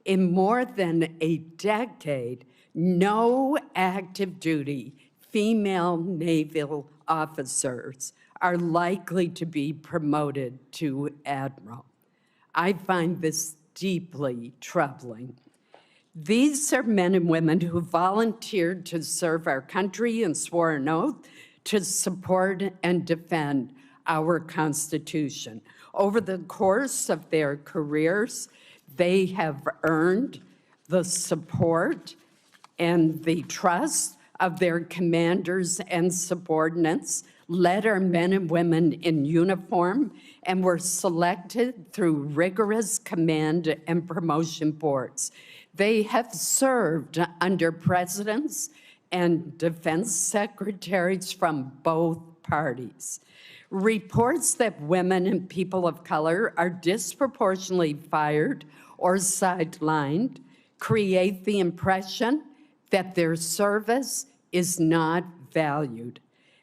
In more than a decade, no active duty female naval officers are likely to be promoted to admiral. I find this deeply troubling. These are men and women who volunteered to serve our country and swore an oath to support and defend our Constitution. Over the course of their careers, they have earned the support and the trust of their commanders and subordinates, led our men and women in uniform, and were selected through rigorous command and promotion boards. They have served under presidents and defense secretaries from both parties. Reports that women and people of color are disproportionately fired or sidelined create the impression that their service is not valued.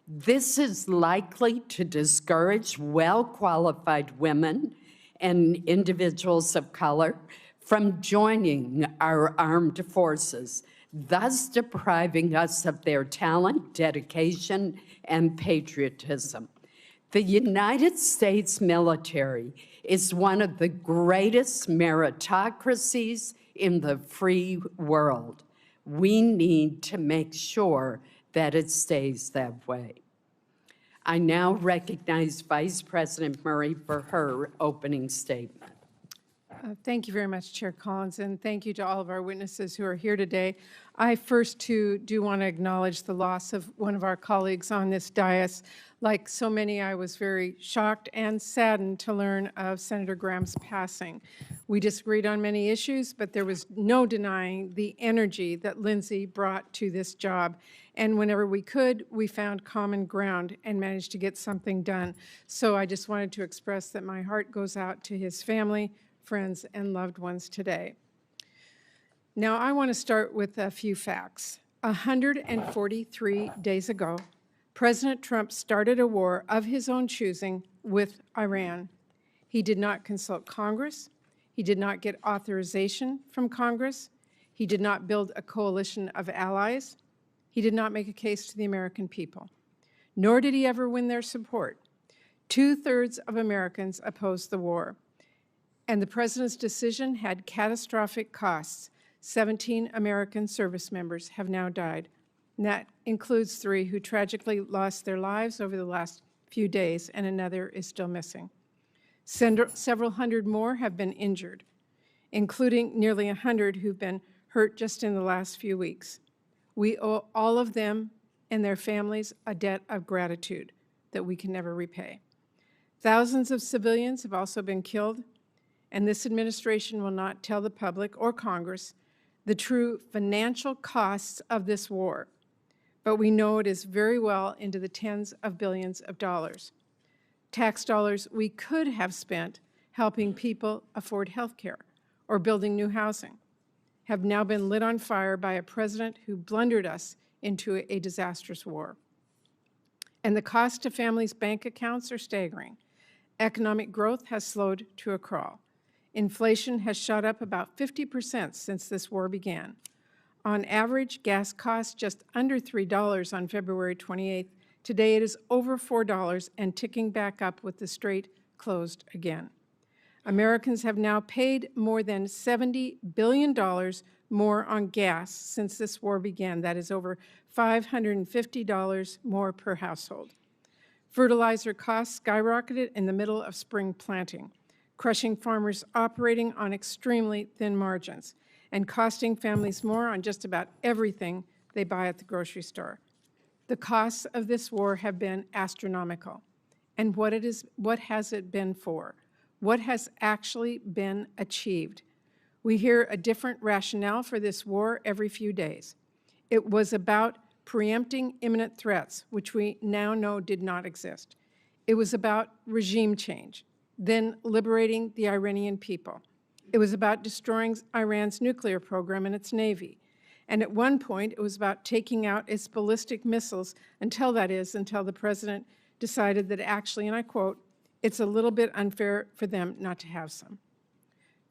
This is likely to discourage well-qualified women and individuals of color from joining our armed forces, thus depriving us of their talent, dedication, and patriotism. The United States military is one of the greatest meritocracies in the free world. We need to make sure that it stays that way. I now recognize Vice President Murray for her opening statement. Thank you very much, Chair Collins, and thank you to all of our witnesses who are here today. I first, too, do want to acknowledge the loss of one of our colleagues on this dais. Like so many, I was very shocked and saddened to learn of Senator Graham's passing. We disagreed on many issues, but there was no denying the energy that Lindsay brought to this job. And whenever we could, we found common ground and managed to get something done. So I just wanted to express that my heart goes out to his family, friends, and loved ones today. Now, I want to start with a few facts. 143 days ago, President Trump started a war of his own choosing with Iran. He did not consult Congress. He did not get authorization from Congress. He did not build a coalition of allies. He did not make a case to the American people, nor did he ever win their support. 2/3 of Americans opposed the war. And the president's decision had catastrophic costs. 17 American service members have now died. And that includes 3 who tragically lost their lives over the last few days, and another is still missing. Several hundred more have been injured, including nearly 100 who've been hurt just in the last few weeks. We owe all of them and their families a debt of gratitude that we can never repay. Thousands of civilians have also been killed, and this administration will not tell the public or Congress the true financial costs of this war, but we know it is very well into the tens of billions of dollars. Tax dollars we could have spent helping people afford health care or building new housing have now been lit on fire by a president who blundered us into a disastrous war. And the cost to families' bank accounts are staggering. Economic growth has slowed to a crawl. Inflation has shot up about 50% since this war began. On average, gas cost just under $3 on February 28th. Today it is over $4 and ticking back up with the strait closed again. Americans have now paid more than $70 billion more on gas since this war began. That is over $550 more per household. Fertilizer costs skyrocketed in the middle of spring planting, crushing farmers operating on extremely thin margins and costing families more on just about everything they buy at the grocery store. The costs of this war have been astronomical. And what has it been for? What has actually been achieved? We hear a different rationale for this war every few days. It was about preempting imminent threats, which we now know did not exist. It was about regime change, then liberating the Iranian people. It was about destroying Iran's nuclear program and its Navy. And at one point, it was about taking out its ballistic missiles until the president decided that actually, and I quote, "It's a little bit unfair for them not to have some."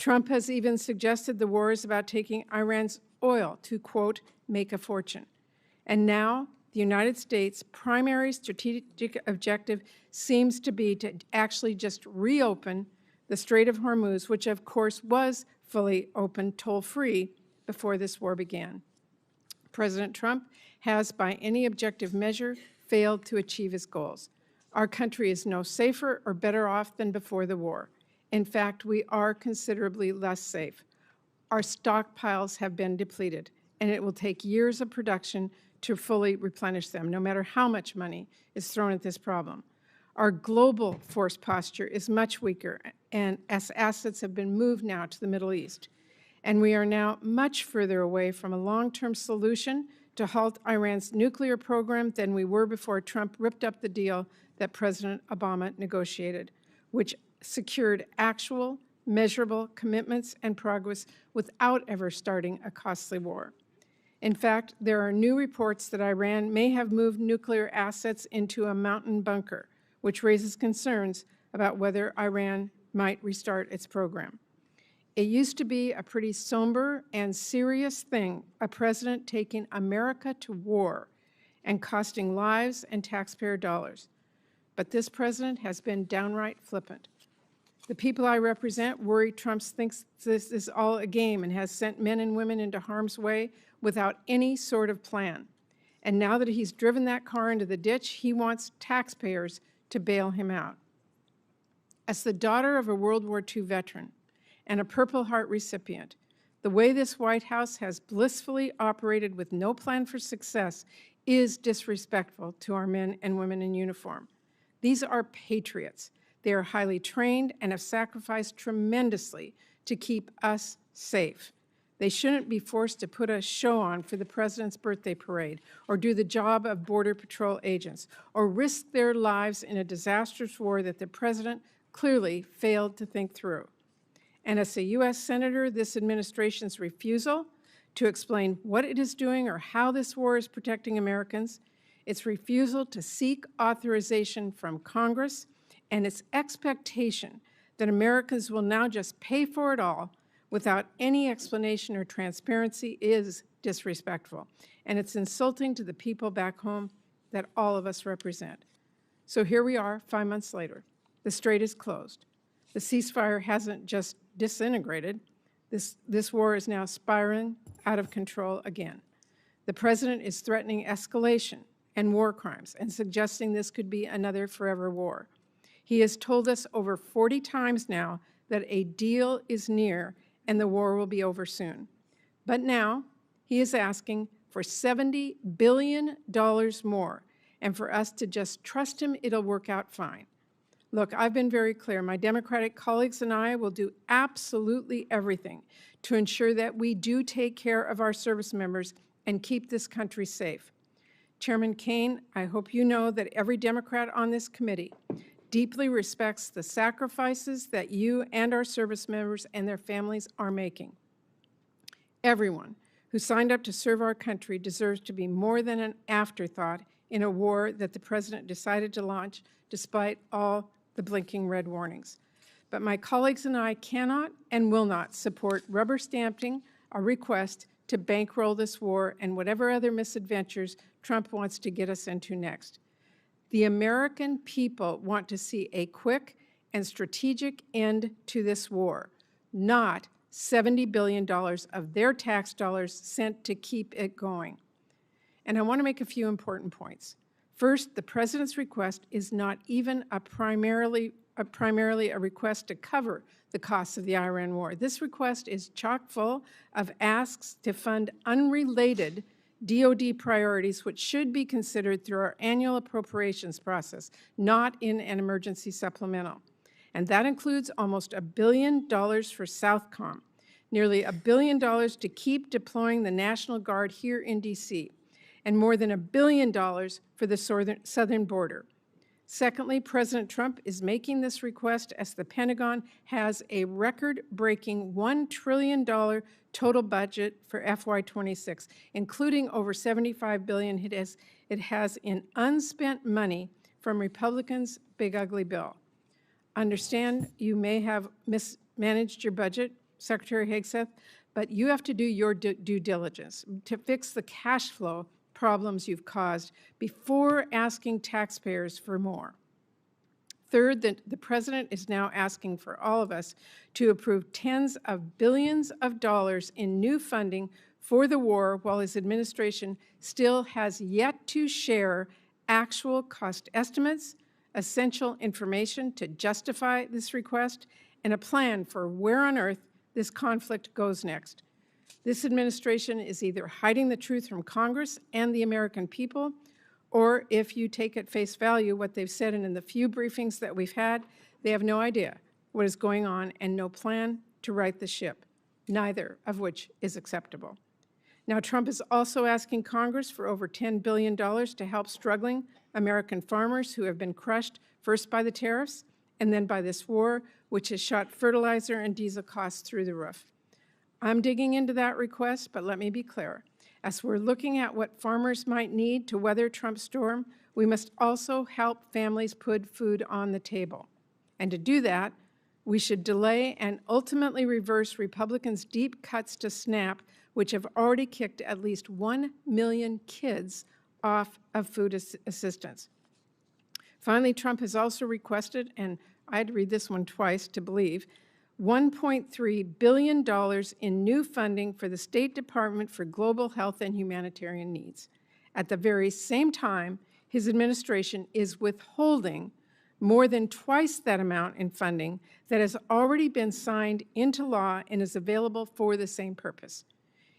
Trump has even suggested the war is about taking Iran's oil to, quote, make a fortune. And now the United States' primary strategic objective seems to be to actually just reopen the Strait of Hormuz, which of course was fully open toll-free before this war began. President Trump has, by any objective measure, failed to achieve his goals. Our country is no safer or better off than before the war. In fact, we are considerably less safe. Our stockpiles have been depleted, and it will take years of production to fully replenish them, no matter how much money is thrown at this problem. Our global force posture is much weaker, and as assets have been moved now to the Middle East. And we are now much further away from a long-term solution to halt Iran's nuclear program than we were before Trump ripped up the deal that President Obama negotiated, which secured actual, measurable commitments and progress without ever starting a costly war. In fact, there are new reports that Iran may have moved nuclear assets into a mountain bunker, which raises concerns about whether Iran might restart its program. It used to be a pretty somber and serious thing, a president taking America to war and costing lives and taxpayer dollars. But this president has been downright flippant. The people I represent worry Trump thinks this is all a game and has sent men and women into harm's way without any sort of plan. And now that he's driven that car into the ditch, he wants taxpayers to bail him out. As the daughter of a World War II veteran and a Purple Heart recipient, the way this White House has blissfully operated with no plan for success is disrespectful to our men and women in uniform. These are patriots. They are highly trained and have sacrificed tremendously to keep us safe. They shouldn't be forced to put a show on for the president's birthday parade, or do the job of Border Patrol agents, or risk their lives in a disastrous war that the president clearly failed to think through. And as a U.S. Senator, this administration's refusal to explain what it is doing or how this war is protecting Americans, its refusal to seek authorization from Congress, and its expectation that Americans will now just pay for it all without any explanation or transparency is disrespectful, and it's insulting to the people back home that all of us represent. So here we are 5 months later. The strait is closed. The ceasefire hasn't just disintegrated. This war is now spiraling out of control again. The president is threatening escalation and war crimes and suggesting this could be another forever war. He has told us over 40 times now that a deal is near and the war will be over soon. But now he is asking for $70 billion more, and for us to just trust him it'll work out fine. Look, I've been very clear. My Democratic colleagues and I will do absolutely everything to ensure that we do take care of our service members and keep this country safe. Chairman Caine, I hope you know that every Democrat on this committee deeply respects the sacrifices that you and our service members and their families are making. Everyone who signed up to serve our country deserves to be more than an afterthought in a war that the president decided to launch despite all the blinking red warnings. But my colleagues and I cannot and will not support rubber stamping a request to bankroll this war and whatever other misadventures Trump wants to get us into next. The American people want to see a quick and strategic end to this war, not $70 billion of their tax dollars sent to keep it going. And I want to make a few important points. First, the president's request is not even primarily a request to cover the costs of the Iran war. This request is chock full of asks to fund unrelated DoD priorities, which should be considered through our annual appropriations process, not in an emergency supplemental. And that includes almost $1 billion for Southcom, nearly $1 billion to keep deploying the National Guard here in D.C., and more than $1 billion for the southern border. Secondly, President Trump is making this request as the Pentagon has a record-breaking $1 trillion total budget for FY26, including over $75 billion it has in unspent money from Republicans' big ugly bill. Understand you may have mismanaged your budget, Secretary Hegseth, but you have to do your due diligence to fix the cash flow problems you've caused before asking taxpayers for more. Third, the president is now asking for all of us to approve tens of billions of dollars in new funding for the war, while his administration still has yet to share actual cost estimates, essential information to justify this request, and a plan for where on earth this conflict goes next. This administration is either hiding the truth from Congress and the American people, or if you take at face value what they've said, and in the few briefings that we've had, they have no idea what is going on and no plan to right the ship, neither of which is acceptable. Now, Trump is also asking Congress for over $10 billion to help struggling American farmers who have been crushed first by the tariffs and then by this war, which has shot fertilizer and diesel costs through the roof. I'm digging into that request, but let me be clear. As we're looking at what farmers might need to weather Trump's storm, we must also help families put food on the table. And to do that, we should delay and ultimately reverse Republicans' deep cuts to SNAP, which have already kicked at least 1 million kids off of food assistance. Finally, Trump has also requested, and I had to read this one twice to believe, $1.3 billion in new funding for the State Department for Global Health and Humanitarian Needs. At the very same time, his administration is withholding more than twice that amount in funding that has already been signed into law and is available for the same purpose.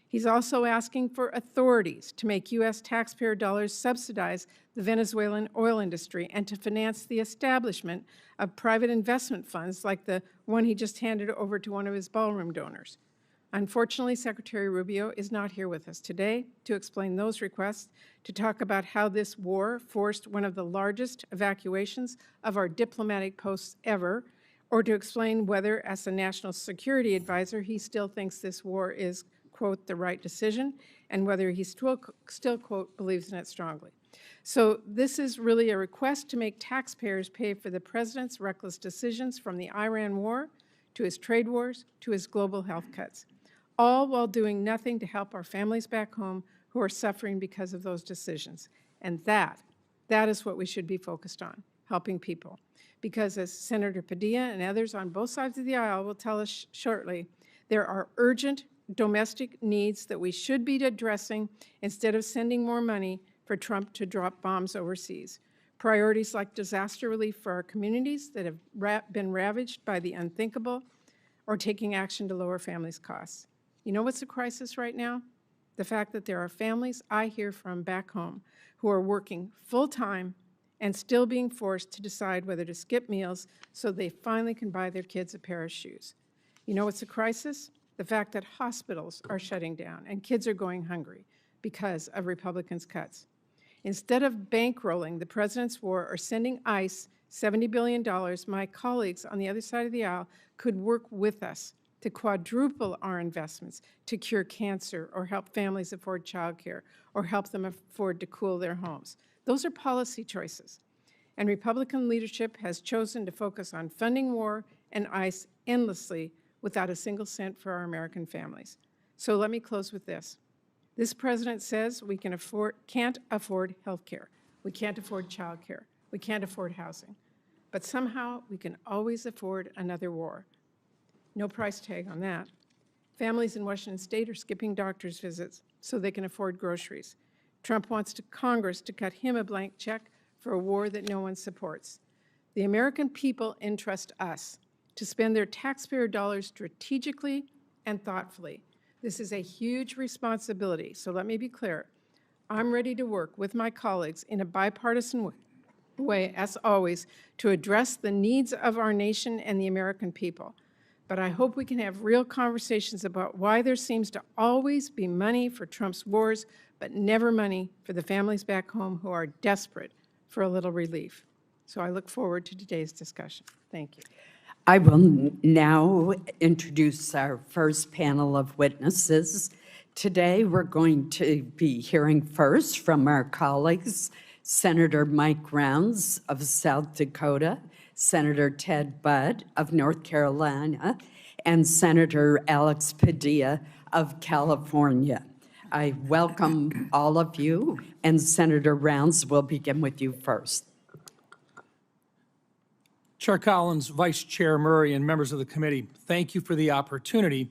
He's also asking for authorities to make U.S. taxpayer dollars subsidize the Venezuelan oil industry and to finance the establishment of private investment funds like the one he just handed over to one of his ballroom donors. Unfortunately, Secretary Rubio is not here with us today to explain those requests, to talk about how this war forced one of the largest evacuations of our diplomatic posts ever, or to explain whether, as a national security advisor, he still thinks this war is, quote, the right decision, and whether he still, quote, believes in it strongly. So this is really a request to make taxpayers pay for the president's reckless decisions, from the Iran war to his trade wars to his global health cuts, all while doing nothing to help our families back home who are suffering because of those decisions. And that is what we should be focused on, helping people. Because as Senator Padilla and others on both sides of the aisle will tell us shortly, there are urgent domestic needs that we should be addressing instead of sending more money for Trump to drop bombs overseas. Priorities like disaster relief for our communities that have been ravaged by the unthinkable, or taking action to lower families' costs. You know what's a crisis right now? The fact that there are families I hear from back home who are working full-time and still being forced to decide whether to skip meals so they finally can buy their kids a pair of shoes. You know what's a crisis? The fact that hospitals are shutting down and kids are going hungry because of Republicans' cuts. Instead of bankrolling the president's war or sending ICE $70 billion, my colleagues on the other side of the aisle could work with us to quadruple our investments to cure cancer, or help families afford childcare, or help them afford to cool their homes. Those are policy choices. And Republican leadership has chosen to focus on funding war and ICE endlessly without a single cent for our American families. So let me close with this. This president says we can't afford health care. We can't afford child care. We can't afford housing. But somehow we can always afford another war. No price tag on that. Families in Washington State are skipping doctor's visits so they can afford groceries. Trump wants Congress to cut him a blank check for a war that no one supports. The American people entrust us to spend their taxpayer dollars strategically and thoughtfully. This is a huge responsibility, so let me be clear. I'm ready to work with my colleagues in a bipartisan way, as always, to address the needs of our nation and the American people. But I hope we can have real conversations about why there seems to always be money for Trump's wars, but never money for the families back home who are desperate for a little relief. So I look forward to today's discussion. Thank you. I will now introduce our first panel of witnesses. Today, we're going to be hearing first from our colleagues, Senator Mike Rounds of South Dakota, Senator Ted Budd of North Carolina, and Senator Alex Padilla of California. I welcome all of you, and Senator Rounds will begin with you first. Chair Collins, Vice Chair Murray, and members of the committee, thank you for the opportunity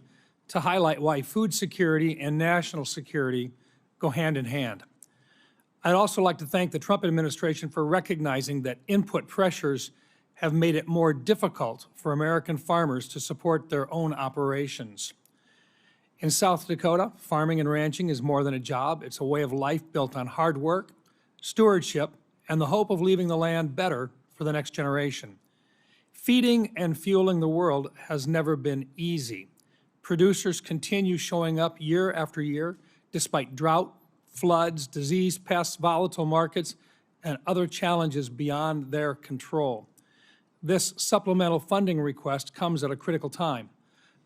to highlight why food security and national security go hand in hand. I'd also like to thank the Trump administration for recognizing that input pressures have made it more difficult for American farmers to support their own operations. In South Dakota, farming and ranching is more than a job. It's a way of life built on hard work, stewardship, and the hope of leaving the land better for the next generation. Feeding and fueling the world has never been easy. Producers continue showing up year after year despite drought, floods, disease, pests, volatile markets, and other challenges beyond their control. This supplemental funding request comes at a critical time.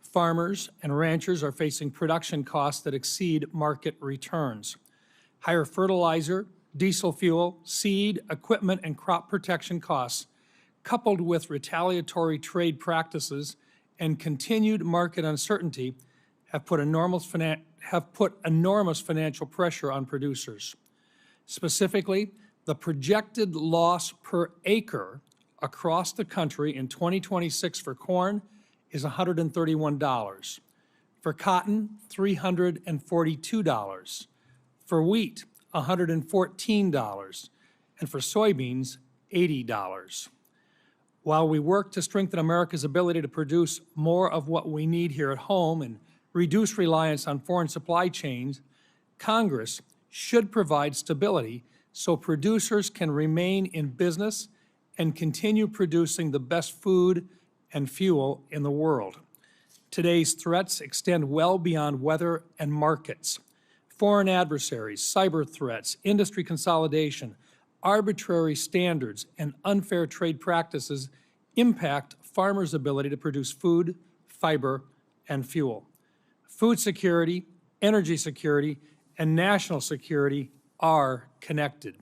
Farmers and ranchers are facing production costs that exceed market returns. Higher fertilizer, diesel fuel, seed, equipment, and crop protection costs, coupled with retaliatory trade practices and continued market uncertainty, have put enormous financial pressure on producers. Specifically, the projected loss per acre across the country in 2026 for corn is $131. For cotton, $342. For wheat, $114. And for soybeans, $80. While we work to strengthen America's ability to produce more of what we need here at home and reduce reliance on foreign supply chains, Congress should provide stability so producers can remain in business and continue producing the best food and fuel in the world. Today's threats extend well beyond weather and markets. Foreign adversaries, cyber threats, industry consolidation, arbitrary standards, and unfair trade practices impact farmers' ability to produce food, fiber, and fuel. Food security, energy security, and national security are connected.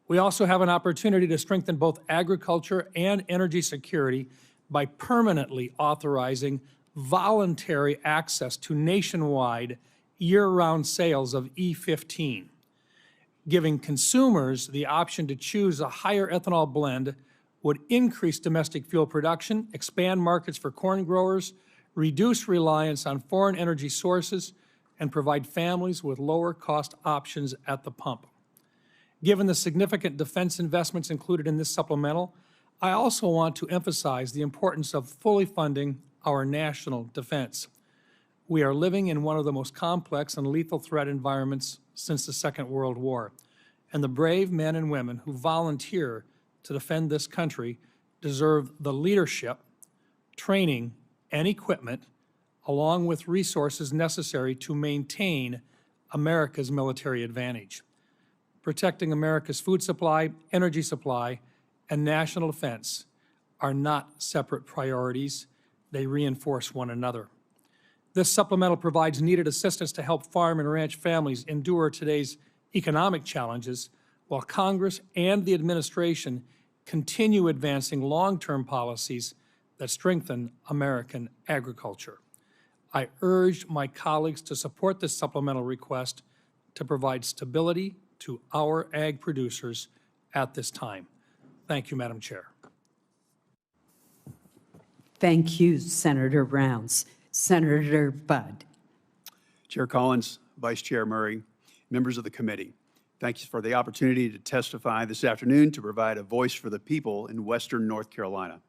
We also have an opportunity to strengthen both agriculture and energy security by permanently authorizing voluntary access to nationwide year-round sales of E15. Giving consumers the option to choose a higher ethanol blend would increase domestic fuel production, expand markets for corn growers, reduce reliance on foreign energy sources, and provide families with lower cost options at the pump. Given the significant defense investments included in this supplemental, I also want to emphasize the importance of fully funding our national defense. We are living in one of the most complex and lethal threat environments since the Second World War, and the brave men and women who volunteer to defend this country deserve the leadership, training, and equipment, along with resources necessary to maintain America's military advantage. Protecting America's food supply, energy supply, and national defense are not separate priorities. They reinforce one another. This supplemental provides needed assistance to help farm and ranch families endure today's economic challenges, while Congress and the administration continue advancing long-term policies that strengthen American agriculture. I urge my colleagues to support this supplemental request to provide stability to our ag producers at this time. Thank you, Madam Chair. Thank you, Senator Rounds. Senator Budd. Chair Collins, Vice Chair Murray, members of the committee, thank you for the opportunity to testify this afternoon to provide a voice for the people in Western North Carolina.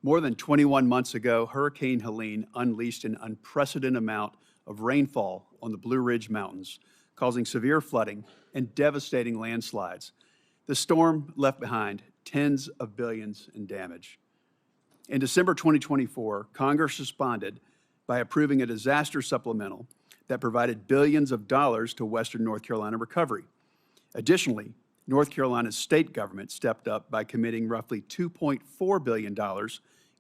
More than 21 months ago, Hurricane Helene unleashed an unprecedented amount of rainfall on the Blue Ridge Mountains, causing severe flooding and devastating landslides. The storm left behind tens of billions in damage. In December 2024, Congress responded by approving a disaster supplemental that provided billions of dollars to Western North Carolina recovery. Additionally, North Carolina's state government stepped up by committing roughly $2.4 billion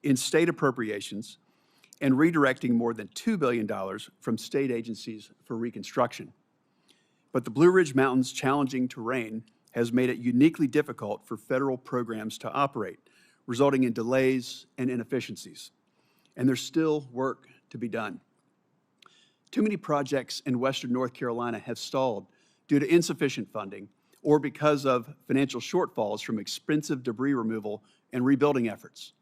in state appropriations and redirecting more than $2 billion from state agencies for reconstruction. But the Blue Ridge Mountains' challenging terrain has made it uniquely difficult for federal programs to operate, resulting in delays and inefficiencies. and there's still work to be done. Too many projects in Western North Carolina have stalled due to insufficient funding or because of financial shortfalls from expensive debris removal and rebuilding efforts.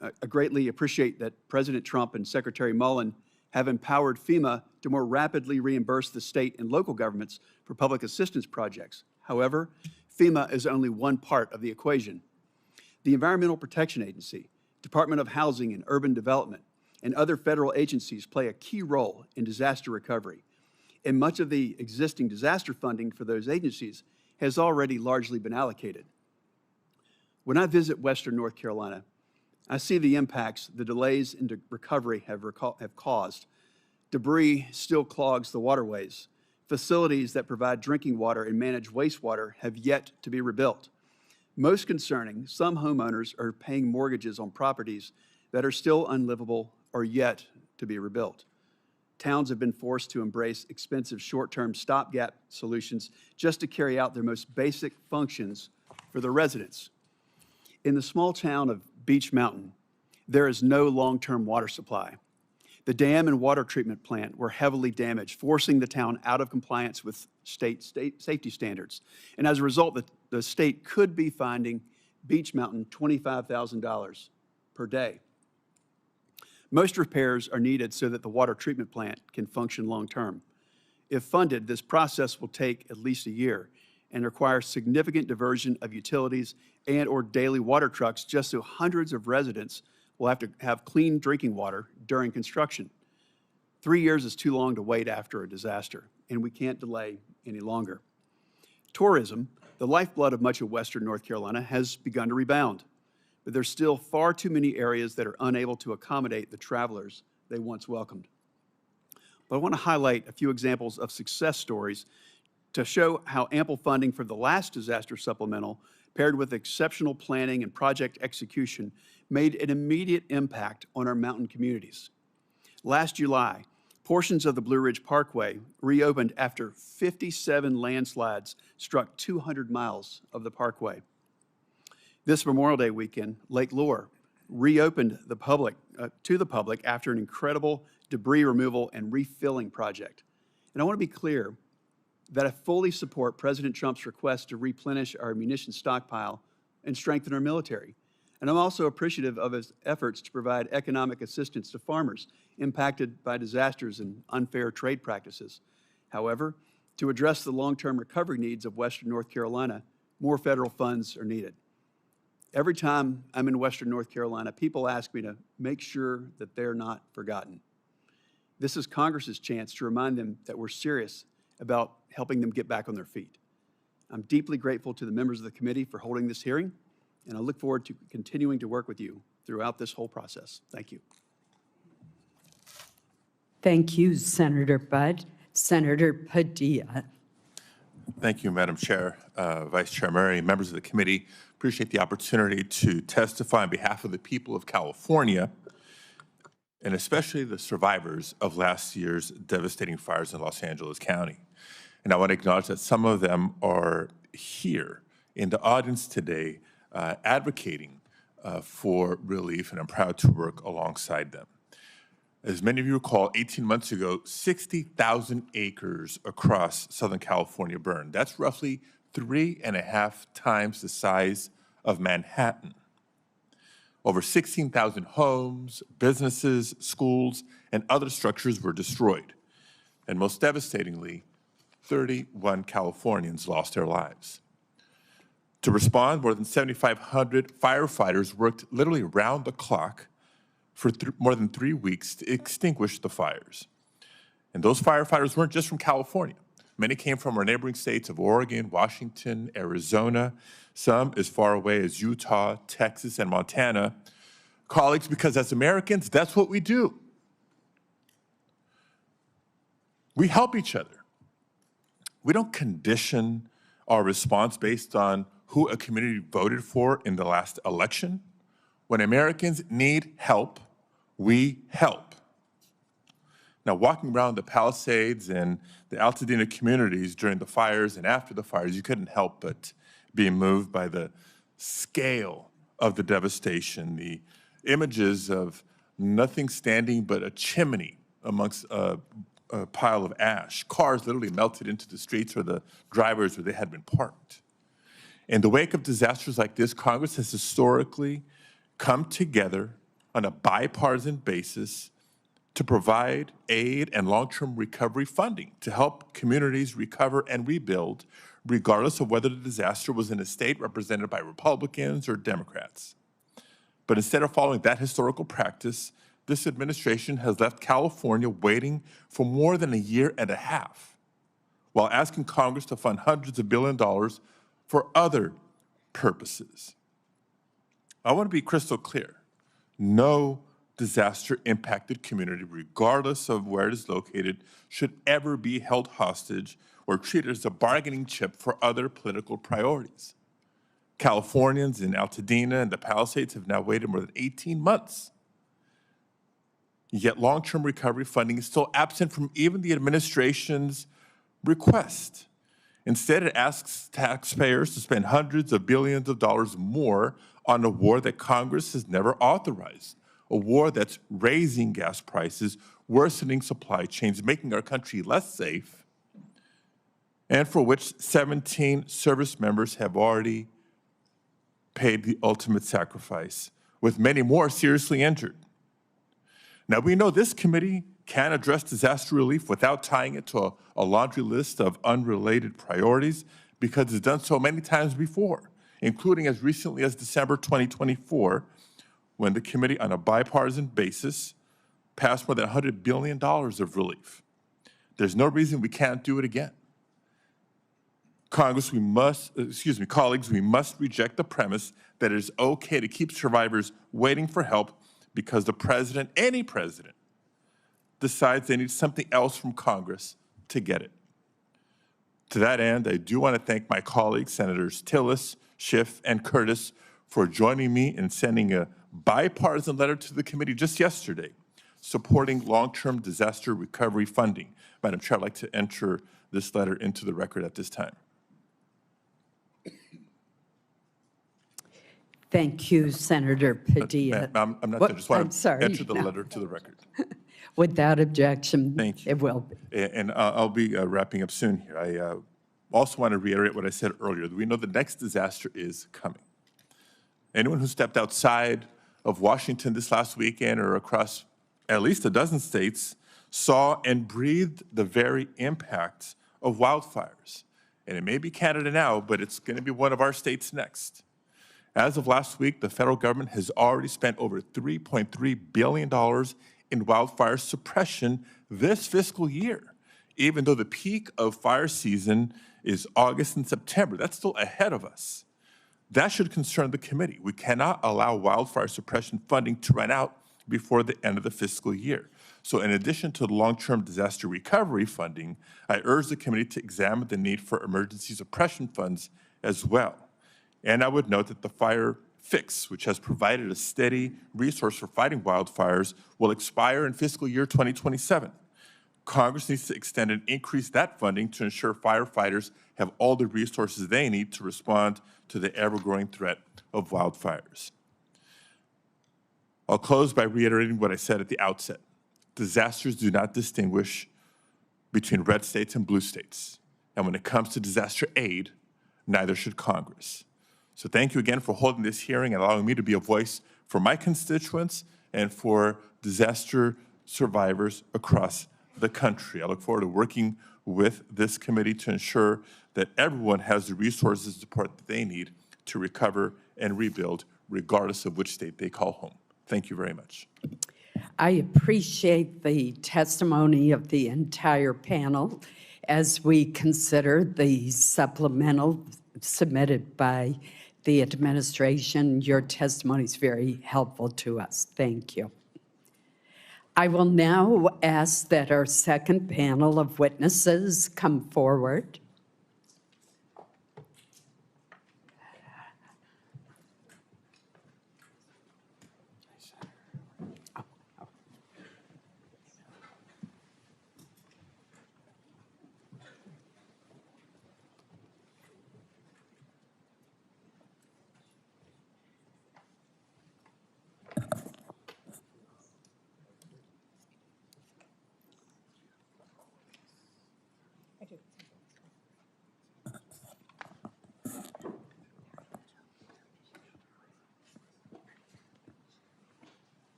I greatly appreciate that President Trump and Secretary Mullen have empowered FEMA to more rapidly reimburse the state and local governments for public assistance projects. However, FEMA is only one part of the equation. The Environmental Protection Agency, Department of Housing and Urban Development, and other federal agencies play a key role in disaster recovery. And much of the existing disaster funding for those agencies has already largely been allocated. When I visit Western North Carolina, I see the impacts the delays in recovery have caused. Debris still clogs the waterways. Facilities that provide drinking water and manage wastewater have yet to be rebuilt. Most concerning, some homeowners are paying mortgages on properties that are still unlivable or yet to be rebuilt. Towns have been forced to embrace expensive short-term stopgap solutions just to carry out their most basic functions for their residents. In the small town of Beach Mountain, there is no long-term water supply. The dam and water treatment plant were heavily damaged, forcing the town out of compliance with state safety standards. And as a result, the state could be fining Beach Mountain $25,000 per day. Most repairs are needed so that the water treatment plant can function long-term. If funded, this process will take at least a year and require significant diversion of utilities and/or daily water trucks just so hundreds of residents will have to have clean drinking water during construction. 3 years is too long to wait after a disaster, and we can't delay any longer. Tourism, the lifeblood of much of Western North Carolina, has begun to rebound, but there's still far too many areas that are unable to accommodate the travelers they once welcomed. But I want to highlight a few examples of success stories to show how ample funding for the last disaster supplemental, paired with exceptional planning and project execution, made an immediate impact on our mountain communities. Last July, portions of the Blue Ridge Parkway reopened after 57 landslides struck 200 miles of the parkway. This Memorial Day weekend, Lake Lure reopened to the public after an incredible debris removal and refilling project. And I want to be clear that I fully support President Trump's request to replenish our munitions stockpile and strengthen our military. And I'm also appreciative of his efforts to provide economic assistance to farmers impacted by disasters and unfair trade practices. However, to address the long-term recovery needs of Western North Carolina, more federal funds are needed. Every time I'm in Western North Carolina, people ask me to make sure that they're not forgotten. This is Congress's chance to remind them that we're serious about helping them get back on their feet. I'm deeply grateful to the members of the committee for holding this hearing, and I look forward to continuing to work with you throughout this whole process. Thank you. Thank you, Senator Budd. Senator Padilla. Thank you, Madam Chair, Vice Chair Murray, members of the committee. Appreciate the opportunity to testify on behalf of the people of California, and especially the survivors of last year's devastating fires in Los Angeles County. And I want to acknowledge that some of them are here in the audience today advocating for relief, and I'm proud to work alongside them. As many of you recall, 18 months ago, 60,000 acres across Southern California burned. That's roughly 3.5 times the size of Manhattan. Over 16,000 homes, businesses, schools, and other structures were destroyed. And most devastatingly, 31 Californians lost their lives. To respond, more than 7,500 firefighters worked literally around the clock for more than 3 weeks to extinguish the fires. And those firefighters weren't just from California. Many came from our neighboring states of Oregon, Washington, Arizona, some as far away as Utah, Texas, and Montana. Colleagues, because as Americans, that's what we do. We help each other. We don't condition our response based on who a community voted for in the last election. When Americans need help, we help. Now, walking around the Palisades and the Altadena communities during the fires and after the fires, you couldn't help but be moved by the scale of the devastation, the images of nothing standing but a chimney amongst a pile of ash. Cars literally melted into the streets or the drivers where they had been parked. In the wake of disasters like this, Congress has historically come together on a bipartisan basis to provide aid and long-term recovery funding to help communities recover and rebuild, regardless of whether the disaster was in a state represented by Republicans or Democrats. But instead of following that historical practice, this administration has left California waiting for more than a year and a half, while asking Congress to fund hundreds of billions of dollars for other purposes. I want to be crystal clear. No disaster-impacted community, regardless of where it is located, should ever be held hostage or treated as a bargaining chip for other political priorities. Californians in Altadena and the Palisades have now waited more than 18 months. Yet long-term recovery funding is still absent from even the administration's request. Instead, it asks taxpayers to spend hundreds of billions of dollars more on a war that Congress has never authorized, a war that's raising gas prices, worsening supply chains, making our country less safe, and for which 17 service members have already paid the ultimate sacrifice, with many more seriously injured. Now, we know this committee can address disaster relief without tying it to a laundry list of unrelated priorities because it's done so many times before, including as recently as December 2024, when the committee on a bipartisan basis passed more than $100 billion of relief. There's no reason we can't do it again. Colleagues, we must reject the premise that it is okay to keep survivors waiting for help because the president, any president, decides they need something else from Congress to get it. To that end, I do want to thank my colleagues, Senators Tillis, Schiff, and Curtis, for joining me in sending a bipartisan letter to the committee just yesterday, supporting long-term disaster recovery funding. Madam Chair, I'd like to enter this letter into the record at this time. Thank you, Senator Padilla. I'm not done. Just want to enter the no. letter to the record. Without objection, Thank you. it will be. And I'll be wrapping up soon here. I also want to reiterate what I said earlier. We know the next disaster is coming. Anyone who stepped outside of Washington this last weekend or across at least a dozen states saw and breathed the very impact of wildfires. And it may be Canada now, but it's going to be one of our states next. As of last week, the federal government has already spent over $3.3 billion in wildfire suppression this fiscal year, even though the peak of fire season is August and September. That's still ahead of us. That should concern the committee. We cannot allow wildfire suppression funding to run out before the end of the fiscal year. So in addition to the long-term disaster recovery funding, I urge the committee to examine the need for emergency suppression funds as well. And I would note that the Fire Fix, which has provided a steady resource for fighting wildfires, will expire in fiscal year 2027. Congress needs to extend and increase that funding to ensure firefighters have all the resources they need to respond to the ever-growing threat of wildfires. I'll close by reiterating what I said at the outset. Disasters do not distinguish between red states and blue states. And when it comes to disaster aid, neither should Congress. So thank you again for holding this hearing and allowing me to be a voice for my constituents and for disaster survivors across the country. I look forward to working with this committee to ensure that everyone has the resources and support that they need to recover and rebuild, regardless of which state they call home. Thank you very much. I appreciate the testimony of the entire panel as we consider the supplemental submitted by the administration. Your testimony is very helpful to us. Thank you. I will now ask that our second panel of witnesses come forward.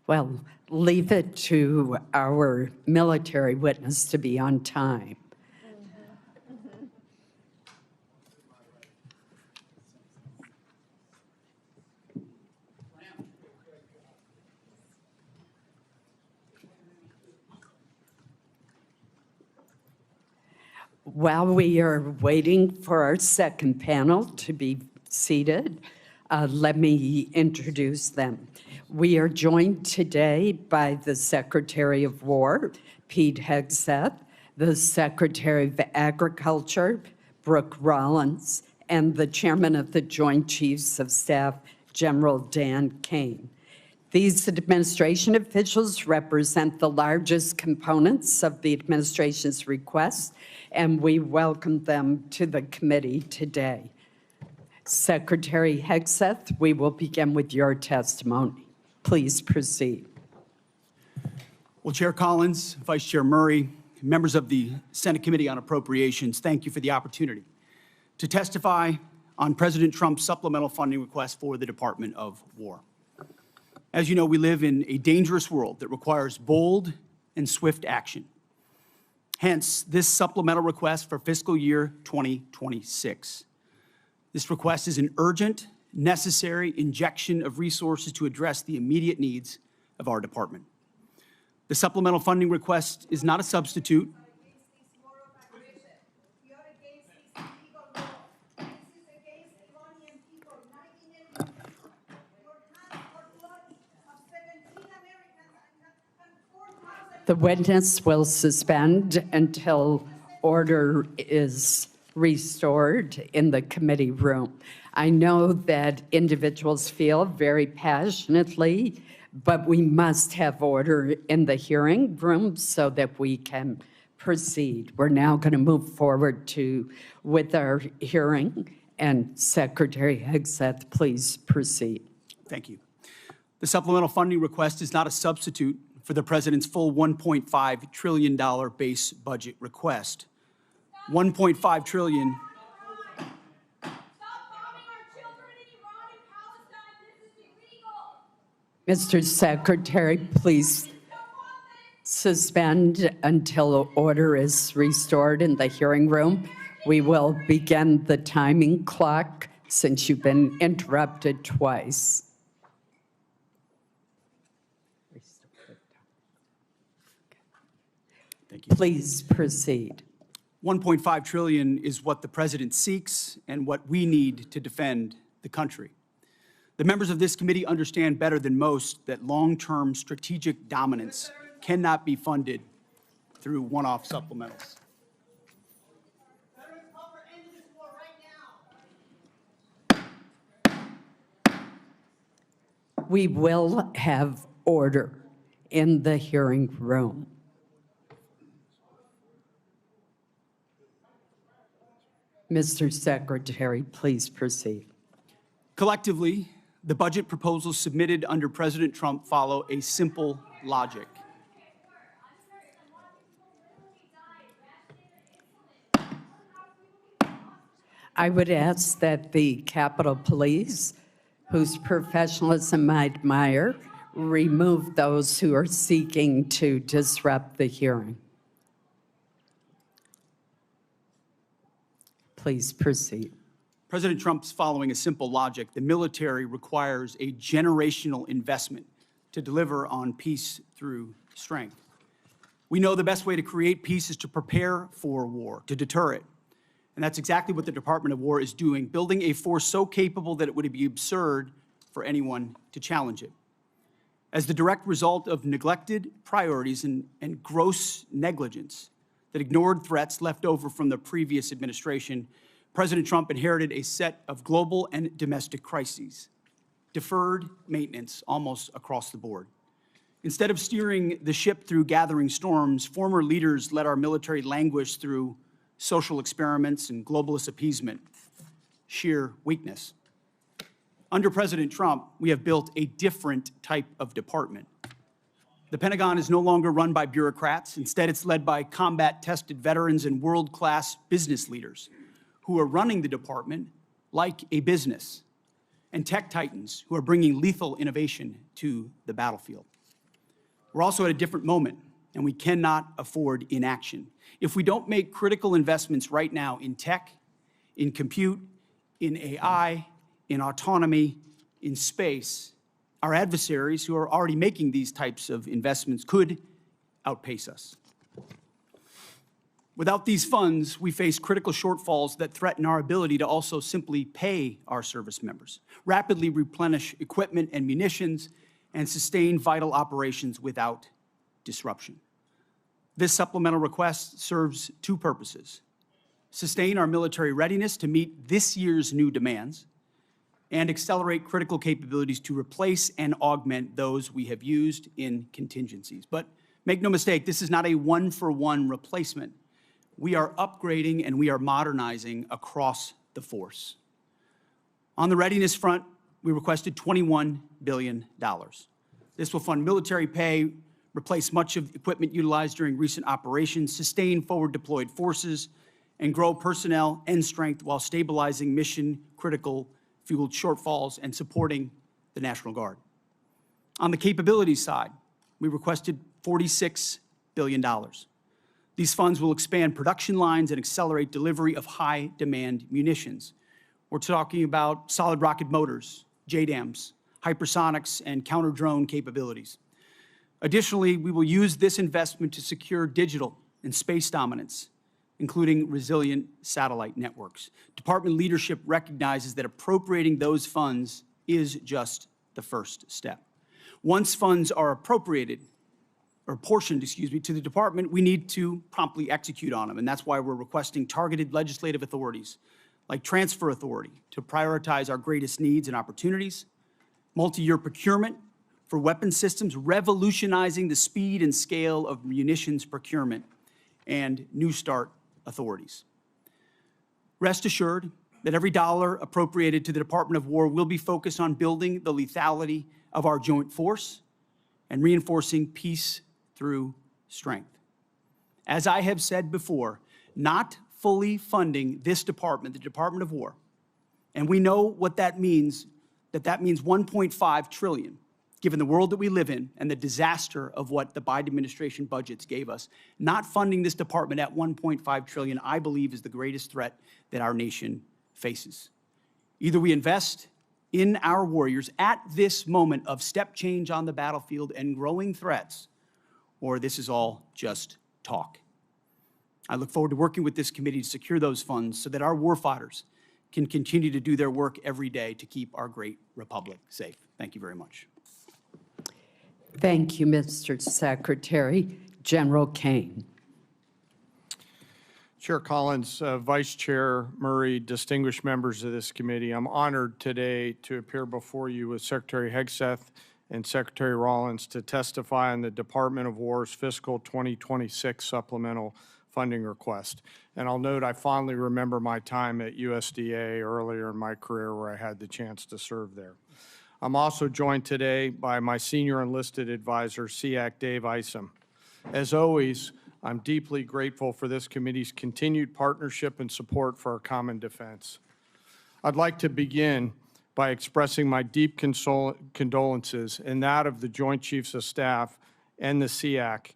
Well, leave it to our military witness to be on time. While we are waiting for our second panel to be seated, let me introduce them. We are joined today by the Secretary of War, Pete Hegseth, the Secretary of Agriculture, Brooke Rollins, and the Chairman of the Joint Chiefs of Staff, General Dan Caine. These administration officials represent the largest components of the administration's request, and we welcome them to the committee today. Secretary Hegseth, we will begin with your testimony. Please proceed. Well, Chair Collins, Vice Chair Murray, members of the Senate Committee on Appropriations, thank you for the opportunity to testify on President Trump's supplemental funding request for the Department of War. As you know, we live in a dangerous world that requires bold and swift action. Hence, this supplemental request for fiscal year 2026. This request is an urgent, necessary injection of resources to address the immediate needs of our department. The supplemental funding request is not a substitute. The witness will suspend until order is restored in the committee room. I know that individuals feel very passionately, but we must have order in the hearing room so that we can proceed. We're now going to move forward with our hearing, and Secretary Hegseth, please proceed. Thank you. The supplemental funding request is not a substitute for the President's full $1.5 trillion base budget request. $1.5 trillion. Mr. Secretary, please suspend until order is restored in the hearing room. We will begin the timing clock since you've been interrupted twice. Thank you. Please proceed. $1.5 trillion is what the President seeks and what we need to defend the country. The members of this committee understand better than most that long-term strategic dominance cannot be funded through one-off supplementals. We will have order in the hearing room. Mr. Secretary, please proceed. Collectively, the budget proposals submitted under President Trump follow a simple logic. I would ask that the Capitol Police, whose professionalism I admire, remove those who are seeking to disrupt the hearing. Please proceed. President Trump's following a simple logic. The military requires a generational investment to deliver on peace through strength. We know the best way to create peace is to prepare for war, to deter it. And that's exactly what the Department of War is doing, building a force so capable that it would be absurd for anyone to challenge it. As the direct result of neglected priorities and gross negligence that ignored threats left over from the previous administration, President Trump inherited a set of global and domestic crises, deferred maintenance almost across the board. Instead of steering the ship through gathering storms, former leaders let our military languish through social experiments and globalist appeasement, sheer weakness. Under President Trump, we have built a different type of department. The Pentagon is no longer run by bureaucrats. Instead, it's led by combat-tested veterans and world-class business leaders who are running the department like a business, and tech titans who are bringing lethal innovation to the battlefield. We're also at a different moment, and we cannot afford inaction. If we don't make critical investments right now in tech, in compute, in AI, in autonomy, in space, our adversaries who are already making these types of investments could outpace us. Without these funds, we face critical shortfalls that threaten our ability to also simply pay our service members, rapidly replenish equipment and munitions, and sustain vital operations without disruption. This supplemental request serves two purposes: sustain our military readiness to meet this year's new demands, and accelerate critical capabilities to replace and augment those we have used in contingencies. But make no mistake, this is not a one-for-one replacement. We are upgrading and we are modernizing across the force. On the readiness front, we requested $21 billion. This will fund military pay, replace much of the equipment utilized during recent operations, sustain forward-deployed forces, and grow personnel and strength while stabilizing mission-critical fueled shortfalls and supporting the National Guard. On the capabilities side, we requested $46 billion. These funds will expand production lines and accelerate delivery of high-demand munitions. We're talking about solid rocket motors, JDAMs, hypersonics, and counter-drone capabilities. Additionally, we will use this investment to secure digital and space dominance, including resilient satellite networks. Department leadership recognizes that appropriating those funds is just the first step. Once funds are appropriated, or apportioned, to the department, we need to promptly execute on them, and that's why we're requesting targeted legislative authorities, like transfer authority, to prioritize our greatest needs and opportunities, multi-year procurement for weapon systems, revolutionizing the speed and scale of munitions procurement, and New START authorities. Rest assured that every dollar appropriated to the Department of War will be focused on building the lethality of our joint force and reinforcing peace through strength. As I have said before, not fully funding this department, the Department of War, and we know what that means, that means $1.5 trillion, given the world that we live in and the disaster of what the Biden administration budgets gave us. Not funding this department at $1.5 trillion, I believe, is the greatest threat that our nation faces. Either we invest in our warriors at this moment of step change on the battlefield and growing threats, or this is all just talk. I look forward to working with this committee to secure those funds so that our warfighters can continue to do their work every day to keep our great republic safe. Thank you very much. Thank you, Mr. Secretary. General Caine. Chair Collins, Vice Chair Murray, distinguished members of this committee, I'm honored today to appear before you with Secretary Hegseth and Secretary Rollins to testify on the Department of War's fiscal 2026 supplemental funding request. And I'll note I fondly remember my time at USDA earlier in my career where I had the chance to serve there. I'm also joined today by my senior enlisted advisor, SEAC Dave Isom. As always, I'm deeply grateful for this committee's continued partnership and support for our common defense. I'd like to begin by expressing my deep condolences and that of the Joint Chiefs of Staff and the SEAC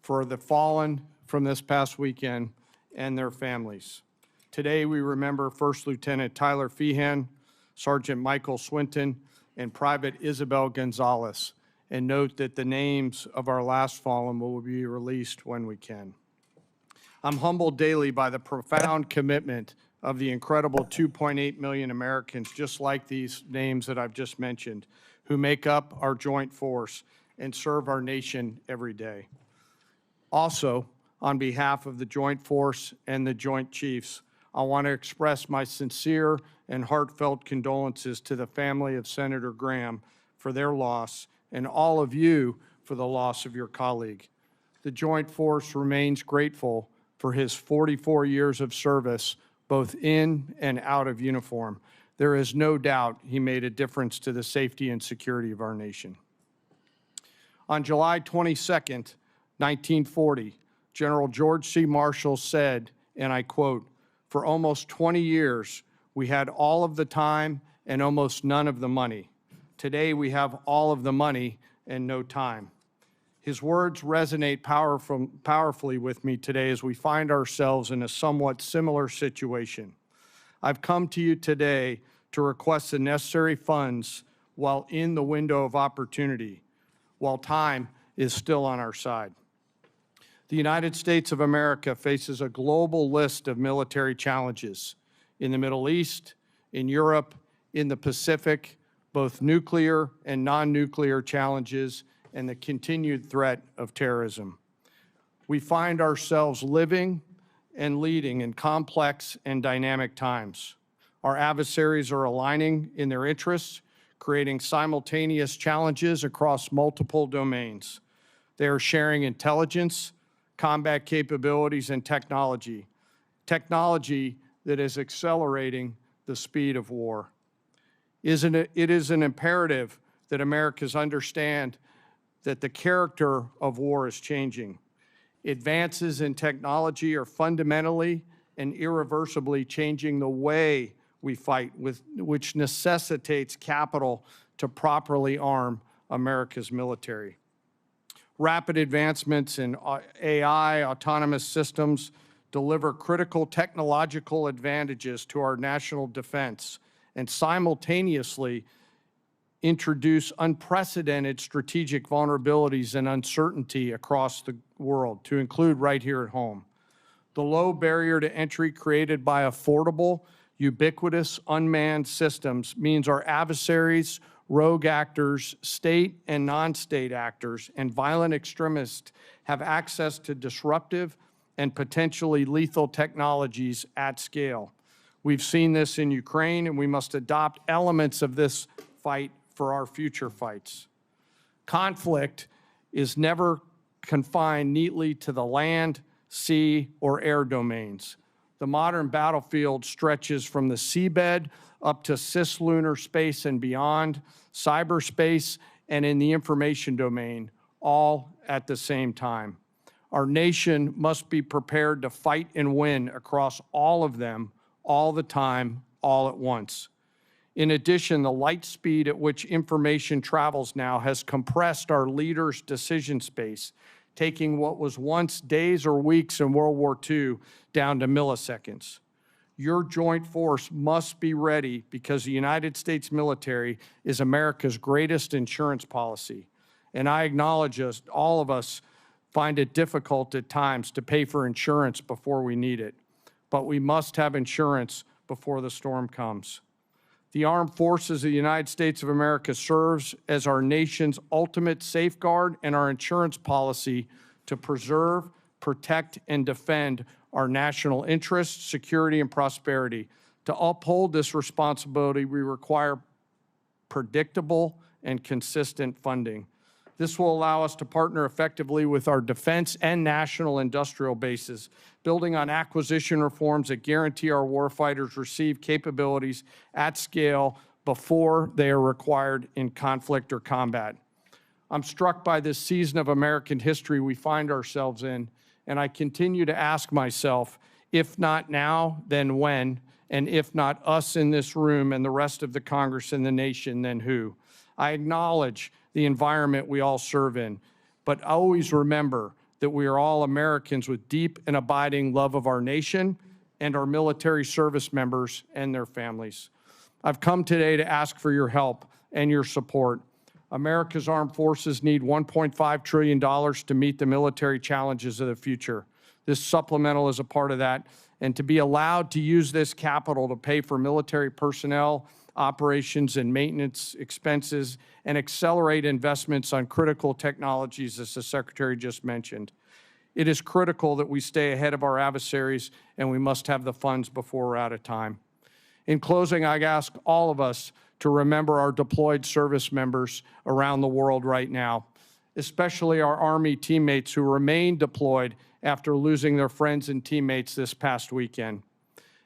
for the fallen from this past weekend and their families. Today, we remember First Lieutenant Tyler Feehan, Sergeant Michael Swinton, and Private Isabel Gonzalez, and note that the names of our last fallen will be released when we can. I'm humbled daily by the profound commitment of the incredible 2.8 million Americans, just like these names that I've just mentioned, who make up our joint force and serve our nation every day. Also, on behalf of the Joint Force and the Joint Chiefs, I want to express my sincere and heartfelt condolences to the family of Senator Graham for their loss and all of you for the loss of your colleague. The Joint Force remains grateful for his 44 years of service, both in and out of uniform. there is no doubt he made a difference to the safety and security of our nation. On July 22nd, 1940, General George C. Marshall said, and I quote, "For almost 20 years, we had all of the time and almost none of the money. Today, we have all of the money and no time." His words resonate powerfully with me today as we find ourselves in a somewhat similar situation. I've come to you today to request the necessary funds while in the window of opportunity, while time is still on our side. The United States of America faces a global list of military challenges in the Middle East, in Europe, in the Pacific, both nuclear and non-nuclear challenges, and the continued threat of terrorism. We find ourselves living and leading in complex and dynamic times. Our adversaries are aligning in their interests, creating simultaneous challenges across multiple domains. They are sharing intelligence, combat capabilities, and technology that is accelerating the speed of war. It is an imperative that Americans understand that the character of war is changing. Advances in technology are fundamentally and irreversibly changing the way we fight, which necessitates capital to properly arm America's military. Rapid advancements in AI, autonomous systems, deliver critical technological advantages to our national defense and simultaneously introduce unprecedented strategic vulnerabilities and uncertainty across the world, to include right here at home. The low barrier to entry created by affordable, ubiquitous, unmanned systems means our adversaries, rogue actors, state and non-state actors, and violent extremists have access to disruptive and potentially lethal technologies at scale. We've seen this in Ukraine, and we must adopt elements of this fight for our future fights. Conflict is never confined neatly to the land, sea, or air domains. The modern battlefield stretches from the seabed up to cislunar space and beyond, cyberspace, and in the information domain, all at the same time. Our nation must be prepared to fight and win across all of them, all the time, all at once. In addition, the light speed at which information travels now has compressed our leaders' decision space, taking what was once days or weeks in World War II down to milliseconds. Your joint force must be ready because the United States military is America's greatest insurance policy. And I acknowledge all of us find it difficult at times to pay for insurance before we need it. But we must have insurance before the storm comes. The Armed Forces of the United States of America serves as our nation's ultimate safeguard and our insurance policy to preserve, protect, and defend our national interests, security, and prosperity. To uphold this responsibility, we require predictable and consistent funding. This will allow us to partner effectively with our defense and national industrial bases, building on acquisition reforms that guarantee our warfighters receive capabilities at scale before they are required in conflict or combat. I'm struck by this season of American history we find ourselves in, and I continue to ask myself, if not now, then when? And if not us in this room and the rest of the Congress and the nation, then who? I acknowledge the environment we all serve in, but always remember that we are all Americans with deep and abiding love of our nation and our military service members and their families. I've come today to ask for your help and your support. America's armed forces need $1.5 trillion to meet the military challenges of the future. This supplemental is a part of that, and to be allowed to use this capital to pay for military personnel, operations and maintenance expenses, and accelerate investments on critical technologies, as the Secretary just mentioned. It is critical that we stay ahead of our adversaries, and we must have the funds before we're out of time. In closing, I ask all of us to remember our deployed service members around the world right now, especially our Army teammates who remain deployed after losing their friends and teammates this past weekend.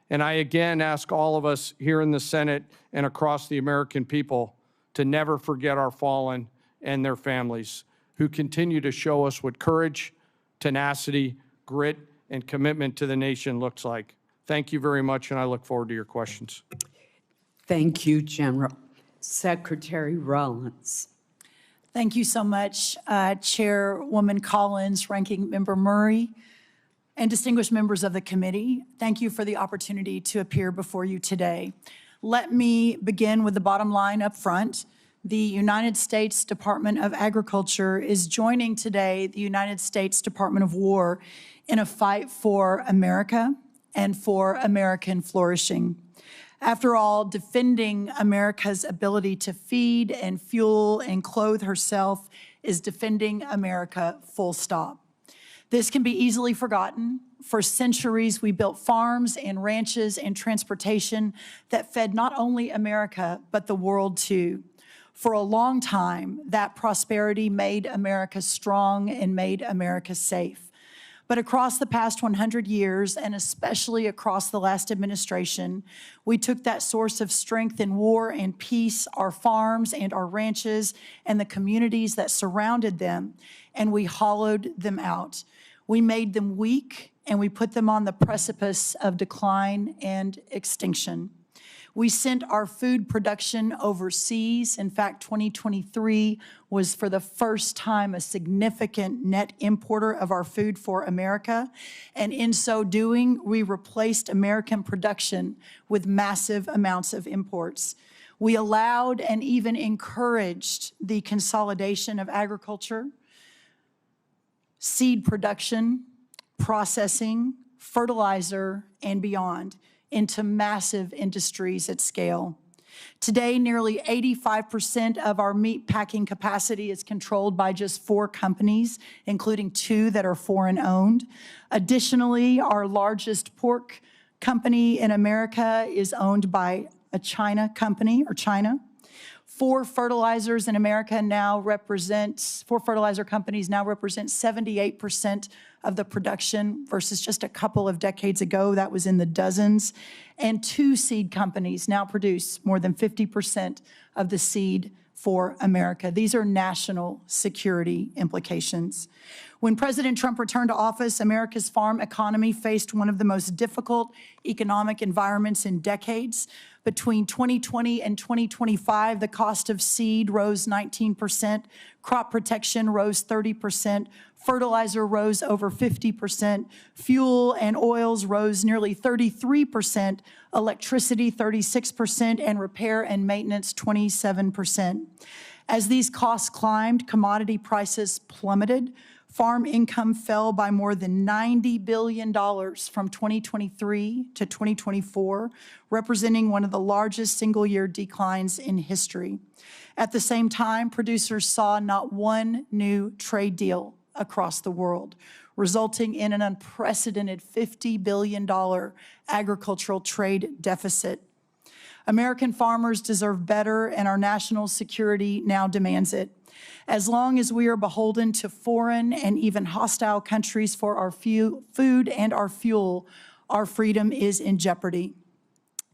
And I again ask all of us here in the Senate and across the American people to never forget our fallen and their families who continue to show us what courage, tenacity, grit, and commitment to the nation looks like. Thank you very much, and I look forward to your questions. Thank you, General. Secretary Rollins. Thank you so much, Chairwoman Collins, Ranking Member Murray, and distinguished members of the committee. Thank you for the opportunity to appear before you today. Let me begin with the bottom line up front. The United States Department of Agriculture is joining today the United States Department of War in a fight for America and for American flourishing. After all, defending America's ability to feed and fuel and clothe herself is defending America, full stop. This can be easily forgotten. For centuries, we built farms and ranches and transportation that fed not only America, but the world too. For a long time, that prosperity made America strong and made America safe. But across the past 100 years, and especially across the last administration, we took that source of strength in war and peace, our farms and our ranches, and the communities that surrounded them, and we hollowed them out. We made them weak, and we put them on the precipice of decline and extinction. We sent our food production overseas. In fact, 2023 was for the first time a significant net importer of our food for America. And in so doing, we replaced American production with massive amounts of imports. We allowed and even encouraged the consolidation of agriculture, seed production, processing, fertilizer, and beyond into massive industries at scale. Today, nearly 85% of our meat packing capacity is controlled by just 4 companies, including 2 that are foreign-owned. Additionally, our largest pork company in America is owned by a China company, or China. 4 fertilizer companies now represent 78% of the production versus just a couple of decades ago, that was in the dozens. And 2 seed companies now produce more than 50% of the seed for America. These are national security implications. When President Trump returned to office, America's farm economy faced one of the most difficult economic environments in decades. Between 2020 and 2025, the cost of seed rose 19%, crop protection rose 30%, fertilizer rose over 50%, fuel and oils rose nearly 33%, electricity 36%, and repair and maintenance 27%. As these costs climbed, commodity prices plummeted. Farm income fell by more than $90 billion from 2023 to 2024, representing one of the largest single-year declines in history. At the same time, producers saw not one new trade deal across the world, resulting in an unprecedented $50 billion agricultural trade deficit. American farmers deserve better, and our national security now demands it. As long as we are beholden to foreign and even hostile countries for our food and our fuel, our freedom is in jeopardy.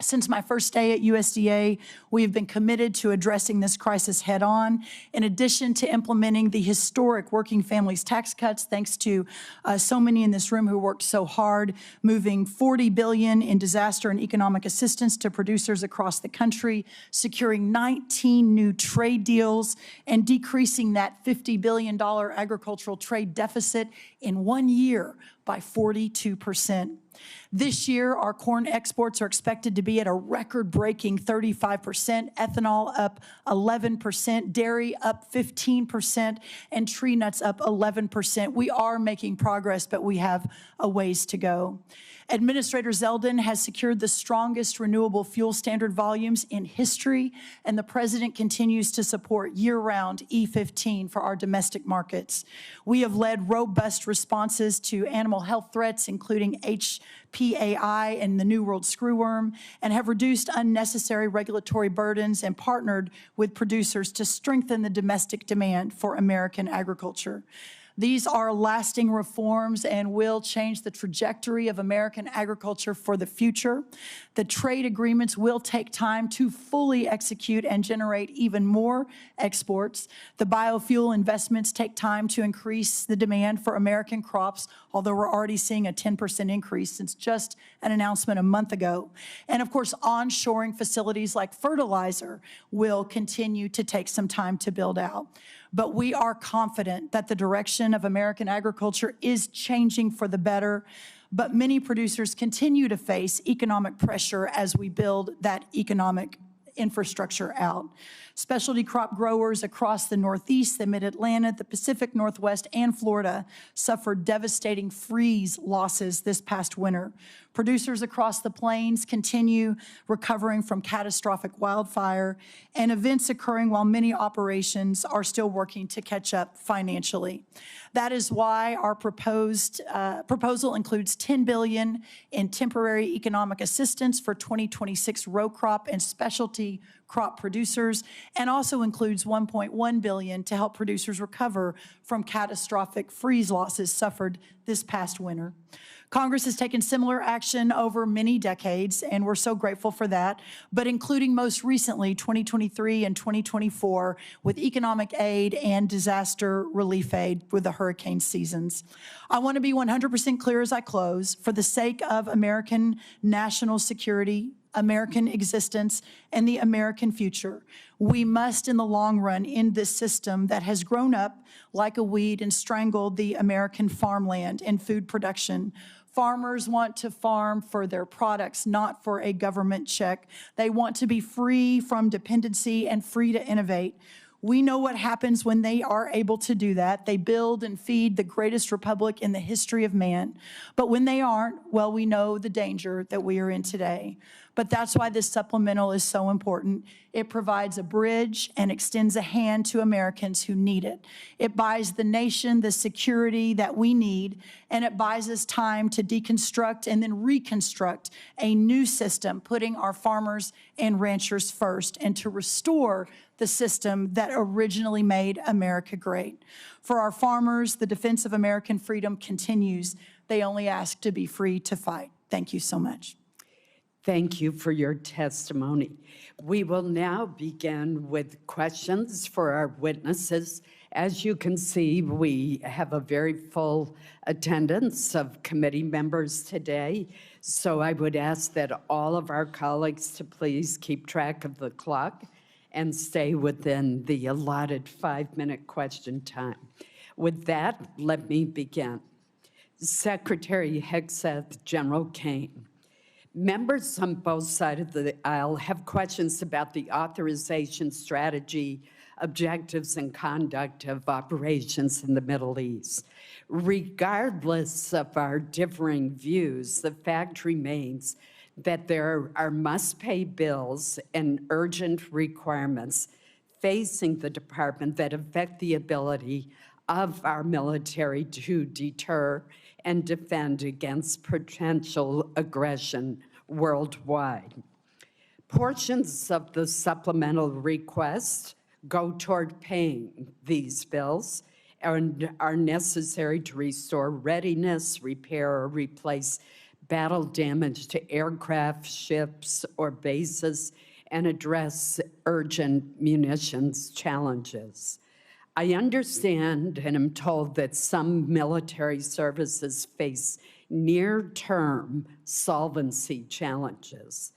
Since my first day at USDA, we have been committed to addressing this crisis head-on. In addition to implementing the historic working families tax cuts, thanks to so many in this room who worked so hard, moving $40 billion in disaster and economic assistance to producers across the country, securing 19 new trade deals, and decreasing that $50 billion agricultural trade deficit in 1 year by 42%. This year, our corn exports are expected to be at a record-breaking 35%, ethanol up 11%, dairy up 15%, and tree nuts up 11%. We are making progress, but we have a ways to go. Administrator Zeldin has secured the strongest renewable fuel standard volumes in history, and the President continues to support year-round E15 for our domestic markets. We have led robust responses to animal health threats, including HPAI and the New World screwworm, and have reduced unnecessary regulatory burdens and partnered with producers to strengthen the domestic demand for American agriculture. These are lasting reforms and will change the trajectory of American agriculture for the future. The trade agreements will take time to fully execute and generate even more exports. The biofuel investments take time to increase the demand for American crops, although we're already seeing a 10% increase since just an announcement a month ago. And of course, onshoring facilities like fertilizer will continue to take some time to build out. But we are confident that the direction of American agriculture is changing for the better. But many producers continue to face economic pressure as we build that economic infrastructure out. Specialty crop growers across the Northeast, the Mid-Atlantic, the Pacific Northwest, and Florida suffered devastating freeze losses this past winter. Producers across the plains continue recovering from catastrophic wildfire and events occurring while many operations are still working to catch up financially. That is why our proposal includes $10 billion in temporary economic assistance for 2026 row crop and specialty crop producers, and also includes $1.1 billion to help producers recover from catastrophic freeze losses suffered this past winter. Congress has taken similar action over many decades, and we're so grateful for that, but including most recently 2023 and 2024 with economic aid and disaster relief aid with the hurricane seasons. I want to be 100% clear as I close. For the sake of American national security, American existence, and the American future, we must, in the long run, end this system that has grown up like a weed and strangled the American farmland and food production. Farmers want to farm for their products, not for a government check. They want to be free from dependency and free to innovate. We know what happens when they are able to do that. They build and feed the greatest republic in the history of man. But when they aren't, well, we know the danger that we are in today. But that's why this supplemental is so important. It provides a bridge and extends a hand to Americans who need it. It buys the nation the security that we need, and it buys us time to deconstruct and then reconstruct a new system, putting our farmers and ranchers first, and to restore the system that originally made America great. For our farmers, the defense of American freedom continues. They only ask to be free to fight. Thank you so much. Thank you for your testimony. We will now begin with questions for our witnesses. As you can see, we have a very full attendance of committee members today, so I would ask that all of our colleagues to please keep track of the clock and stay within the allotted 5-minute question time. With that, let me begin. Secretary Hegseth, General Caine. Members on both sides of the aisle have questions about the authorization strategy, objectives, and conduct of operations in the Middle East. Regardless of our differing views, the fact remains that there are must-pay bills and urgent requirements facing the department that affect the ability of our military to deter and defend against potential aggression worldwide. Portions of the supplemental request go toward paying these bills and are necessary to restore readiness, repair, or replace battle damage to aircraft, ships, or bases, and address urgent munitions challenges. I understand and am told that some military services face near-term solvency challenges.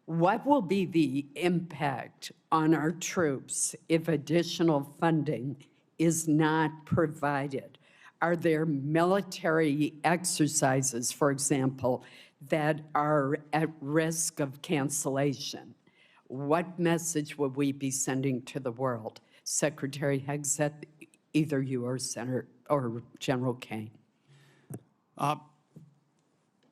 What will be the impact on our troops if additional funding is not provided? Are there military exercises, for example, that are at risk of cancellation? What message will we be sending to the world? Secretary Hegseth, either you or Senator or General Caine.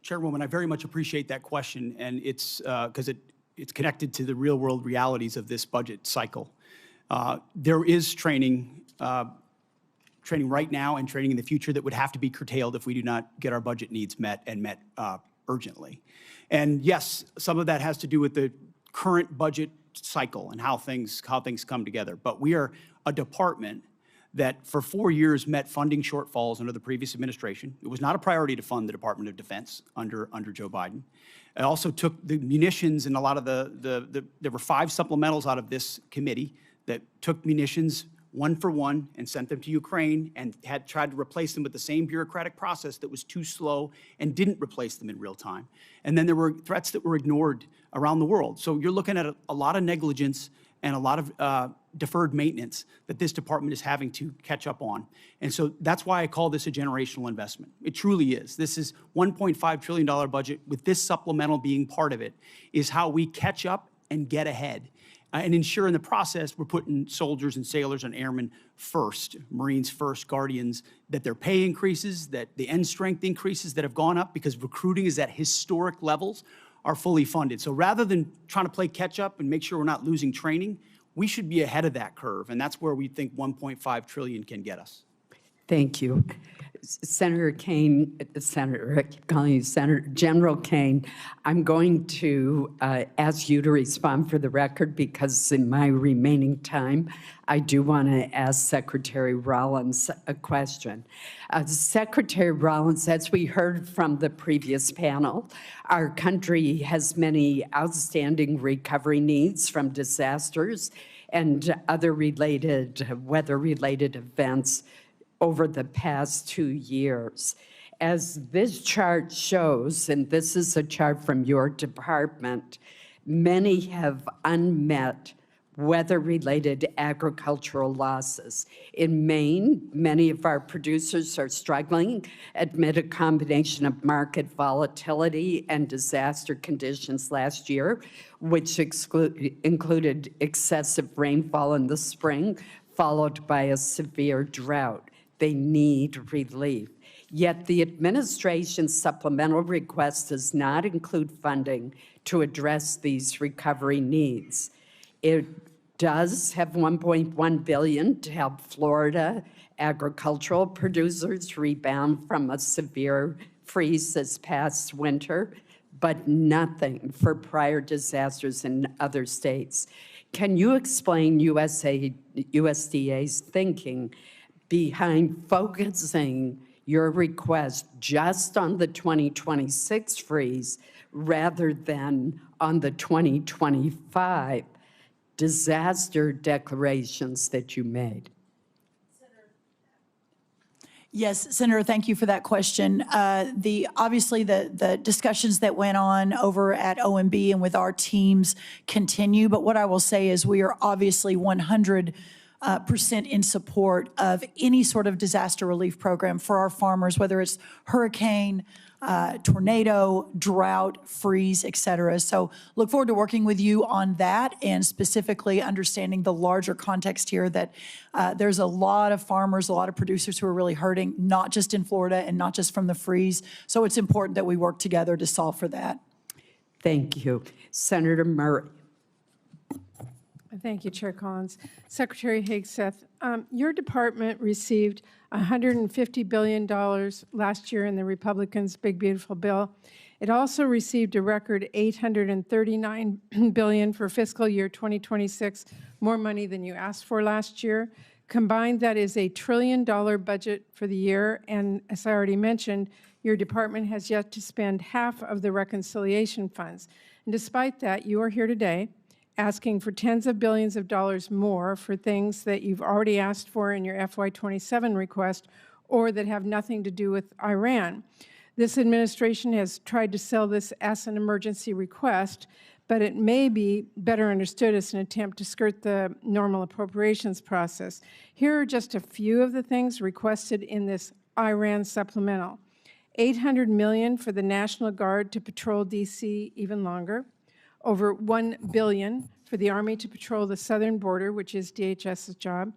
Chairwoman, I very much appreciate that question, and it's because it's connected to the real-world realities of this budget cycle. There is training right now and training in the future that would have to be curtailed if we do not get our budget needs met and met urgently. And yes, some of that has to do with the current budget cycle and how things come together. But we are a department that for 4 years met funding shortfalls under the previous administration. It was not a priority to fund the Department of Defense under Joe Biden. It also took the munitions and a lot of there were 5 supplementals out of this committee that took munitions one for one and sent them to Ukraine and had tried to replace them with the same bureaucratic process that was too slow and didn't replace them in real time. And then there were threats that were ignored around the world. So you're looking at a lot of negligence and a lot of deferred maintenance that this department is having to catch up on. And so that's why I call this a generational investment. It truly is. This is $1.5 trillion budget with this supplemental being part of it is how we catch up and get ahead. And ensure in the process we're putting soldiers and sailors and airmen first, Marines first, Guardians, that their pay increases, that the end strength increases that have gone up because recruiting is at historic levels are fully funded. So rather than trying to play catch up and make sure we're not losing training, we should be ahead of that curve. And that's where we think 1.5 trillion can get us. Thank you. Senator Caine, General Caine, I'm going to ask you to respond for the record because in my remaining time, I do want to ask Secretary Rollins a question. Secretary Rollins, as we heard from the previous panel, our country has many outstanding recovery needs from disasters and other weather-related events over the past 2 years. As this chart shows, and this is a chart from your department, many have unmet weather-related agricultural losses. In Maine, many of our producers are struggling amid a combination of market volatility and disaster conditions last year, which included excessive rainfall in the spring, followed by a severe drought. They need relief. Yet the administration's supplemental request does not include funding to address these recovery needs. It does have $1.1 billion to help Florida agricultural producers rebound from a severe freeze this past winter, but nothing for prior disasters in other states. Can you explain USDA's thinking behind focusing your request just on the 2026 freeze rather than on the 2025 disaster declarations that you made? Yes, Senator, thank you for that question. Obviously, the discussions that went on over at OMB and with our teams continue, but what I will say is we are obviously 100% in support of any sort of disaster relief program for our farmers, whether it's hurricane, tornado, drought, freeze, et cetera. So look forward to working with you on that and specifically understanding the larger context here that there's a lot of farmers, a lot of producers who are really hurting, not just in Florida and not just from the freeze. So it's important that we work together to solve for that. Thank you. Senator Murray. Thank you, Chair Collins. Secretary Hegseth, your department received $150 billion last year in the Republicans' Big Beautiful Bill. It also received a record $839 billion for fiscal year 2026, more money than you asked for last year. Combined, that is a $1 trillion budget for the year, and as I already mentioned, your department has yet to spend half of the reconciliation funds. And despite that, you are here today asking for tens of billions of dollars more for things that you've already asked for in your FY27 request or that have nothing to do with Iran. This administration has tried to sell this as an emergency request, but it may be better understood as an attempt to skirt the normal appropriations process. Here are just a few of the things requested in this Iran supplemental. $800 million for the National Guard to patrol D.C. even longer. Over $1 billion for the Army to patrol the southern border, which is DHS's job,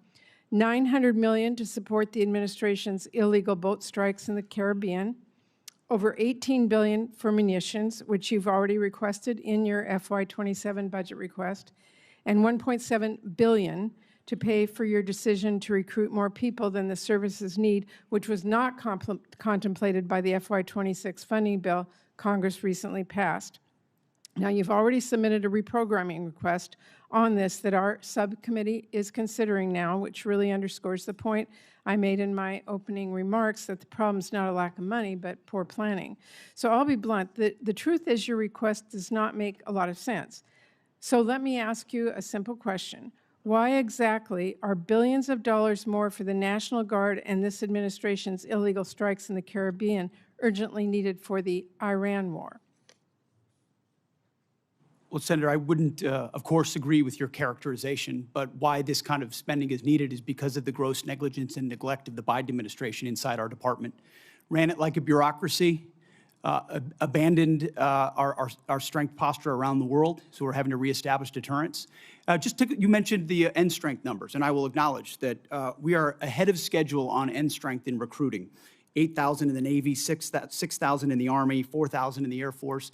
$900 million to support the administration's illegal boat strikes in the Caribbean, over $18 billion for munitions, which you've already requested in your FY27 budget request, and $1.7 billion to pay for your decision to recruit more people than the services need, which was not contemplated by the FY26 funding bill Congress recently passed. Now, you've already submitted a reprogramming request on this that our subcommittee is considering now, which really underscores the point I made in my opening remarks that the problem's not a lack of money, but poor planning. So I'll be blunt. The truth is your request does not make a lot of sense. So let me ask you a simple question. Why exactly are billions of dollars more for the National Guard and this administration's illegal strikes in the Caribbean urgently needed for the Iran war? Well, Senator, I wouldn't, of course, agree with your characterization, but why this kind of spending is needed is because of the gross negligence and neglect of the Biden administration inside our department. Ran it like a bureaucracy, abandoned our strength posture around the world, so we're having to reestablish deterrence. You mentioned the end strength numbers, and I will acknowledge that we are ahead of schedule on end strength in recruiting. 8,000 in the Navy, 6,000 in the Army, 4,000 in the Air Force.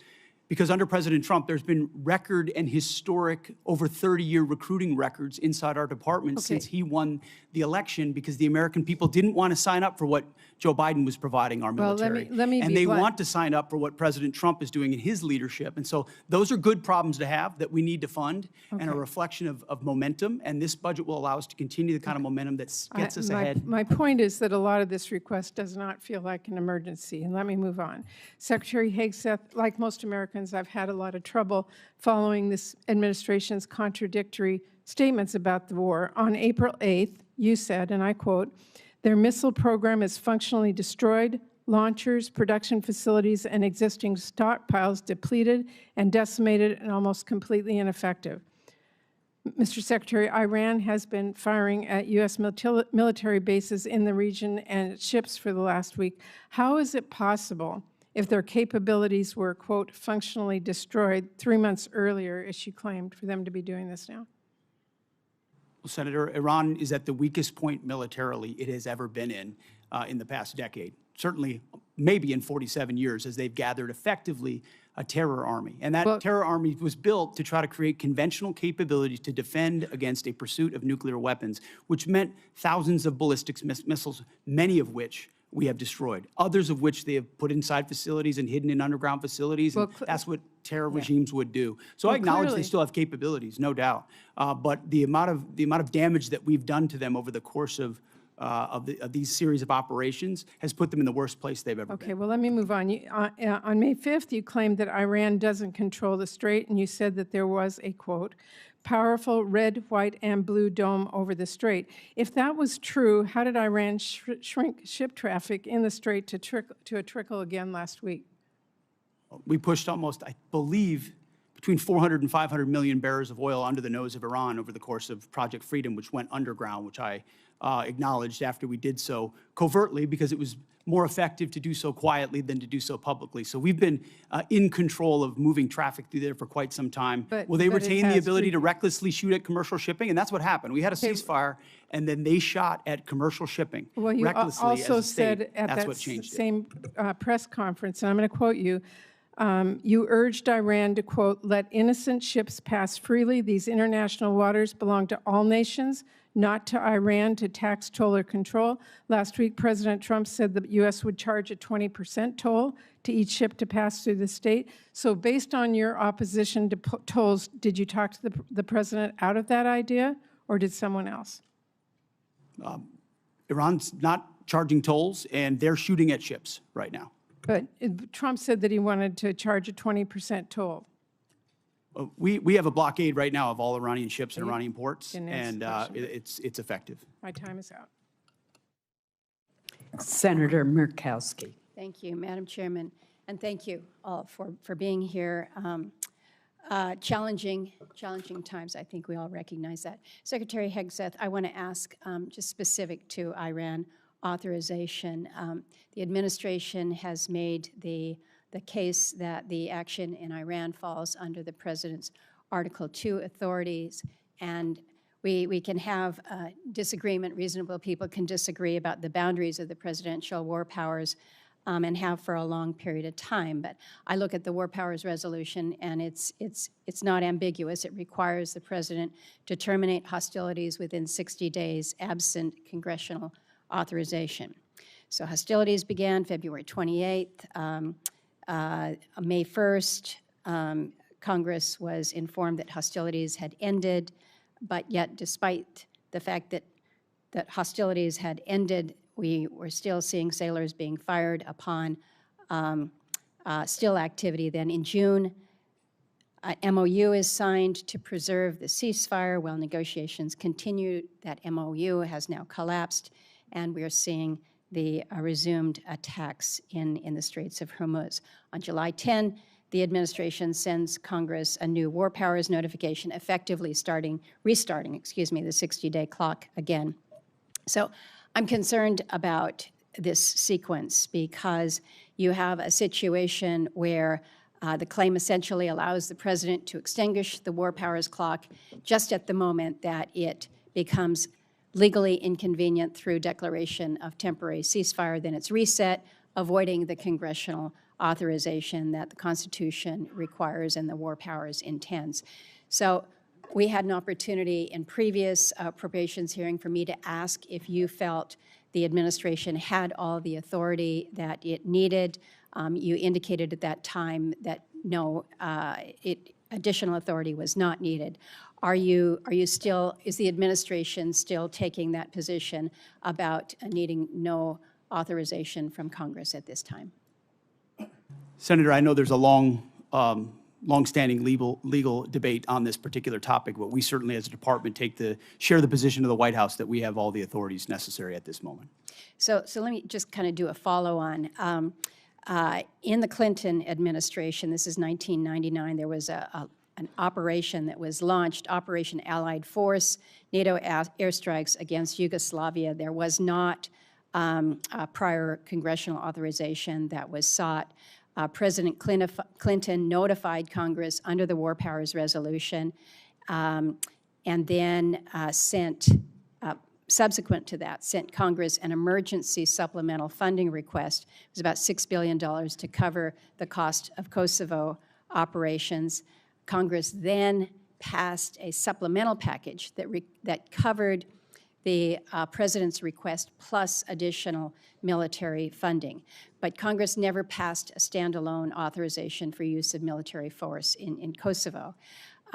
Because under President Trump, there's been record and historic over 30-year recruiting records inside our department since he won the election, because the American people didn't want to sign up for what Joe Biden was providing our military. Let me and be they blunt. want to sign up for what President Trump is doing in his leadership. And so those are good problems to have that we need to fund and a reflection of momentum. And this budget will allow us to continue the kind of momentum that gets us ahead. My point is that a lot of this request does not feel like an emergency. And let me move on. Secretary Hegseth, like most Americans, I've had a lot of trouble following this administration's contradictory statements about the war. On April 8th, you said, and I quote, "Their missile program is functionally destroyed, launchers, production facilities, and existing stockpiles depleted and decimated and almost completely ineffective." Mr. Secretary, Iran has been firing at U.S. military bases in the region and ships for the last week. How is it possible, if their capabilities were, quote, functionally destroyed 3 months earlier, as she claimed, for them to be doing this now? Well, Senator, Iran is at the weakest point militarily it has ever been in the past decade. Certainly, maybe in 47 years, as they've gathered effectively a terror army. And that terror army was built to try to create conventional capabilities to defend against a pursuit of nuclear weapons, which meant thousands of ballistic missiles, many of which we have destroyed, others of which they have put inside facilities and hidden in underground facilities. And that's what terror regimes would do. So I acknowledge they still have capabilities, no doubt. But the amount of damage that we've done to them over the course of these series of operations has put them in the worst place they've ever been. Okay, well, let me move on. On May 5th, you claimed that Iran doesn't control the strait, and you said that there was a, quote, powerful red, white, and blue dome over the strait. If that was true, how did Iran shrink ship traffic in the strait to a trickle again last week? We pushed almost, I believe, between 400 and 500 million barrels of oil under the nose of Iran over the course of Project Freedom, which went underground, which I acknowledged after we did so covertly, because it was more effective to do so quietly than to do so publicly. So we've been in control of moving traffic through there for quite some time. Will they retain the ability to recklessly shoot at commercial shipping? And that's what happened. We had a ceasefire, and then they shot at commercial shipping recklessly also as a state. said at That's that what changed same press conference, and I'm going to quote you, you urged Iran to, quote, let innocent ships pass freely. These international waters belong to all nations, not to Iran to tax, toll, or control. Last week, President Trump said the U.S. would charge a 20% toll to each ship to pass through the state. So based on your opposition to tolls, did you talk to the president out of that idea, or did someone else? Iran's not charging tolls, and they're shooting at ships right now. But Trump said that he wanted to charge a 20% toll. We have a blockade right now of all Iranian ships and Iranian ports, and it's effective. My time is out. Senator Murkowski. Thank you, Madam Chairman, and thank you all for being here. Challenging times, I think we all recognize that. Secretary Hegseth, I want to ask, just specific to Iran authorization, the administration has made the case that the action in Iran falls under the President's Article 2 authorities, and we can have disagreement. Reasonable people can disagree about the boundaries of the presidential war powers and have for a long period of time. But I look at the War Powers Resolution, and it's not ambiguous. It requires the President to terminate hostilities within 60 days absent congressional authorization. So hostilities began February 28th. May 1st, Congress was informed that hostilities had ended, but yet despite the fact that hostilities had ended, we were still seeing sailors being fired upon still activity. Then in June, an MOU is signed to preserve the ceasefire while negotiations continue. That MOU has now collapsed, and we are seeing the resumed attacks in the Straits of Hormuz. On July 10, the administration sends Congress a new war powers notification, effectively restarting, the 60-day clock again. So I'm concerned about this sequence because you have a situation where the claim essentially allows the president to extinguish the war powers clock just at the moment that it becomes legally inconvenient through declaration of temporary ceasefire. Then it's reset, avoiding the congressional authorization that the Constitution requires and the war powers intends. So we had an opportunity in previous appropriations hearing for me to ask if you felt the administration had all the authority that it needed. You indicated at that time that no, additional authority was not needed. Are you still, is the administration still taking that position about needing no authorization from Congress at this time? Senator, I know there's a long-standing legal debate on this particular topic, but we certainly as a department share the position of the White House that we have all the authorities necessary at this moment. So let me just kind of do a follow-on. In the Clinton administration, this is 1999, there was an operation that was launched, Operation Allied Force, NATO airstrikes against Yugoslavia. There was not a prior congressional authorization that was sought. President Clinton notified Congress under the War Powers Resolution and then subsequent to that, sent Congress an emergency supplemental funding request. It was about $6 billion to cover the cost of Kosovo operations. Congress then passed a supplemental package that covered the president's request plus additional military funding. But Congress never passed a standalone authorization for use of military force in Kosovo.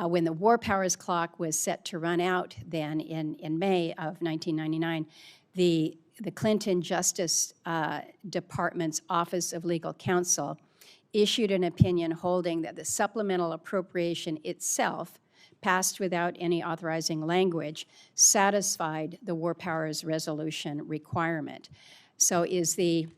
When the war powers clock was set to run out then in May of 1999, the Clinton Justice Department's Office of Legal Counsel issued an opinion holding that the supplemental appropriation itself, passed without any authorizing language, satisfied the War Powers Resolution requirement. So is the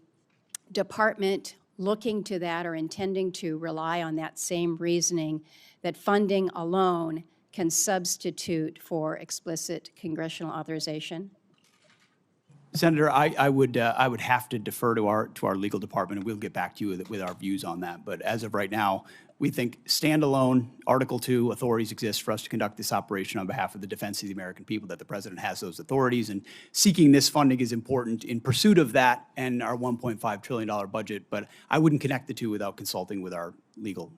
department looking to that or intending to rely on that same reasoning that funding alone can substitute for explicit congressional authorization? Senator, I would have to defer to our legal department, and we'll get back to you with our views on that. But as of right now, we think standalone Article 2 authorities exist for us to conduct this operation on behalf of the defense of the American people, that the president has those authorities, and seeking this funding is important in pursuit of that and our $1.5 trillion budget. But I wouldn't connect the two without consulting with our legal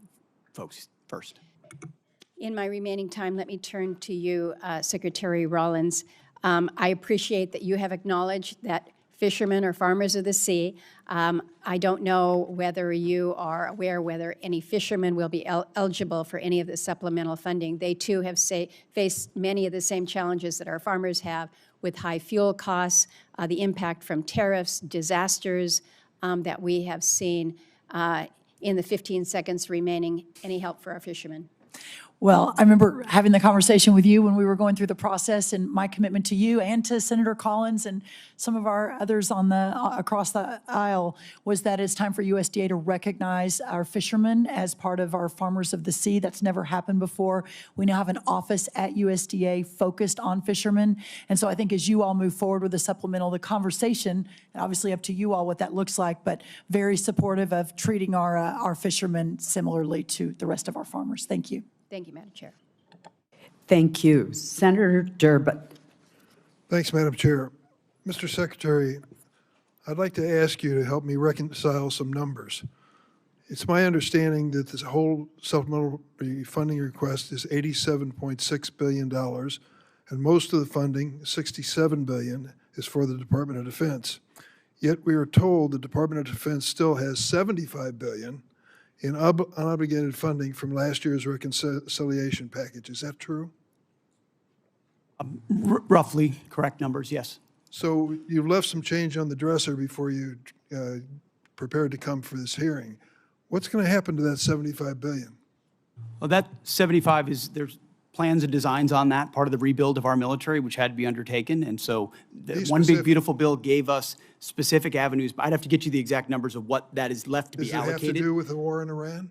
folks first. In my remaining time, let me turn to you, Secretary Rollins. I appreciate that you have acknowledged that fishermen are farmers of the sea. I don't know whether you are aware whether any fishermen will be eligible for any of the supplemental funding. They too have faced many of the same challenges that our farmers have with high fuel costs, the impact from tariffs, disasters that we have seen. In the 15 seconds remaining, any help for our fishermen? Well, I remember having the conversation with you when we were going through the process, and my commitment to you and to Senator Collins and some of our others on across the aisle was that it's time for USDA to recognize our fishermen as part of our farmers of the sea. That's never happened before. We now have an office at USDA focused on fishermen. And so I think as you all move forward with the supplemental, the conversation, and obviously up to you all what that looks like, but very supportive of treating our fishermen similarly to the rest of our farmers. Thank you. Thank you, Madam Chair. Thank you. Senator Durbin. Thanks, Madam Chair. Mr. Secretary, I'd like to ask you to help me reconcile some numbers. It's my understanding that this whole supplemental funding request is $87.6 billion, and most of the funding, $67 billion, is for the Department of Defense. Yet we are told the Department of Defense still has $75 billion in unobligated funding from last year's reconciliation package. Is that true? Roughly correct numbers, yes. So you've left some change on the dresser before you prepared to come for this hearing. What's going to happen to that $75 billion? Well, that 75 is, there's plans and designs on that, part of the rebuild of our military, which had to be undertaken. And so the One Big Beautiful Bill gave us specific avenues. I'd have to get you the exact numbers of what that is left to be allocated. Does it have to do with the war in Iran?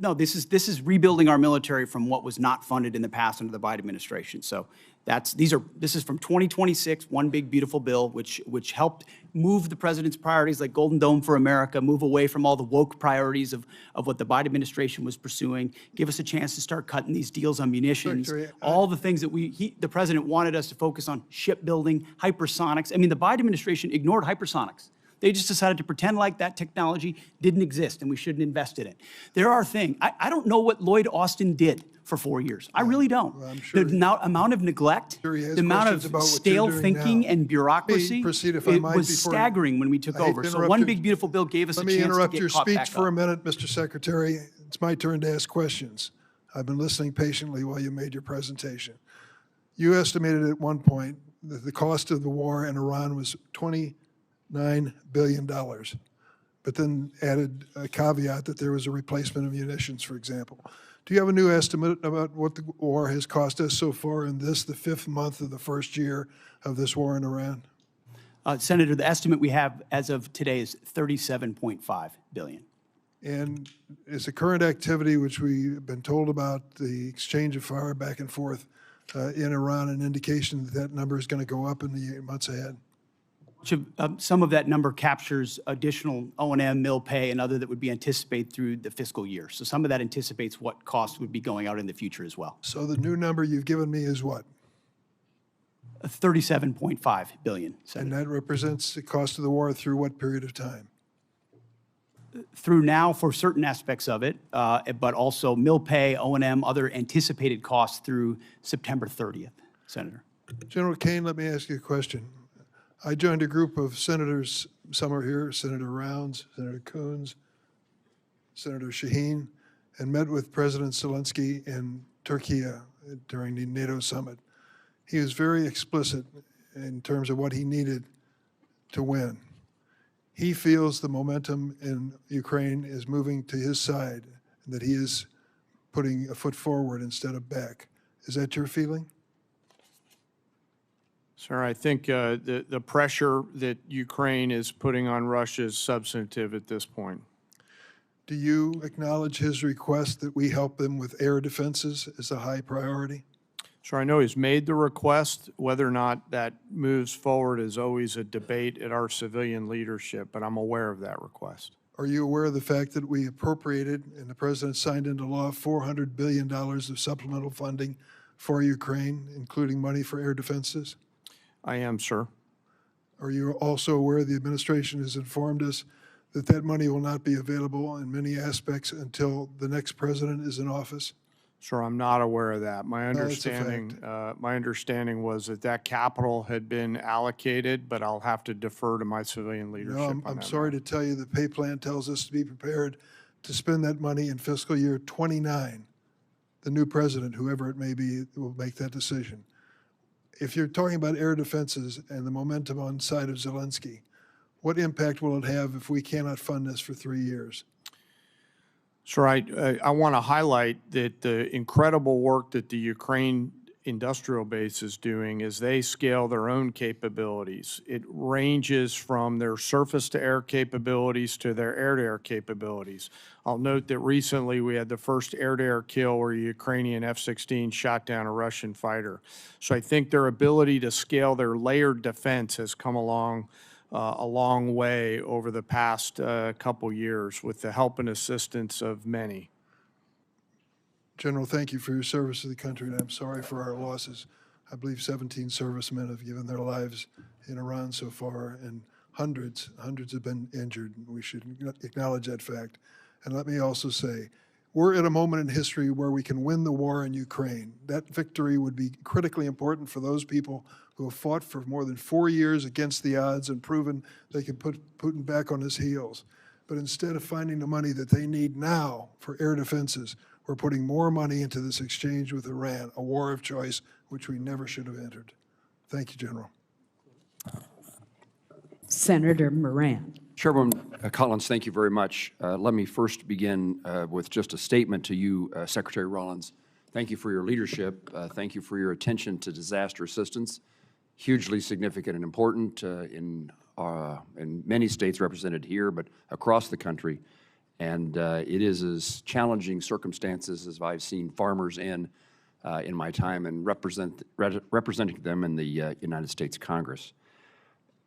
No, this is rebuilding our military from what was not funded in the past under the Biden administration. So this is from 2026, One Big Beautiful Bill, which helped move the president's priorities like Golden Dome for America, move away from all the woke priorities of what the Biden administration was pursuing, give us a chance to start cutting these deals on munitions, all the things that the president wanted us to focus on: shipbuilding, hypersonics. I mean, the Biden administration ignored hypersonics. They just decided to pretend like that technology didn't exist and we shouldn't invest in it. There are things, I don't know what Lloyd Austin did for 4 years. I really don't. Well, I'm sure the amount of neglect, the amount of stale thinking and bureaucracy, proceed if I might, it was before staggering when we took over. So One Big Beautiful Bill gave us a chance to get caught back up. Let me interrupt your speech for a minute, Mr. Secretary. It's my turn to ask questions. I've been listening patiently while you made your presentation. You estimated at one point that the cost of the war in Iran was $29 billion, but then added a caveat that there was a replacement of munitions, for example. Do you have a new estimate about what the war has cost us so far in the 5th month of the first year of this war in Iran? Senator, the estimate we have as of today is $37.5 billion. And is the current activity, which we've been told about, the exchange of fire back and forth in Iran, an indication that that number is going to go up in the months ahead? Some of that number captures additional O&M, mill pay, and other that would be anticipated through the fiscal year. So some of that anticipates what costs would be going out in the future as well. So the new number you've given me is what? $37.5 billion. Senator. And that represents the cost of the war through what period of time? Through now for certain aspects of it, but also mill pay, O&M, other anticipated costs through September 30th, Senator. General Caine, let me ask you a question. I joined a group of senators, some are here, Senator Rounds, Senator Coons, Senator Shaheen, and met with President Zelensky in Turkey during the NATO summit. He was very explicit in terms of what he needed to win. He feels the momentum in Ukraine is moving to his side, and that he is putting a foot forward instead of back. Is that your feeling? Sir, I think the pressure that Ukraine is putting on Russia is substantive at this point. Do you acknowledge his request that we help them with air defenses as a high priority? Sir, I know he's made the request. Whether or not that moves forward is always a debate at our civilian leadership, but I'm aware of that request. Are you aware of the fact that we appropriated and the president signed into law $400 billion of supplemental funding for Ukraine, including money for air defenses? I am, sir. Are you also aware the administration has informed us that that money will not be available in many aspects until the next president is in office? Sir, I'm not aware of that. My that's a understanding was that that capital had been allocated, but I'll have to defer to my civilian leadership. No, I'm sorry to tell you the pay plan tells us to be prepared to spend that money in fiscal year 29. The new president, whoever it may be, will make that decision. If you're talking about air defenses and the momentum on the side of Zelensky, what impact will it have if we cannot fund this for 3 years? Sir, I want to highlight that the incredible work that the Ukraine industrial base is doing as they scale their own capabilities. It ranges from their surface-to-air capabilities to their air-to-air capabilities. I'll note that recently we had the first air-to-air kill where a Ukrainian F-16 shot down a Russian fighter. So I think their ability to scale their layered defense has come along a long way over the past couple years with the help and assistance of many. General, thank you for your service to the country, and I'm sorry for our losses. I believe 17 servicemen have given their lives in Iran so far, and hundreds have been injured. We should acknowledge that fact. And let me also say, we're at a moment in history where we can win the war in Ukraine. That victory would be critically important for those people who have fought for more than 4 years against the odds and proven they can put Putin back on his heels. but instead of finding the money that they need now for air defenses, we're putting more money into this exchange with Iran, a war of choice which we never should have entered. Thank you, General. Senator Moran. Chairwoman Collins, thank you very much. Let me first begin with just a statement to you, Secretary Rollins. Thank you for your leadership. Thank you for your attention to disaster assistance. Hugely significant and important in many states represented here, but across the country. And it is as challenging circumstances as I've seen farmers in my time and representing them in the United States Congress.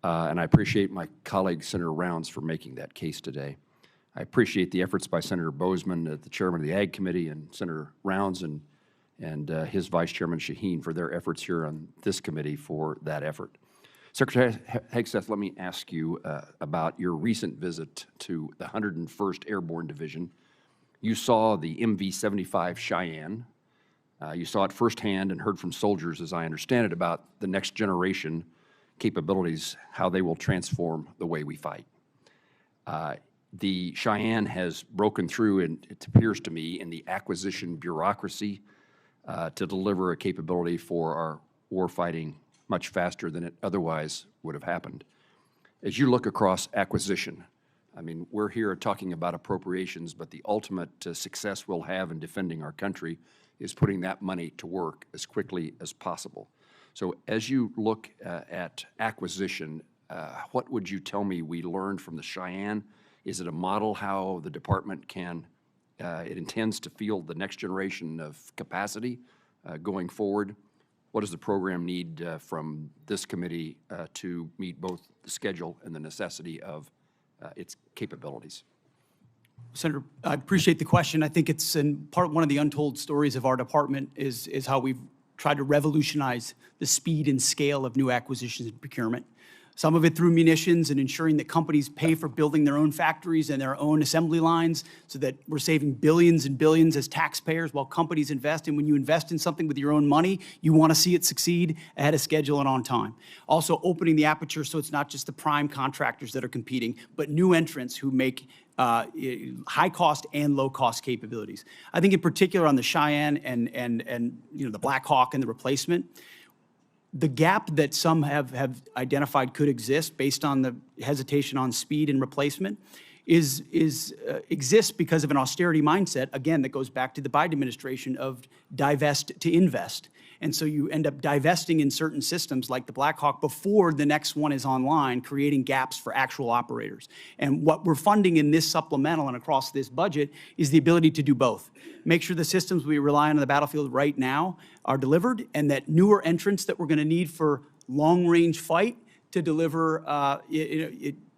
And I appreciate my colleague, Senator Rounds, for making that case today. I appreciate the efforts by Senator Bozeman, the chairman of the Ag Committee, and Senator Rounds and his Vice Chairman Shaheen for their efforts here on this committee for that effort. Secretary Hegseth, let me ask you about your recent visit to the 101st Airborne Division. You saw the MV-75 Cheyenne. You saw it firsthand and heard from soldiers, as I understand it, about the next generation capabilities, how they will transform the way we fight. The Cheyenne has broken through, and it appears to me, in the acquisition bureaucracy to deliver a capability for our warfighting much faster than it otherwise would have happened. As you look across acquisition, I mean, we're here talking about appropriations, but the ultimate success we'll have in defending our country is putting that money to work as quickly as possible. So as you look at acquisition, what would you tell me we learned from the Cheyenne? Is it a model how the department can, it intends to field the next generation of capacity going forward? What does the program need from this committee to meet both the schedule and the necessity of its capabilities? Senator, I appreciate the question. I think it's one of the untold stories of our department is how we've tried to revolutionize the speed and scale of new acquisitions and procurement. Some of it through munitions and ensuring that companies pay for building their own factories and their own assembly lines so that we're saving billions and billions as taxpayers while companies invest. And when you invest in something with your own money, you want to see it succeed ahead of schedule and on time. Also opening the aperture so it's not just the prime contractors that are competing, but new entrants who make high-cost and low-cost capabilities. I think in particular on the Cheyenne and the Black Hawk and the replacement, the gap that some have identified could exist based on the hesitation on speed and replacement exists because of an austerity mindset, again, that goes back to the Biden administration of divest to invest. And so you end up divesting in certain systems like the Black Hawk before the next one is online, creating gaps for actual operators. And what we're funding in this supplemental and across this budget is the ability to do both. Make sure the systems we rely on the battlefield right now are delivered, and that newer entrants that we're going to need for long-range fight to deliver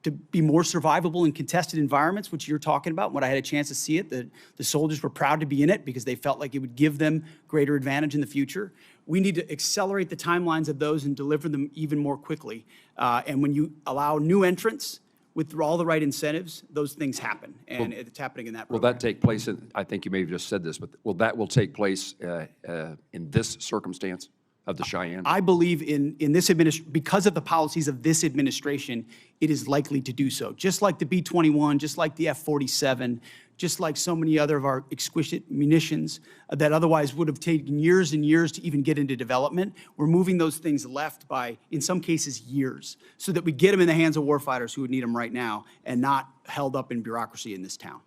to be more survivable in contested environments, which you're talking about. When I had a chance to see it, the soldiers were proud to be in it because they felt like it would give them greater advantage in the future. We need to accelerate the timelines of those and deliver them even more quickly. And when you allow new entrants with all the right incentives, those things happen, and it's happening in that program. Will that take place, I think you may have just said this, but will take place in this circumstance of the Cheyenne? I believe in this administration, because of the policies of this administration, it is likely to do so. Just like the B-21, just like the F-47, just like so many other of our exquisite munitions that otherwise would have taken years and years to even get into development, we're moving those things left by, in some cases, years, so that we get them in the hands of warfighters who would need them right now and not held up in bureaucracy in this town.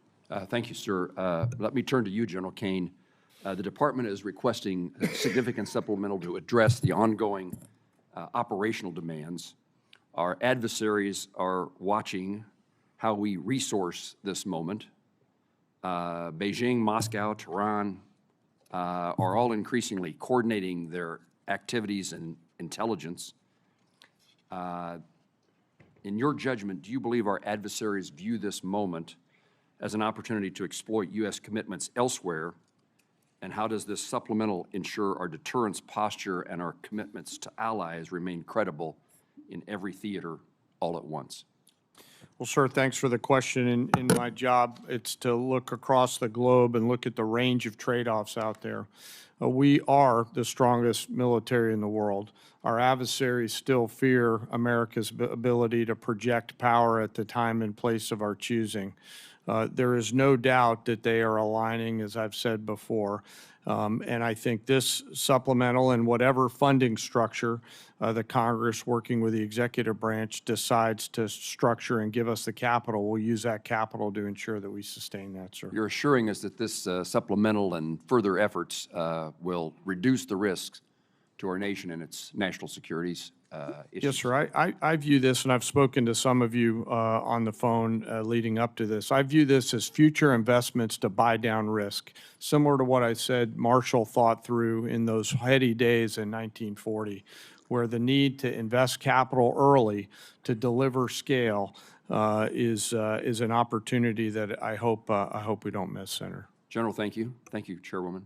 Thank you, sir. Let me turn to you, General Caine. The department is requesting a significant supplemental to address the ongoing operational demands. Our adversaries are watching how we resource this moment. Beijing, Moscow, Tehran are all increasingly coordinating their activities and intelligence. In your judgment, do you believe our adversaries view this moment as an opportunity to exploit U.S. commitments elsewhere? And how does this supplemental ensure our deterrence posture and our commitments to allies remain credible in every theater all at once? Well, sir, thanks for the question. In my job, it's to look across the globe and look at the range of trade-offs out there. We are the strongest military in the world. Our adversaries still fear America's ability to project power at the time and place of our choosing. There is no doubt that they are aligning, as I've said before. And I think this supplemental and whatever funding structure the Congress, working with the executive branch, decides to structure and give us the capital, we'll use that capital to ensure that we sustain that, sir. You're assuring us that this supplemental and further efforts will reduce the risks to our nation and its national securities issues? Yes, sir. I view this, and I've spoken to some of you on the phone leading up to this. I view this as future investments to buy down risk, similar to what I said Marshall thought through in those heady days in 1940, where the need to invest capital early to deliver scale is an opportunity that I hope we don't miss, Senator. General, thank you. Thank you, Chairwoman.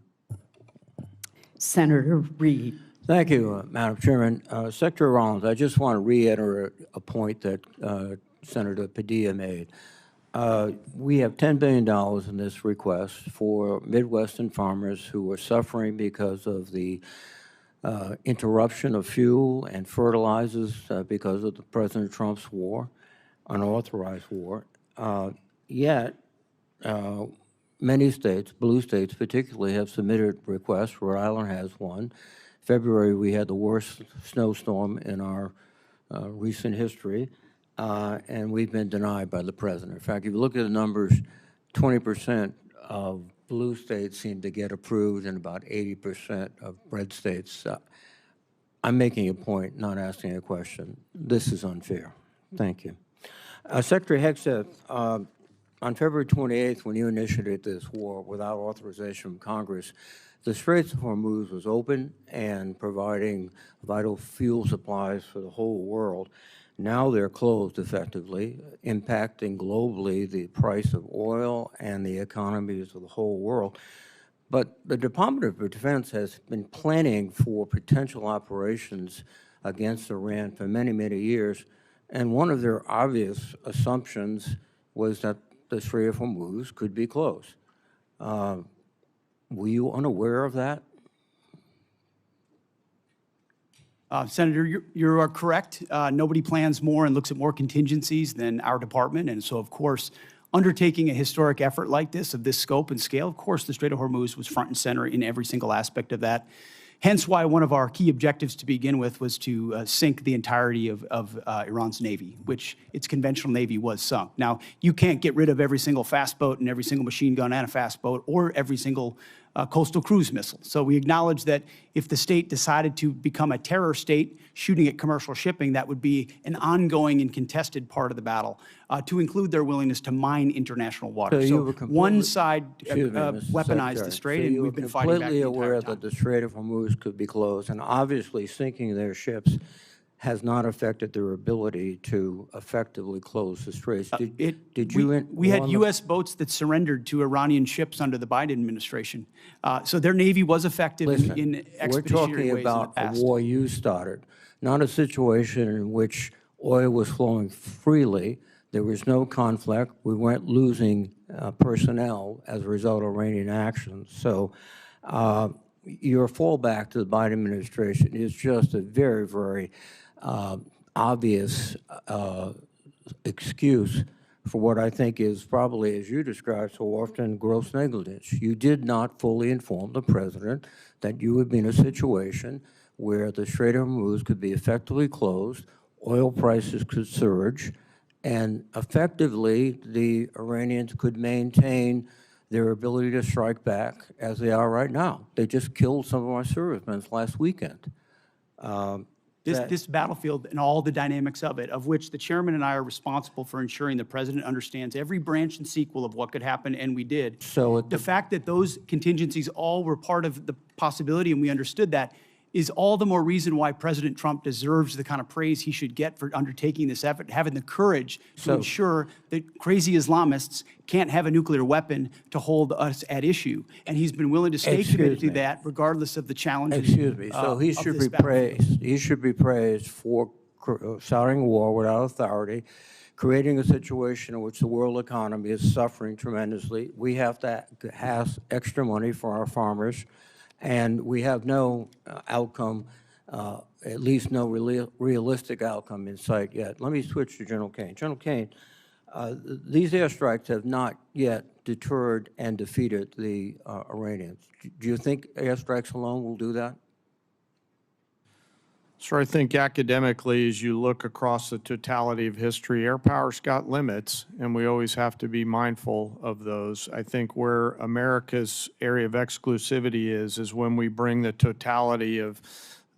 Senator Reed. Thank you, Madam Chairman. Secretary Rollins, I just want to reiterate a point that Senator Padilla made. We have $10 billion in this request for Midwestern farmers who are suffering because of the interruption of fuel and fertilizers because of the President Trump's war, unauthorized war. Yet, many states, blue states particularly, have submitted requests. Rhode Island has one. February, we had the worst snowstorm in our recent history, and we've been denied by the president. In fact, if you look at the numbers, 20% of blue states seem to get approved and about 80% of red states. I'm making a point, not asking a question. This is unfair. Thank you. Secretary Hegseth, on February 28th, when you initiated this war without authorization from Congress, the Straits of Hormuz was open and providing vital fuel supplies for the whole world. Now they're closed effectively, impacting globally the price of oil and the economies of the whole world. But the Department of Defense has been planning for potential operations against Iran for many, many years. And one of their obvious assumptions was that the Strait of Hormuz could be closed. Were you unaware of that? Senator, you are correct. Nobody plans more and looks at more contingencies than our department. And so, of course, undertaking a historic effort like this, of this scope and scale, of course, the Strait of Hormuz was front and center in every single aspect of that. Hence why one of our key objectives to begin with was to sink the entirety of Iran's Navy, which its conventional Navy was sunk. Now, you can't get rid of every single fast boat and every single machine gun and a fast boat or every single coastal cruise missile. So we acknowledge that if the state decided to become a terror state shooting at commercial shipping, that would be an ongoing and contested part of the battle, to include their willingness to mine international water. So one side weaponized the strait, and we've been fighting back the entire time. Completely aware that the Strait of Hormuz could be closed, and obviously sinking their ships has not affected their ability to effectively close the straits. We had U.S. boats that surrendered to Iranian ships under the Biden administration. So their Navy was effective in expeditionary ways in the past. We're talking about a war you started, not a situation in which oil was flowing freely. There was no conflict. We weren't losing personnel as a result of Iranian actions. So your fallback to the Biden administration is just a very, very obvious excuse for what I think is probably, as you described so often, gross negligence. You did not fully inform the president that you would be in a situation where the Strait of Hormuz could be effectively closed, oil prices could surge, and effectively the Iranians could maintain their ability to strike back as they are right now. They just killed some of our servicemen last weekend. This battlefield and all the dynamics of it, of which the chairman and I are responsible for ensuring the president understands every branch and sequel of what could happen, and we did. So the fact that those contingencies all were part of the possibility, and we understood that, is all the more reason why President Trump deserves the kind of praise he should get for undertaking this effort, having the courage to ensure that crazy Islamists can't have a nuclear weapon to hold us at issue. And he's been willing to stay committed to that regardless of the challenges. Excuse me. So he should be praised. He should be praised for starting a war without authority, creating a situation in which the world economy is suffering tremendously. We have to have extra money for our farmers, and we have no outcome, at least no realistic outcome in sight yet. Let me switch to General Caine. General Caine, these airstrikes have not yet deterred and defeated the Iranians. Do you think airstrikes alone will do that? So I think academically, as you look across the totality of history, air power's got limits, and we always have to be mindful of those. I think where America's area of exclusivity is when we bring the totality of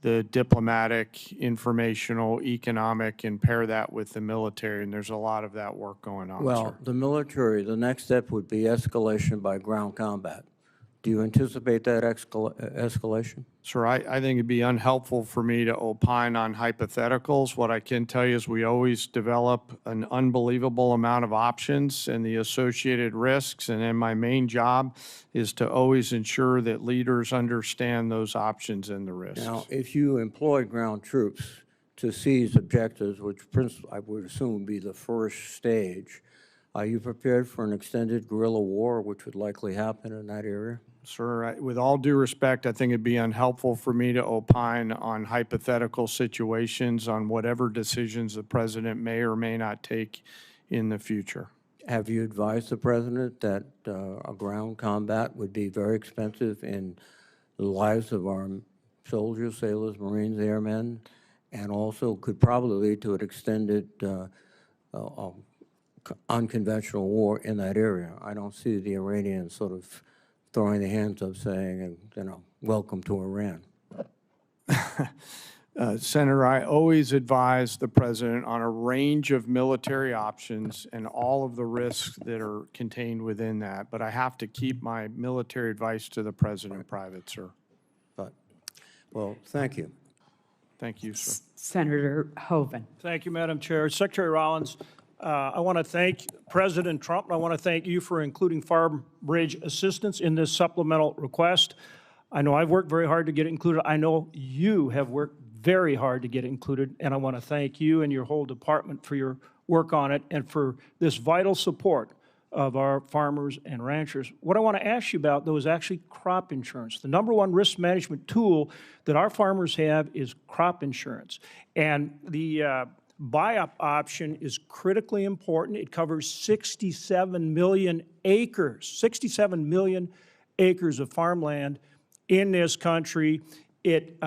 the diplomatic, informational, economic, and pair that with the military, and there's a lot of that work going on, Well, sir. the military, the next step would be escalation by ground combat. Do you anticipate that escalation? Sir, I think it'd be unhelpful for me to opine on hypotheticals. What I can tell you is we always develop an unbelievable amount of options and the associated risks, and then my main job is to always ensure that leaders understand those options and the risks. Now, if you employ ground troops to seize objectives, which I would assume would be the first stage, are you prepared for an extended guerrilla war, which would likely happen in that area? Sir, with all due respect, I think it'd be unhelpful for me to opine on hypothetical situations on whatever decisions the president may or may not take in the future. Have you advised the president that a ground combat would be very expensive in the lives of our soldiers, sailors, Marines, airmen, and also could probably lead to an extended unconventional war in that area? I don't see the Iranians sort of throwing their hands up saying, you know, welcome to Iran. Senator, I always advise the president on a range of military options and all of the risks that are contained within that, but I have to keep my military advice to the president private, sir. But, well, thank you. Thank you, sir. Senator Hoeven. Thank you, Madam Chair. Secretary Rollins, I want to thank President Trump, and I want to thank you for including farm bridge assistance in this supplemental request. I know I've worked very hard to get it included. I know you have worked very hard to get it included, and I want to thank you and your whole department for your work on it and for this vital support of our farmers and ranchers. What I want to ask you about, though, is actually crop insurance. The number one risk management tool that our farmers have is crop insurance. And the buy-up option is critically important. It covers 67 million acres, 67 million acres of farmland in this country. It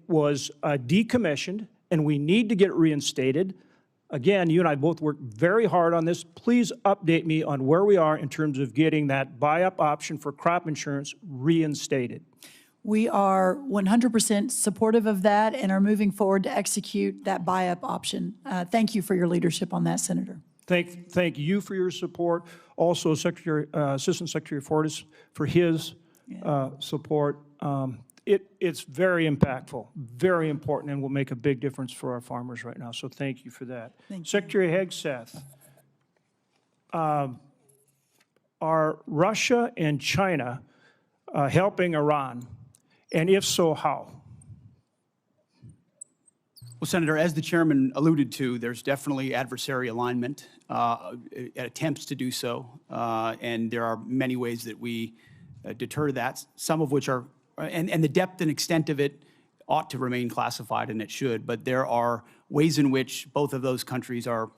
was decommissioned, and we need to get it reinstated. Again, you and I both worked very hard on this. Please update me on where we are in terms of getting that buy-up option for crop insurance reinstated. We are 100% supportive of that and are moving forward to execute that buy-up option. Thank you for your leadership on that, Senator. Thank you for your support. Also, Assistant Secretary Fortas for his support. It's very impactful, very important, and will make a big difference for our farmers right now. So thank you for that. Thank you. Secretary Hegseth, are Russia and China helping Iran? And if so, how? Well, Senator, as the chairman alluded to, there's definitely adversary alignment, attempts to do so, and there are many ways that we deter that, some of which are, and the depth and extent of it ought to remain classified, and it should, but there are ways in which both of those countries are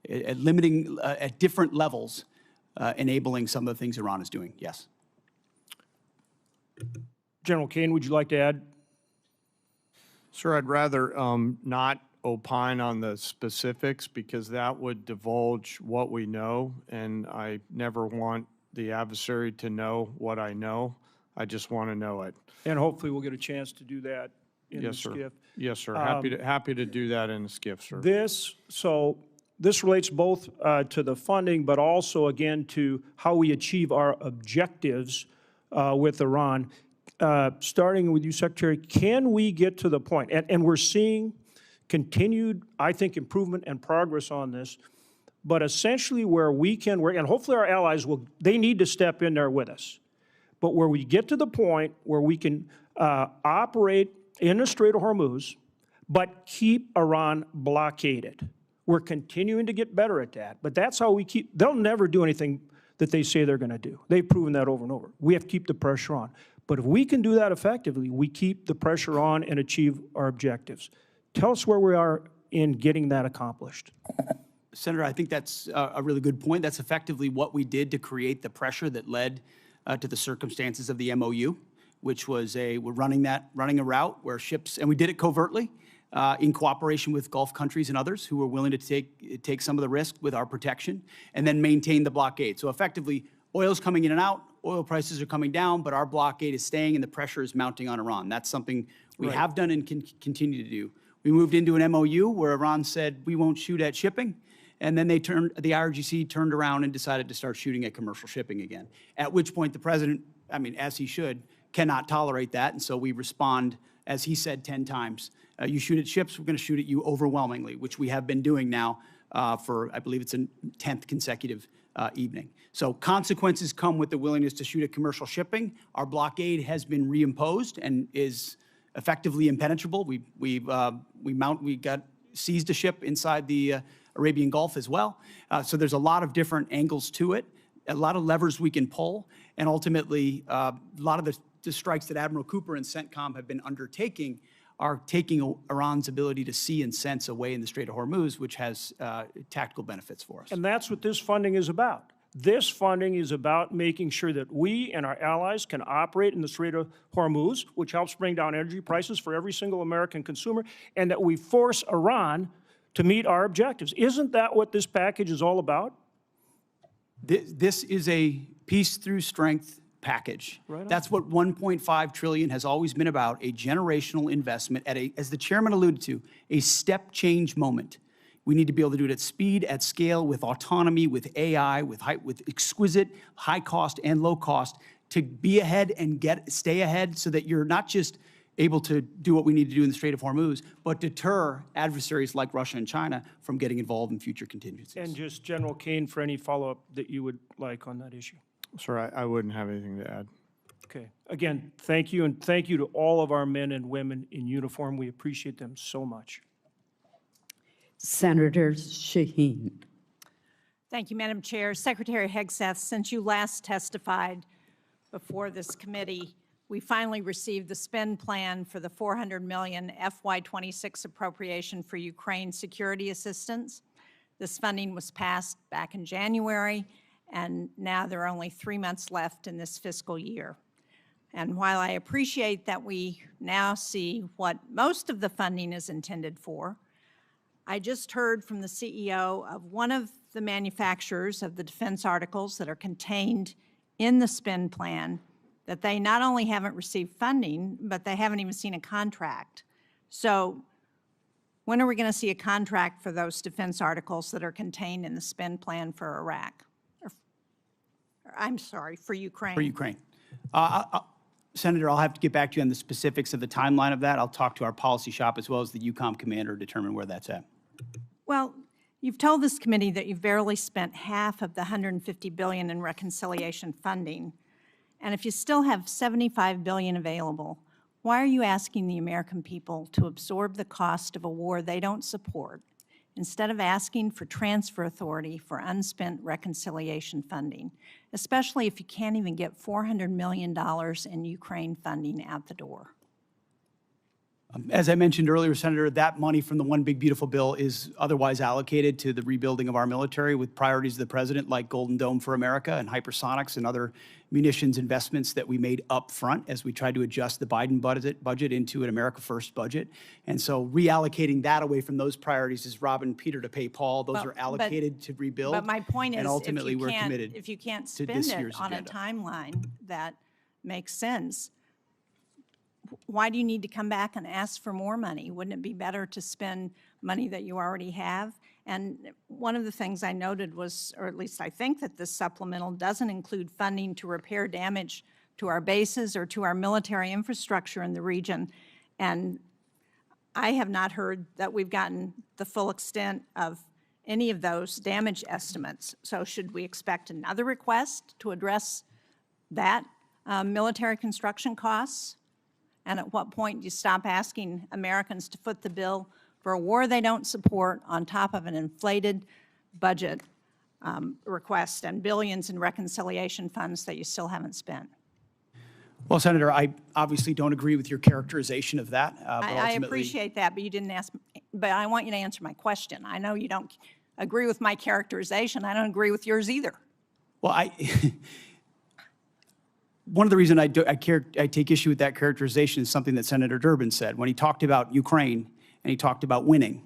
limiting at different levels, enabling some of the things Iran is doing, yes. General Caine, would you like to add? Sir, I'd rather not opine on the specifics because that would divulge what we know, and I never want the adversary to know what I know. I just want to know it. And hopefully we'll get a chance to do that in the SCIF. Yes, sir. Happy to do that in the SCIF, sir. This relates both to the funding, but also, again, to how we achieve our objectives with Iran. Starting with you, Secretary, can we get to the point, and we're seeing continued, I think, improvement and progress on this, but essentially where we can work, and hopefully our allies they need to step in there with us, but where we get to the point where we can operate in the Strait of Hormuz, but keep Iran blockaded. We're continuing to get better at that, but that's how we keep, they'll never do anything that they say they're going to do. They've proven that over and over. We have to keep the pressure on. But if we can do that effectively, we keep the pressure on and achieve our objectives. Tell us where we are in getting that accomplished. Senator, I think that's a really good point. That's effectively what we did to create the pressure that led to the circumstances of the MOU, which was we're running a route where ships, and we did it covertly in cooperation with Gulf countries and others who were willing to take some of the risk with our protection, and then maintain the blockade. So effectively, oil's coming in and out, oil prices are coming down, but our blockade is staying and the pressure is mounting on Iran. That's something we have done and can continue to do. We moved into an MOU where Iran said we won't shoot at shipping. And then the IRGC turned around and decided to start shooting at commercial shipping again, at which point the president, I mean, as he should, cannot tolerate that. And so we respond, as he said 10 times, you shoot at ships, we're going to shoot at you overwhelmingly, which we have been doing now for, I believe it's a 10th consecutive evening. So consequences come with the willingness to shoot at commercial shipping. Our blockade has been reimposed and is effectively impenetrable. We got seized a ship inside the Arabian Gulf as well. So there's a lot of different angles to it, a lot of levers we can pull, and ultimately a lot of the strikes that Admiral Cooper and CENTCOM have been undertaking are taking Iran's ability to see and sense away in the Strait of Hormuz, which has tactical benefits for us. And that's what this funding is about. This funding is about making sure that we and our allies can operate in the Strait of Hormuz, which helps bring down energy prices for every single American consumer, and that we force Iran to meet our objectives. Isn't that what this package is all about? This is a peace through strength package. Right on. That's what 1.5 trillion has always been about, a generational investment at as the chairman alluded to, a step change moment. We need to be able to do it at speed, at scale, with autonomy, with AI, with exquisite high cost and low cost, to be ahead and stay ahead so that you're not just able to do what we need to do in the Strait of Hormuz, but deter adversaries like Russia and China from getting involved in future contingencies. And just General Caine, for any follow-up that you would like on that issue. Sir, I wouldn't have anything to add. Okay. Again, thank you, and thank you to all of our men and women in uniform. We appreciate them so much. Senator Shaheen. Thank you, Madam Chair. Secretary Hegseth, since you last testified before this committee, we finally received the spend plan for the $400 million FY26 appropriation for Ukraine security assistance. This funding was passed back in January, and now there are only 3 months left in this fiscal year. And while I appreciate that we now see what most of the funding is intended for, I just heard from the CEO of one of the manufacturers of the defense articles that are contained in the spend plan that they not only haven't received funding, but they haven't even seen a contract. So when are we going to see a contract for those defense articles that are contained in the spend plan for Iraq? I'm sorry, for Ukraine. For Ukraine. Senator, I'll have to get back to you on the specifics of the timeline of that. I'll talk to our policy shop as well as the EUCOM commander to determine where that's at. Well, you've told this committee that you've barely spent half of the $150 billion in reconciliation funding. And if you still have $75 billion available, why are you asking the American people to absorb the cost of a war they don't support, instead of asking for transfer authority for unspent reconciliation funding, especially if you can't even get $400 million in Ukraine funding out the door? As I mentioned earlier, Senator, that money from the One Big Beautiful Bill is otherwise allocated to the rebuilding of our military with priorities of the president like Golden Dome for America and hypersonics and other munitions investments that we made up front as we tried to adjust the Biden budget into an America First budget. And so reallocating that away from those priorities is robbing Peter to pay Paul. Those are allocated to rebuild. But my point is, and ultimately we're committed if you can't to spend this it year's on agenda. a timeline that makes sense, why do you need to come back and ask for more money? Wouldn't it be better to spend money that you already have? And one of the things I noted was, or at least I think that this supplemental doesn't include funding to repair damage to our bases or to our military infrastructure in the region. And I have not heard that we've gotten the full extent of any of those damage estimates. So should we expect another request to address that military construction costs? And at what point do you stop asking Americans to foot the bill for a war they don't support on top of an inflated budget request and billions in reconciliation funds that you still haven't spent? Well, Senator, I obviously don't agree with your characterization of that. But I ultimately, appreciate that, but you didn't ask, but I want you to answer my question. I know you don't agree with my characterization. I don't agree with yours either. Well, one of the reasons I take issue with that characterization is something that Senator Durbin said when he talked about Ukraine and he talked about winning.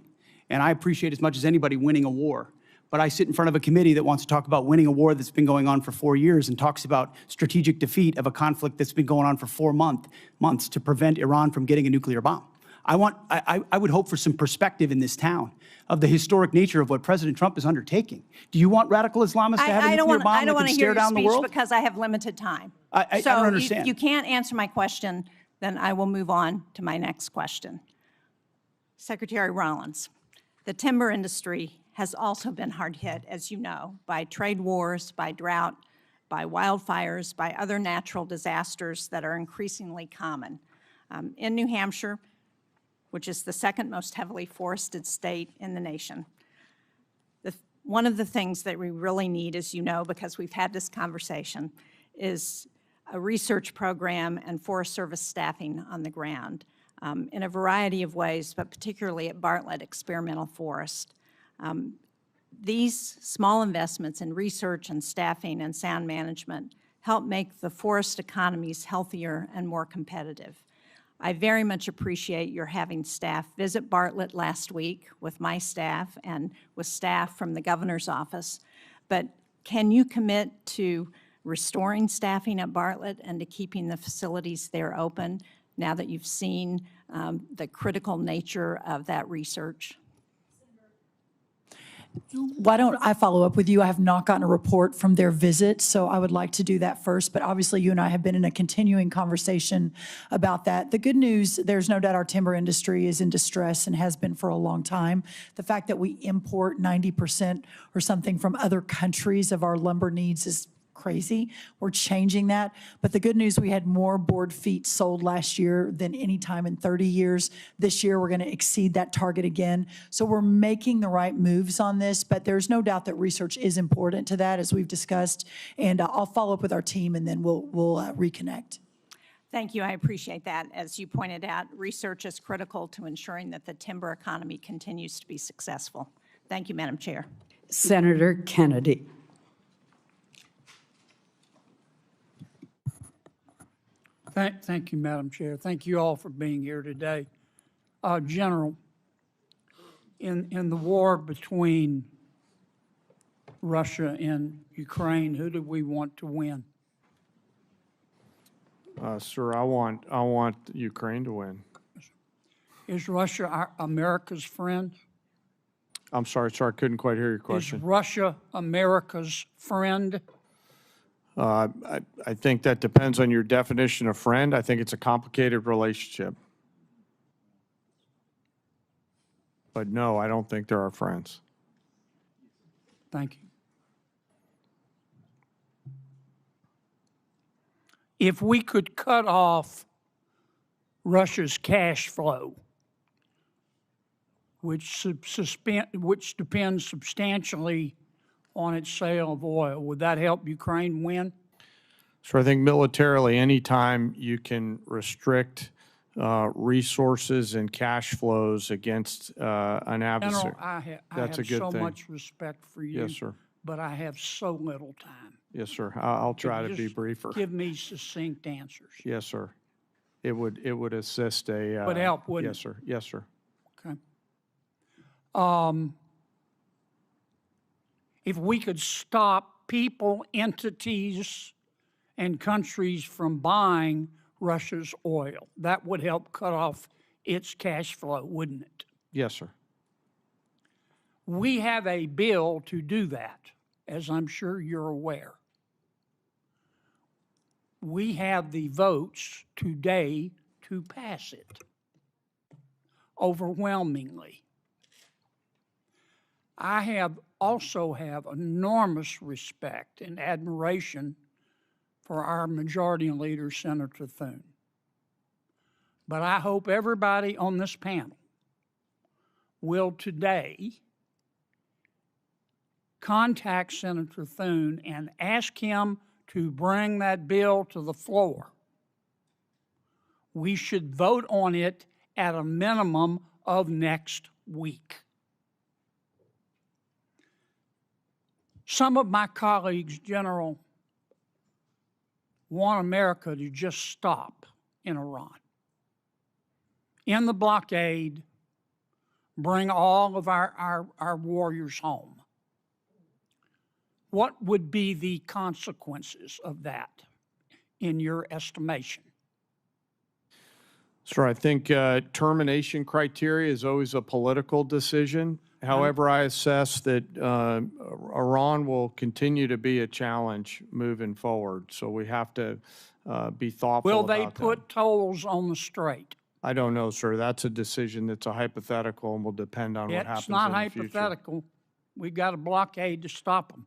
And I appreciate as much as anybody winning a war. But I sit in front of a committee that wants to talk about winning a war that's been going on for 4 years and talks about strategic defeat of a conflict that's been going on for 4 months to prevent Iran from getting a nuclear bomb. I would hope for some perspective in this town of the historic nature of what President Trump is undertaking. Do you want radical Islamists to have a nuclear bomb I don't that want can to hear stare your down the speech world? because I have limited time. I So don't understand. if you can't answer my question, then I will move on to my next question. Secretary Rollins, the timber industry has also been hard hit, as you know, by trade wars, by drought, by wildfires, by other natural disasters that are increasingly common. In New Hampshire, which is the second most heavily forested state in the nation, one of the things that we really need, as you know, because we've had this conversation, is a research program and Forest Service staffing on the ground in a variety of ways, but particularly at Bartlett Experimental Forest. These small investments in research and staffing and sound management help make the forest economies healthier and more competitive. I very much appreciate your having staff visit Bartlett last week with my staff and with staff from the governor's office. But can you commit to restoring staffing at Bartlett and to keeping the facilities there open now that you've seen the critical nature of that research? Why don't I follow up with you? I have not gotten a report from their visit, so I would like to do that first. But obviously, you and I have been in a continuing conversation about that. The good news, there's no doubt our timber industry is in distress and has been for a long time. The fact that we import 90% or something from other countries of our lumber needs is crazy. We're changing that. But the good news, we had more board feet sold last year than any time in 30 years. This year, we're going to exceed that target again. So we're making the right moves on this, but there's no doubt that research is important to that, as we've discussed. And I'll follow up with our team, and then we'll reconnect. Thank you. I appreciate that. As you pointed out, research is critical to ensuring that the timber economy continues to be successful. Thank you, Madam Chair. Senator Kennedy. Thank you, Madam Chair. Thank you all for being here today. General, in the war between Russia and Ukraine, who do we want to win? Sir, I want Ukraine to win. Is Russia America's friend? I'm sorry, sir, I couldn't quite hear your question. Is Russia America's friend? I think that depends on your definition of friend. I think it's a complicated relationship. But no, I don't think they're our friends. Thank you. If we could cut off Russia's cash flow, which depends substantially on its sale of oil, would that help Ukraine win? So I think militarily, anytime you can restrict resources and cash flows against an adversary, General, I that's a have good so thing. much respect for you. Yes, sir. But I have so little time. Yes, sir. I'll try Could to you be just briefer. Give me succinct answers. Yes, sir. It would assist a. Would help, wouldn't Yes, sir. Yes, sir. Okay. If we could stop people, entities, and countries from buying Russia's oil, that would help cut off its cash flow, wouldn't it? Yes, sir. We have a bill to do that, as I'm sure you're aware. We have the votes today to pass it overwhelmingly. I also have enormous respect and admiration for our majority leader, Senator Thune. But I hope everybody on this panel will today contact Senator Thune and ask him to bring that bill to the floor. We should vote on it at a minimum of next week. Some of my colleagues, General, want America to just stop in Iran. End the blockade, bring all of our warriors home. What would be the consequences of that, in your estimation? Sir, I think termination criteria is always a political decision. However, I assess that Iran will continue to be a challenge moving forward, so we have to be thoughtful Will about they that. put tolls on the strait? I don't know, sir. That's a decision that's a hypothetical and will depend on what happens It's not in the future. hypothetical. We got a blockade to stop them.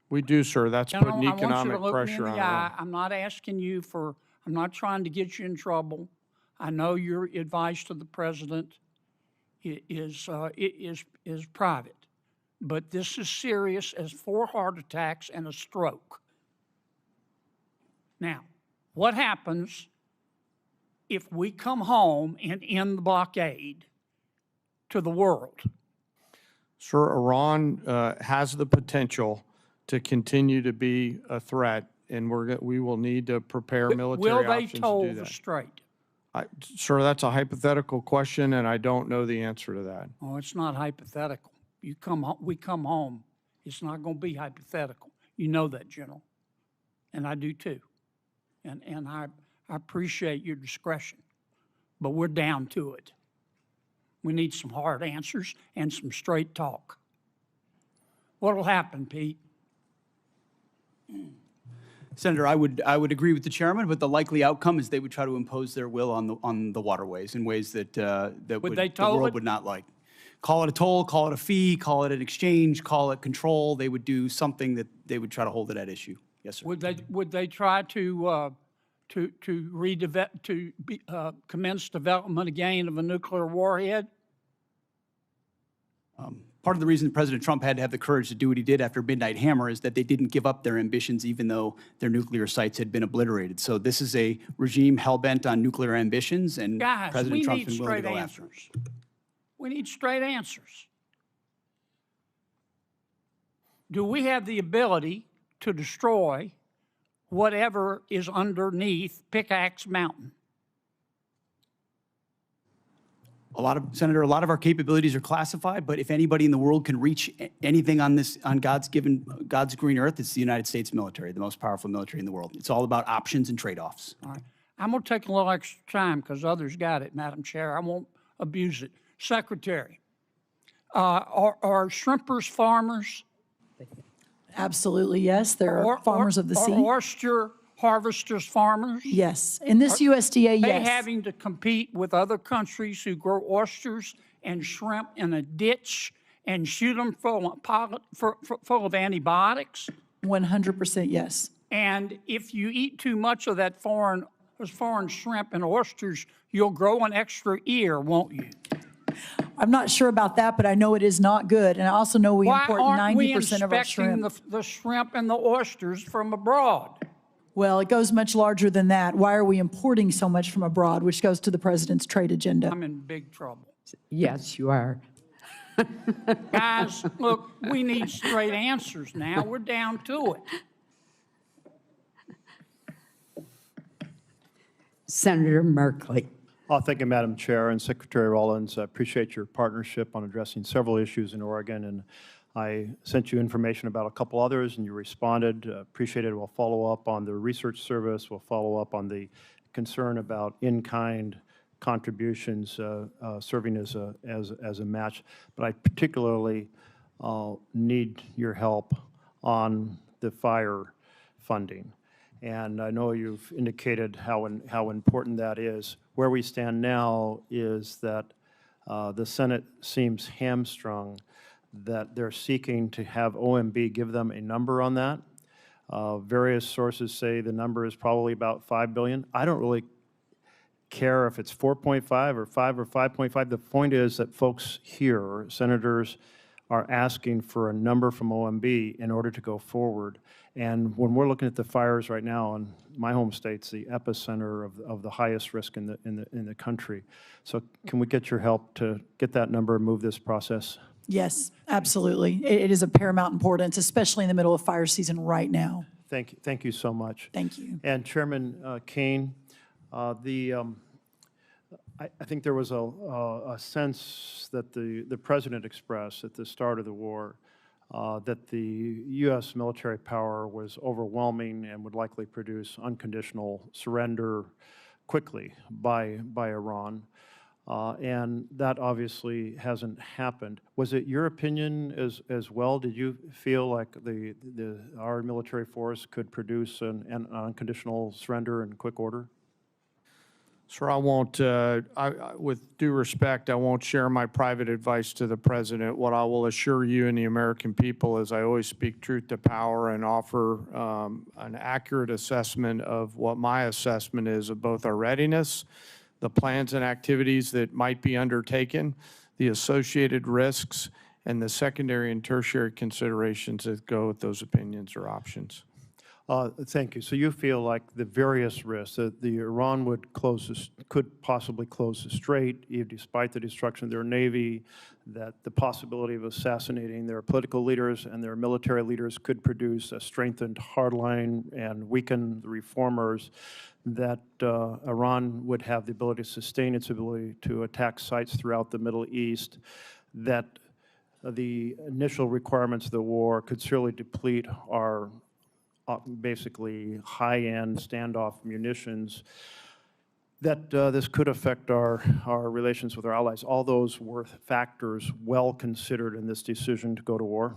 We do, sir. That's General, putting I want you to economic look me in pressure the on eye. Iran. I'm not asking you for, I'm not trying to get you in trouble. I know your advice to the president is private, but this is serious as 4 heart attacks and a stroke. Now, what happens if we come home and end the blockade to the world? Sir, Iran has the potential to continue to be a threat, and we will need to prepare military Will they options to toll do the that. strait? Sir, that's a hypothetical question, and I don't know the answer to that. Oh, it's not hypothetical. We come home. It's not going to be hypothetical. You know that, General, and I do too. And I appreciate your discretion, but we're down to it. We need some hard answers and some straight talk. What'll happen, Pete? Senator, I would agree with the chairman, but the likely outcome is they would try to impose their will on the waterways in ways that the world would not like. Call it a toll, call it a fee, call it an exchange, call it control. They would do something that they would try to hold it at issue. Yes, sir. Would they try to commence development again of a nuclear warhead? Part of the reason President Trump had to have the courage to do what he did after Midnight Hammer is that they didn't give up their ambitions even though their nuclear sites had been obliterated. So this is a regime hell-bent on nuclear ambitions, and Guys, President Trump's been willing to straight go after them. answers. We need straight answers. Do we have the ability to destroy whatever is underneath Pickaxe Mountain? Senator, a lot of our capabilities are classified, but if anybody in the world can reach anything on God's green earth, it's the United States military, the most powerful military in the world. It's all about options and trade-offs. All right. I'm going to take a little extra time because others got it, Madam Chair. I won't abuse it. Secretary, are shrimpers farmers? Absolutely, yes. There are farmers of the sea. Are oyster harvesters farmers? Yes. In this USDA, Are they yes. having to compete with other countries who grow oysters and shrimp in a ditch and shoot them full of antibiotics? 100% yes. And if you eat too much of that foreign shrimp and oysters, you'll grow an extra ear, won't you? I'm not sure about that, but I know it is not good. And I also know we import 90% of our Why aren't we inspecting the shrimp and the oysters from abroad? Well, it goes much larger than that. Why are we importing so much from abroad, which goes to the president's trade agenda? I'm in big trouble. Yes, you are. Guys, look, we need straight answers now. We're down to it. Senator Merkley. Thank you, Madam Chair, and Secretary Rollins. I appreciate your partnership on addressing several issues in Oregon, and I sent you information about a couple others, and you responded. Appreciate it. We'll follow up on the research service. We'll follow up on the concern about in-kind contributions serving as a match. But I particularly need your help on the fire funding. And I know you've indicated how important that is. Where we stand now is that the Senate seems hamstrung, that they're seeking to have OMB give them a number on that. Various sources say the number is probably about $5 billion. care if it's 4.5 or 5 or 5.5. The point is that folks here, senators, are asking for a number from OMB in order to go forward. And when we're looking at the fires right now in my home state's the epicenter of the highest risk in the country. So can we get your help to get that number and move this process? Yes, absolutely. It is of paramount importance, especially in the middle of fire season right now. Thank you so much. Thank you. And Chairman Caine, I think there was a sense that the President expressed at the start of the war that the U.S. military power was overwhelming and would likely produce unconditional surrender quickly by Iran. And that obviously hasn't happened. Was it your opinion as well? Did you feel like our military force could produce an unconditional surrender in quick order? Sir, I won't, with due respect, I won't share my private advice to the President. What I will assure you and the American people is I always speak truth to power and offer an accurate assessment of what my assessment is of both our readiness, the plans and activities that might be undertaken, the associated risks, and the secondary and tertiary considerations that go with those opinions or options. Thank you. So you feel like the various risks that the Iran could possibly close the strait, even despite the destruction of their navy, that the possibility of assassinating their political leaders and their military leaders could produce a strengthened hardline and weaken the reformers, that Iran would have the ability to sustain its ability to attack sites throughout the Middle East, that the initial requirements of the war could surely deplete our basically high-end standoff munitions, that this could affect our relations with our allies. All those were factors well considered in this decision to go to war.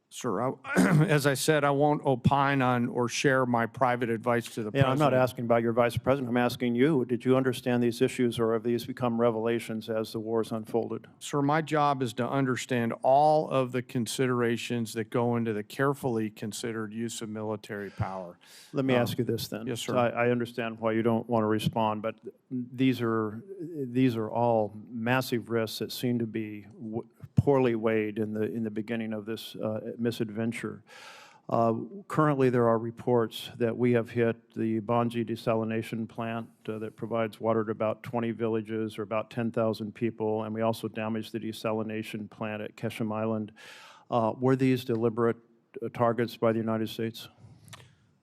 Sir, as I said, I won't opine on or share my private advice to the President. I'm not asking about your Vice President. I'm asking you, did you understand these issues, or have these become revelations as the wars unfolded? Sir, my job is to understand all of the considerations that go into the carefully considered use of military power. Let me ask you this then. Yes, sir. I understand why you don't want to respond, but these are all massive risks that seem to be poorly weighed in the beginning of this misadventure. Currently, there are reports that we have hit the Bonji desalination plant that provides water to about 20 villages or about 10,000 people, and we also damaged the desalination plant at Keshem Island. Were these deliberate targets by the United States?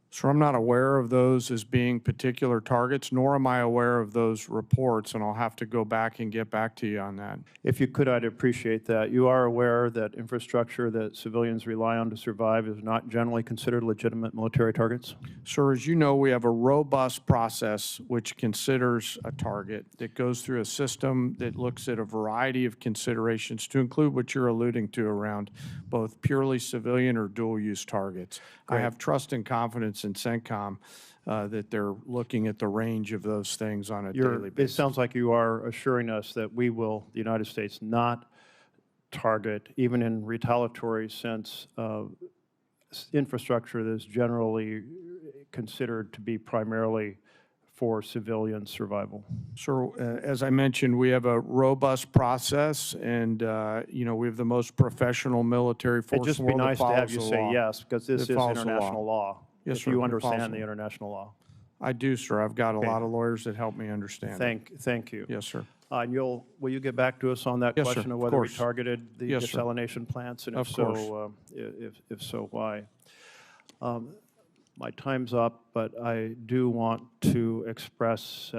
Sir, I'm not aware of those as being particular targets, nor am I aware of those reports, and I'll have to go back and get back to you on that. If you could, I'd appreciate that. You are aware that infrastructure that civilians rely on to survive is not generally considered legitimate military targets? Sir, as you know, we have a robust process which considers a target that goes through a system that looks at a variety of considerations to include what you're alluding to around both purely civilian or dual-use targets. Great. I have trust and confidence in CENTCOM that they're looking at the range of those things on a daily basis. It sounds like you are assuring us that we will, the United States, not target, even in retaliatory sense, infrastructure that is generally considered to be primarily for civilian survival. Sir, as I mentioned, we have a robust process, and we have the most professional military force It'd just in the be world nice that to have follows you the say law. yes, because this is That follows the international law. Yes, if sir, you it follows understand the the law. international law. I do, sir. I've got a Okay. lot of lawyers that help me understand it. Thank you. Yes, sir. And will you get back to us on that Yes, sir, question of of whether we course. targeted the Yes, sir. desalination plants, and Of if so, why? My time's up, but I do want to express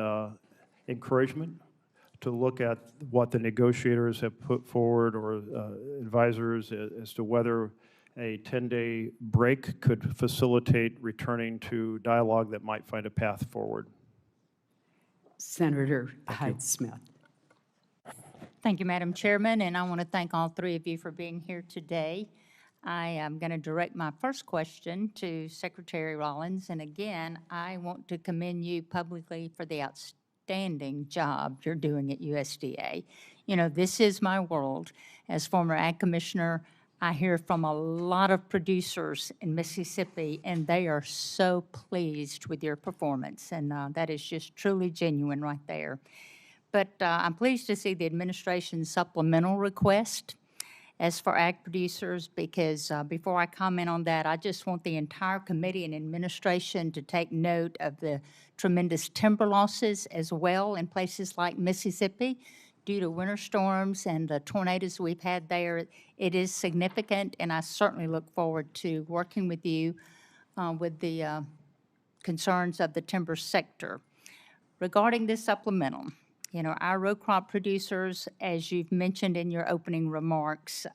encouragement to look at what the negotiators have put forward, or advisors, as to whether a 10-day break could facilitate returning to dialogue that might find a path forward. Senator Hyde-Smith. Thank you, Madam Chairman, and I want to thank all three of you for being here today. I am going to direct my first question to Secretary Rollins, and again, I want to commend you publicly for the outstanding job you're doing at USDA. You know, this is my world. As former Ag Commissioner, I hear from a lot of producers in Mississippi, and they are so pleased with your performance, and that is just truly genuine right there. But I'm pleased to see the administration's supplemental request as for ag producers, because before I comment on that, I just want the entire committee and administration to take note of the tremendous timber losses as well in places like Mississippi due to winter storms and the tornadoes we've had there. It is significant, and I certainly look forward to working with you with the concerns of the timber sector. Regarding this supplemental, you know, our row crop producers, as you've mentioned in your opening remarks,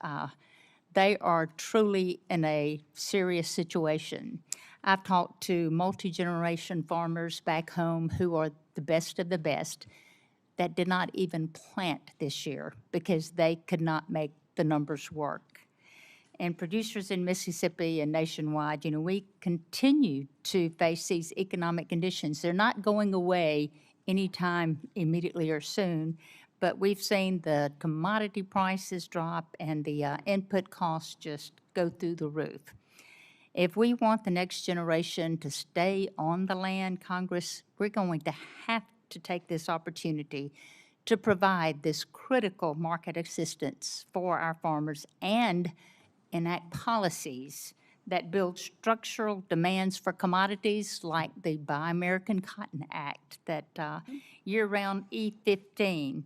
they are truly in a serious situation. I've talked to multi-generation farmers back home who are the best of the best that did not even plant this year because they could not make the numbers work. And producers in Mississippi and nationwide, you know, we continue to face these economic conditions. They're not going away anytime immediately or soon, but we've seen the commodity prices drop and the input costs just go through the roof. If we want the next generation to stay on the land, Congress, we're going to have to take this opportunity to provide this critical market assistance for our farmers and enact policies that build structural demands for commodities like the Buy American Cotton Act, that year-round E15,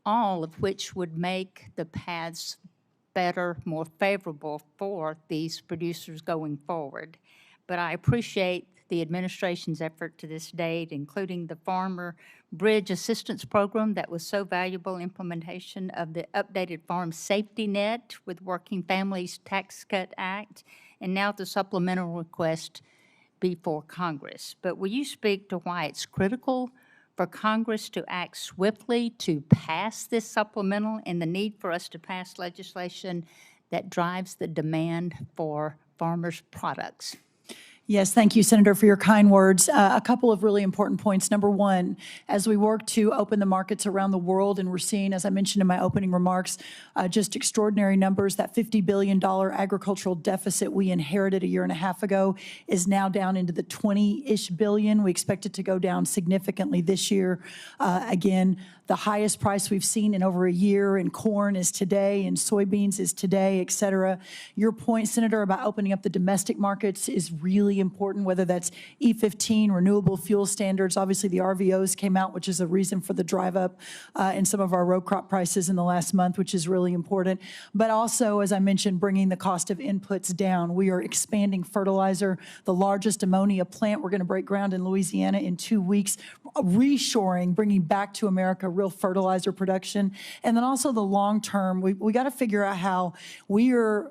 all of which would make the paths better, more favorable for these producers going forward. But I appreciate the administration's effort to this date, including the Farmer Bridge Assistance Program that was so valuable, implementation of the updated Farm Safety Net with Working Families Tax Cut Act, and now the supplemental request before Congress. But will you speak to why it's critical for Congress to act swiftly to pass this supplemental and the need for us to pass legislation that drives the demand for farmers' products? Yes, thank you, Senator, for your kind words. A couple of really important points. Number one, as we work to open the markets around the world, and we're seeing, as I mentioned in my opening remarks, just extraordinary numbers. That $50 billion agricultural deficit we inherited a year and a half ago is now down into the 20-ish billion. We expect it to go down significantly this year. Again, the highest price we've seen in over a year in corn is today, and soybeans is today, et cetera. Your point, Senator, about opening up the domestic markets is really important, whether that's E15, renewable fuel standards. Obviously, the RVOs came out, which is a reason for the drive up in some of our row crop prices in the last month, which is really important. But also, as I mentioned, bringing the cost of inputs down. We are expanding fertilizer, the largest ammonia plant. We're going to break ground in Louisiana in 2 weeks, reshoring, bringing back to America real fertilizer production. And then also the long term, we got to figure out how we are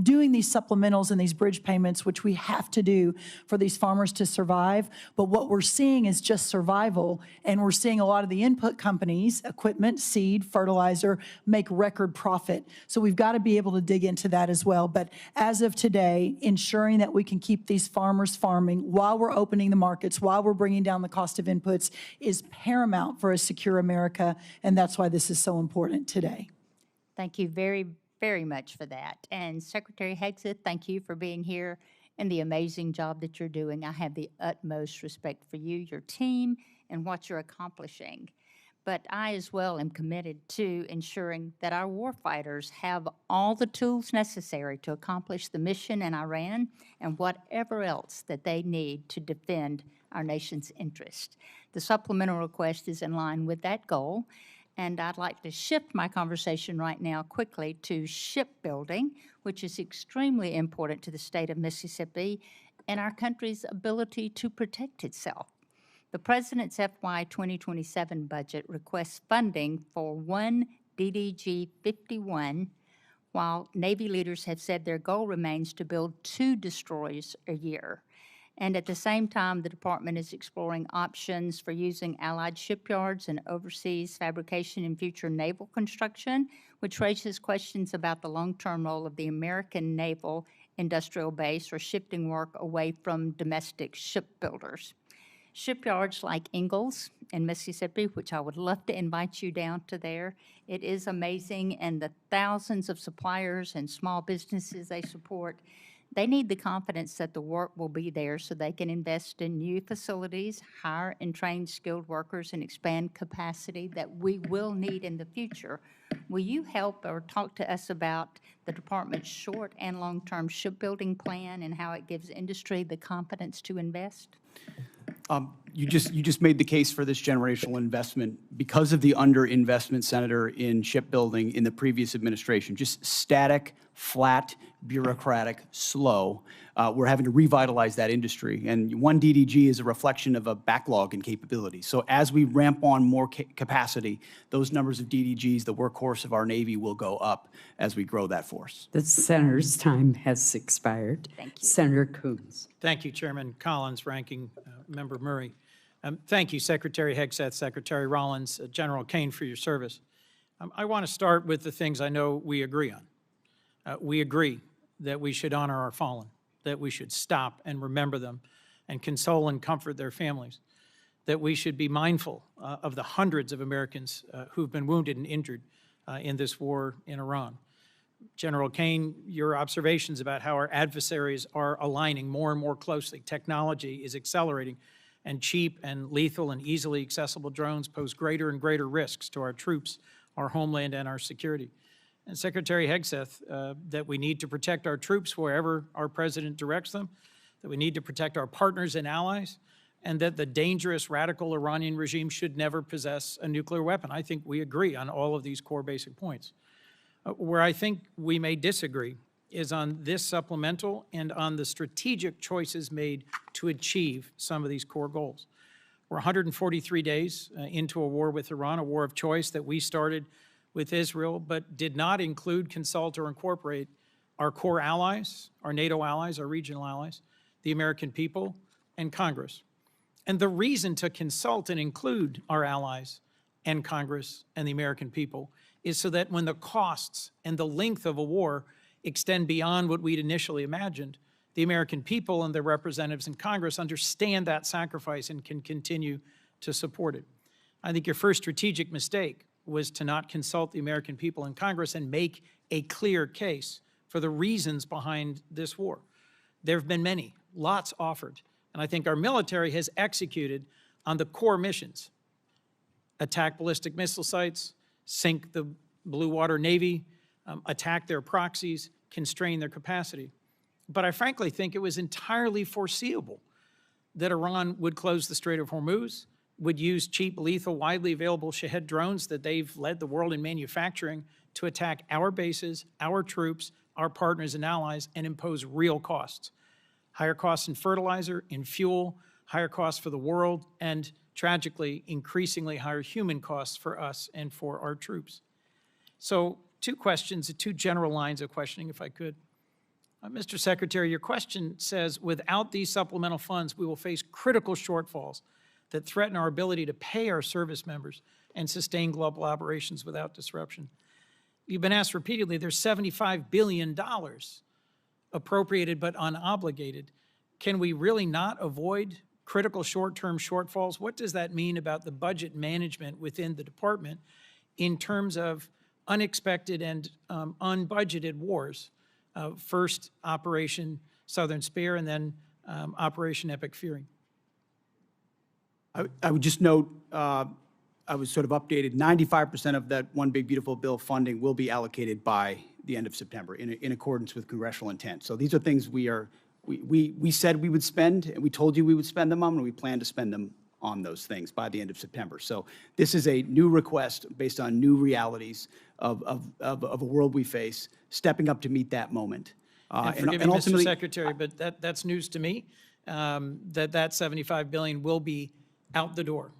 doing these supplementals and these bridge payments, which we have to do for these farmers to survive. But what we're seeing is just survival, and we're seeing a lot of the input companies, equipment, seed, fertilizer, make record profit. So we've got to be able to dig into that as well. But as of today, ensuring that we can keep these farmers farming while we're opening the markets, while we're bringing down the cost of inputs, is paramount for a secure America, and that's why this is so important today. Thank you very much for that. And Secretary Hegseth, thank you for being here and the amazing job that you're doing. I have the utmost respect for you, your team, and what you're accomplishing. But I as well am committed to ensuring that our warfighters have all the tools necessary to accomplish the mission in Iran and whatever else that they need to defend our nation's interest. The supplemental request is in line with that goal. And I'd like to shift my conversation right now quickly to shipbuilding, which is extremely important to the state of Mississippi and our country's ability to protect itself. The President's FY 2027 budget requests funding for one DDG-51, while Navy leaders have said their goal remains to build 2 destroyers a year. And at the same time, the department is exploring options for using allied shipyards and overseas fabrication in future naval construction, which raises questions about the long-term role of the American naval industrial base or shifting work away from domestic shipbuilders. Shipyards like Ingalls in Mississippi, which I would love to invite you down to there. It is amazing, and the thousands of suppliers and small businesses they support, they need the confidence that the work will be there so they can invest in new facilities, hire and train skilled workers, and expand capacity that we will need in the future. Will you help or talk to us about the department's short and long-term shipbuilding plan and how it gives industry the confidence to invest? You just made the case for this generational investment because of the underinvestment, Senator, in shipbuilding in the previous administration. Just static, flat, bureaucratic, slow. We're having to revitalize that industry. And one DDG is a reflection of a backlog in capability. So as we ramp on more capacity, those numbers of DDGs, the workhorse of our Navy, will go up as we grow that force. The senator's time has expired. Thank you. Senator Coons. Thank you, Chairman Collins, Ranking Member Murray. Thank you, Secretary Hegseth, Secretary Rollins, General Caine, for your service. I want to start with the things I know we agree on. We agree that we should honor our fallen, that we should stop and remember them and console and comfort their families, that we should be mindful of the hundreds of Americans who've been wounded and injured in this war in Iran. General Caine, your observations about how our adversaries are aligning more and more closely. Technology is accelerating, and cheap and lethal and easily accessible drones pose greater and greater risks to our troops, our homeland, and our security. And Secretary Hegseth, that we need to protect our troops wherever our president directs them, that we need to protect our partners and allies, and that the dangerous radical Iranian regime should never possess a nuclear weapon. I think we agree on all of these core basic points. Where I think we may disagree is on this supplemental and on the strategic choices made to achieve some of these core goals. We're 143 days into a war with Iran, a war of choice that we started with Israel, but did not include, consult, or incorporate our core allies, our NATO allies, our regional allies, the American people, and Congress. And the reason to consult and include our allies and Congress and the American people is so that when the costs and the length of a war extend beyond what we'd initially imagined, the American people and their representatives in Congress understand that sacrifice and can continue to support it. I think your first strategic mistake was to not consult the American people in Congress and make a clear case for the reasons behind this war. There have been many, lots offered, and I think our military has executed on the core missions: attack ballistic missile sites, sink the Blue Water Navy, attack their proxies, constrain their capacity. But I frankly think it was entirely foreseeable that Iran would close the Strait of Hormuz, would use cheap, lethal, widely available Shahed drones that they've led the world in manufacturing to attack our bases, our troops, our partners and allies, and impose real costs. Higher costs in fertilizer, in fuel, higher costs for the world, and tragically, increasingly higher human costs for us and for our troops. So, two questions, two general lines of questioning, if I could. Mr. Secretary, your question says, without these supplemental funds, we will face critical shortfalls that threaten our ability to pay our service members and sustain global operations without disruption. You've been asked repeatedly, there's $75 billion appropriated but unobligated. Can we really not avoid critical short-term shortfalls? What does that mean about the budget management within the department in terms of unexpected and unbudgeted wars? First, Operation Southern Spear, and then Operation Epic Fury. I would just note, I was sort of updated, 95% of that One Big Beautiful Bill funding will be allocated by the end of September in accordance with congressional intent. So these are things we said we would spend, and we told you we would spend them on, and we plan to spend them on those things by the end of September. So this is a new request based on new realities of a world we face, stepping up to meet that moment. And forgive me, Mr. Secretary, but that's news to me, that $75 billion will be out the door,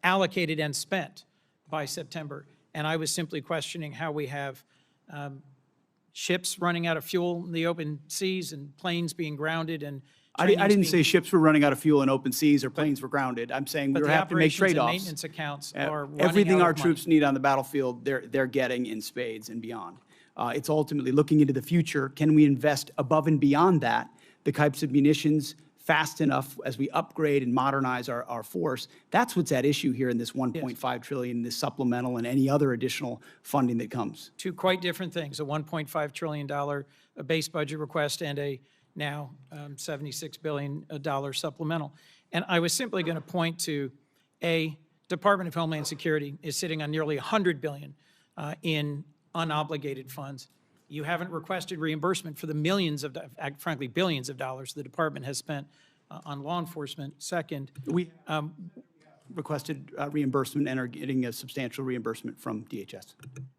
allocated and spent by September. And I was simply questioning how we have ships running out of fuel in the open seas and planes being grounded and I didn't say ships were running out of fuel in open seas or planes were grounded. I'm saying we have to make trade-offs. Maintenance accounts are running everything out our of troops money. need on the battlefield, they're getting in spades and beyond. It's ultimately looking into the future. Can we invest above and beyond that the types of munitions, fast enough as we upgrade and modernize our force. That's what's at issue here in this $1.5 trillion, this supplemental, and any other additional funding that comes. Two quite different things, a $1.5 trillion base budget request and a now $76 billion supplemental. And I was simply going to point to Department of Homeland Security is sitting on nearly $100 billion in unobligated funds. You haven't requested reimbursement for the millions of, frankly, billions of dollars the department has spent on law enforcement. Second, we requested reimbursement and are getting a substantial reimbursement from DHS.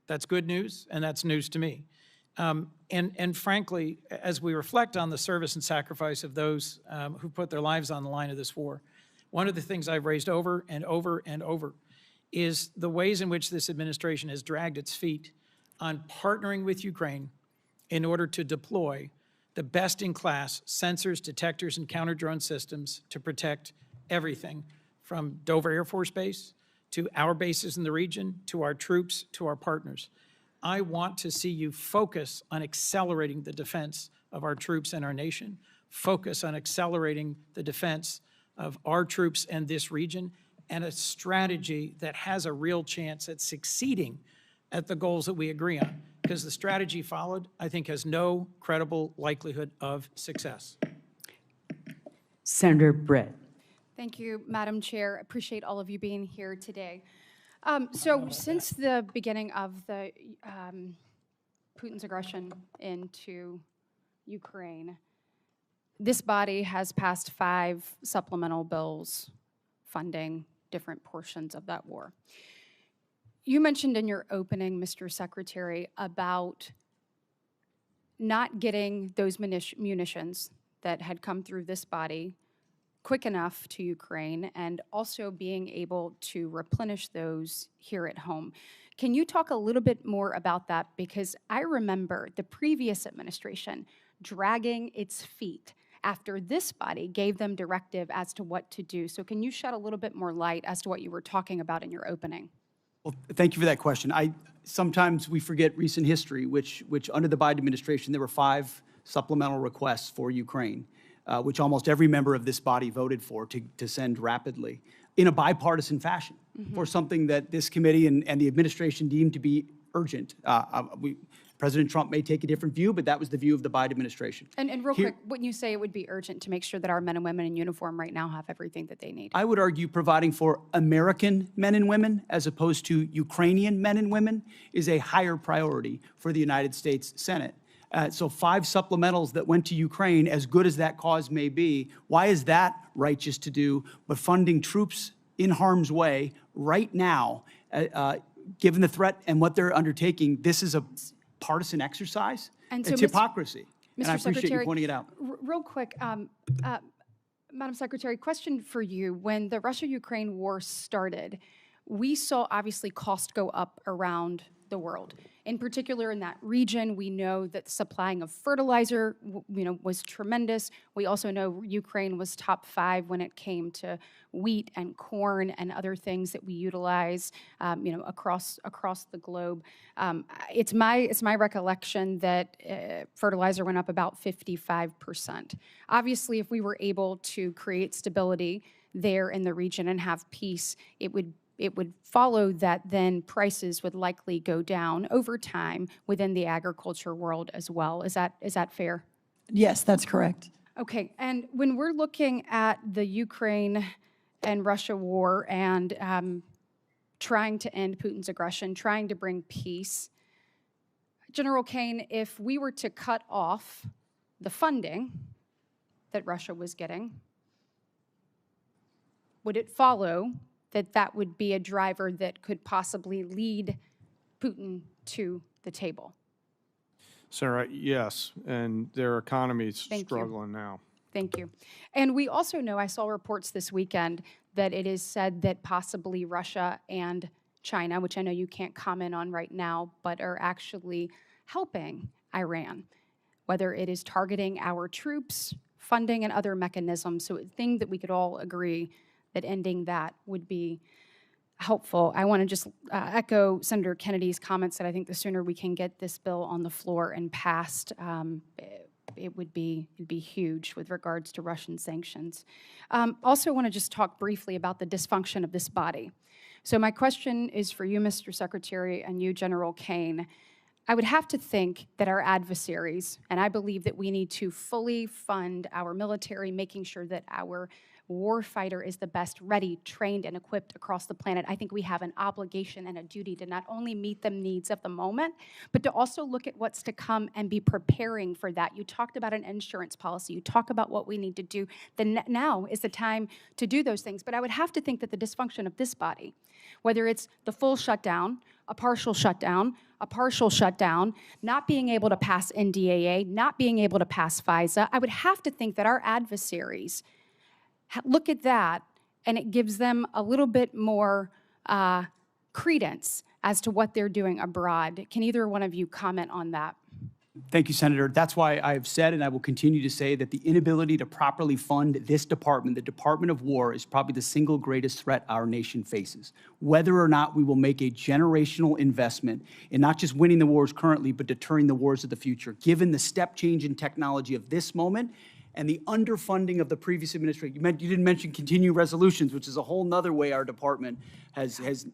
That's good news, and that's news to me. And frankly, as we reflect on the service and sacrifice of those who put their lives on the line of this war, one of the things I've raised over and over and over is the ways in which this administration has dragged its feet on partnering with Ukraine in order to deploy the best-in-class sensors, detectors, and counter-drone systems to protect everything from Dover Air Force Base to our bases in the region, to our troops, to our partners. I want to see you focus on accelerating the defense of our troops and our nation, focus on accelerating the defense of our troops and this region, and a strategy that has a real chance at succeeding at the goals that we agree on, because the strategy followed, I think, has no credible likelihood of success. Senator Britt. Thank you, Madam Chair. Appreciate all of you being here today. So since the beginning of the Putin's aggression into Ukraine, this body has passed 5 supplemental bills funding different portions of that war. You mentioned in your opening, Mr. Secretary, about not getting those munitions that had come through this body quick enough to Ukraine, and also being able to replenish those here at home. Can you talk a little bit more about that? Because I remember the previous administration dragging its feet after this body gave them directive as to what to do. So can you shed a little bit more light as to what you were talking about in your opening? Well, thank you for that question. Sometimes we forget recent history, which under the Biden administration, there were 5 supplemental requests for Ukraine, which almost every member of this body voted for to send rapidly in a bipartisan fashion for something that this committee and the administration deemed to be urgent. President Trump may take a different view, but that was the view of the Biden administration. And real quick, wouldn't you say it would be urgent to make sure that our men and women in uniform right now have everything that they need? I would argue providing for American men and women as opposed to Ukrainian men and women is a higher priority for the United States Senate. So 5 supplementals that went to Ukraine, as good as that cause may be, why is that righteous to do? But funding troops in harm's way right now, given the threat and what they're undertaking, this is a partisan exercise. And so, it's hypocrisy. Mr. And I appreciate Secretary, you pointing it out. Real quick, Madam Secretary, question for you. When the Russia-Ukraine war started, we saw obviously costs go up around the world. In particular, in that region, we know that the supplying of fertilizer, was tremendous. We also know Ukraine was top 5 when it came to wheat and corn and other things that we utilize, across the globe. It's my recollection that fertilizer went up about 55%. Obviously, if we were able to create stability there in the region and have peace, it would follow that then prices would likely go down over time within the agriculture world as well. Is that fair? Yes, that's correct. Okay, and when we're looking at the Ukraine and Russia war and trying to end Putin's aggression, trying to bring peace, General Caine, if we were to cut off the funding that Russia was getting, would it follow that would be a driver that could possibly lead Putin to the table? Sarah, yes, and their economy's Thank you. struggling now. Thank you. And we also know, I saw reports this weekend, that it is said that possibly Russia and China, which I know you can't comment on right now, but are actually helping Iran, whether it is targeting our troops, funding, and other mechanisms. So a thing that we could all agree that ending that would be helpful. I want to just echo Senator Kennedy's comments that I think the sooner we can get this bill on the floor and passed, it'd be huge with regards to Russian sanctions. Also want to just talk briefly about the dysfunction of this body. So my question is for you, Mr. Secretary, and you, General Caine. I would have to think that our adversaries, and I believe that we need to fully fund our military, making sure that our warfighter is the best ready, trained, and equipped across the planet. I think we have an obligation and a duty to not only meet the needs of the moment, but to also look at what's to come and be preparing for that. You talked about an insurance policy. You talk about what we need to do. Now is the time to do those things. But I would have to think that the dysfunction of this body, whether it's the full shutdown, a partial shutdown, not being able to pass NDAA, not being able to pass FISA, I would have to think that our adversaries look at that, and it gives them a little bit more credence as to what they're doing abroad. Can either one of you comment on that? Thank you, Senator. That's why I've said, and I will continue to say, that the inability to properly fund this department, the Department of War, is probably the single greatest threat our nation faces. Whether or not we will make a generational investment in not just winning the wars currently, but deterring the wars of the future, given the step change in technology of this moment and the underfunding of the previous administration. You didn't mention continuing resolutions, which is a whole nother way our department has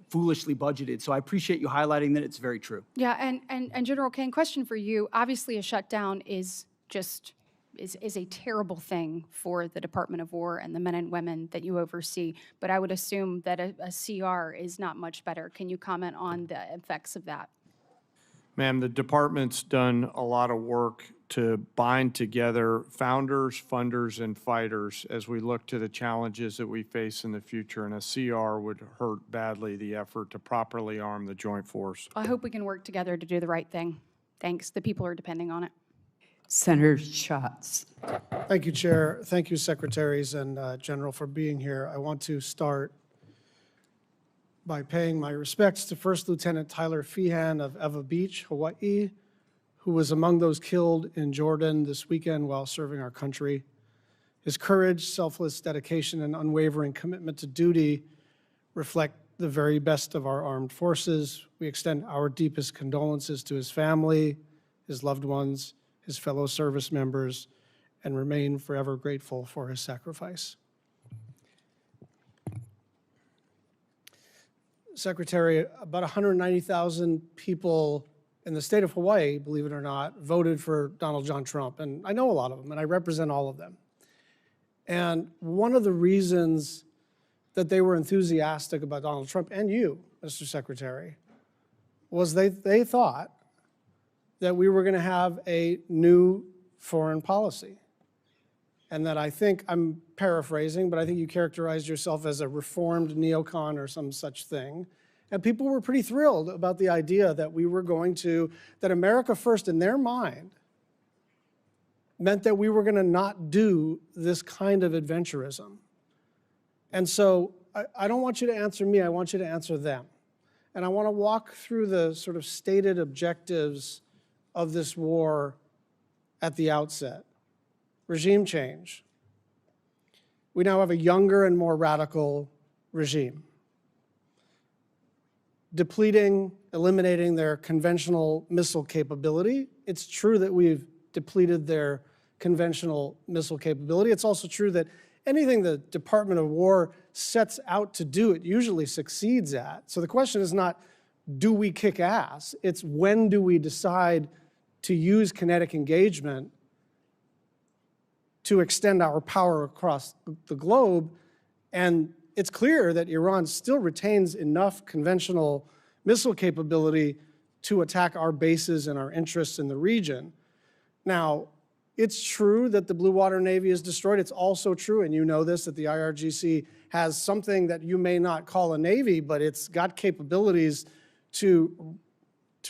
foolishly budgeted. So I appreciate you highlighting that. It's very true. Yeah, and General Caine, question for you. Obviously, a shutdown is a terrible thing for the Department of War and the men and women that you oversee, but I would assume that a CR is not much better. Can you comment on the effects of that? Ma'am, the department's done a lot of work to bind together founders, funders, and fighters as we look to the challenges that we face in the future, and a CR would hurt badly the effort to properly arm the joint force. I hope we can work together to do the right thing. Thanks. The people are depending on it. Senator Schatz. Thank you, Chair. Thank you, Secretaries and General, for being here. I want to start by paying my respects to First Lieutenant Tyler Feehan of Eva Beach, Hawaii, who was among those killed in Jordan this weekend while serving our country. His courage, selfless dedication, and unwavering commitment to duty reflect the very best of our armed forces. We extend our deepest condolences to his family, his loved ones, his fellow service members, and remain forever grateful for his sacrifice. Secretary, about 190,000 people in the state of Hawaii, believe it or not, voted for Donald John Trump. And I know a lot of them, and I represent all of them. And one of the reasons that they were enthusiastic about Donald Trump, and you, Mr. Secretary, was they thought that we were going to have a new foreign policy. And that I think, I'm paraphrasing, but I think you characterized yourself as a reformed neocon or some such thing. And people were pretty thrilled about the idea that we were going to, that America First in their mind meant that we were going to not do this kind of adventurism. And so I don't want you to answer me, I want you to answer them. And I want to walk through the sort of stated objectives of this war at the outset. Regime change. We now have a younger and more radical regime. Depleting, eliminating their conventional missile capability. It's true that we've depleted their conventional missile capability. It's also true that anything the Department of War sets out to do, it usually succeeds at. So the question is not, do we kick ass? It's when do we decide to use kinetic engagement to extend our power across the globe. And it's clear that Iran still retains enough conventional missile capability to attack our bases and our interests in the region. Now, it's true that the Blue Water Navy is destroyed. It's also true, and you know this, that the IRGC has something that you may not call a navy, but it's got capabilities to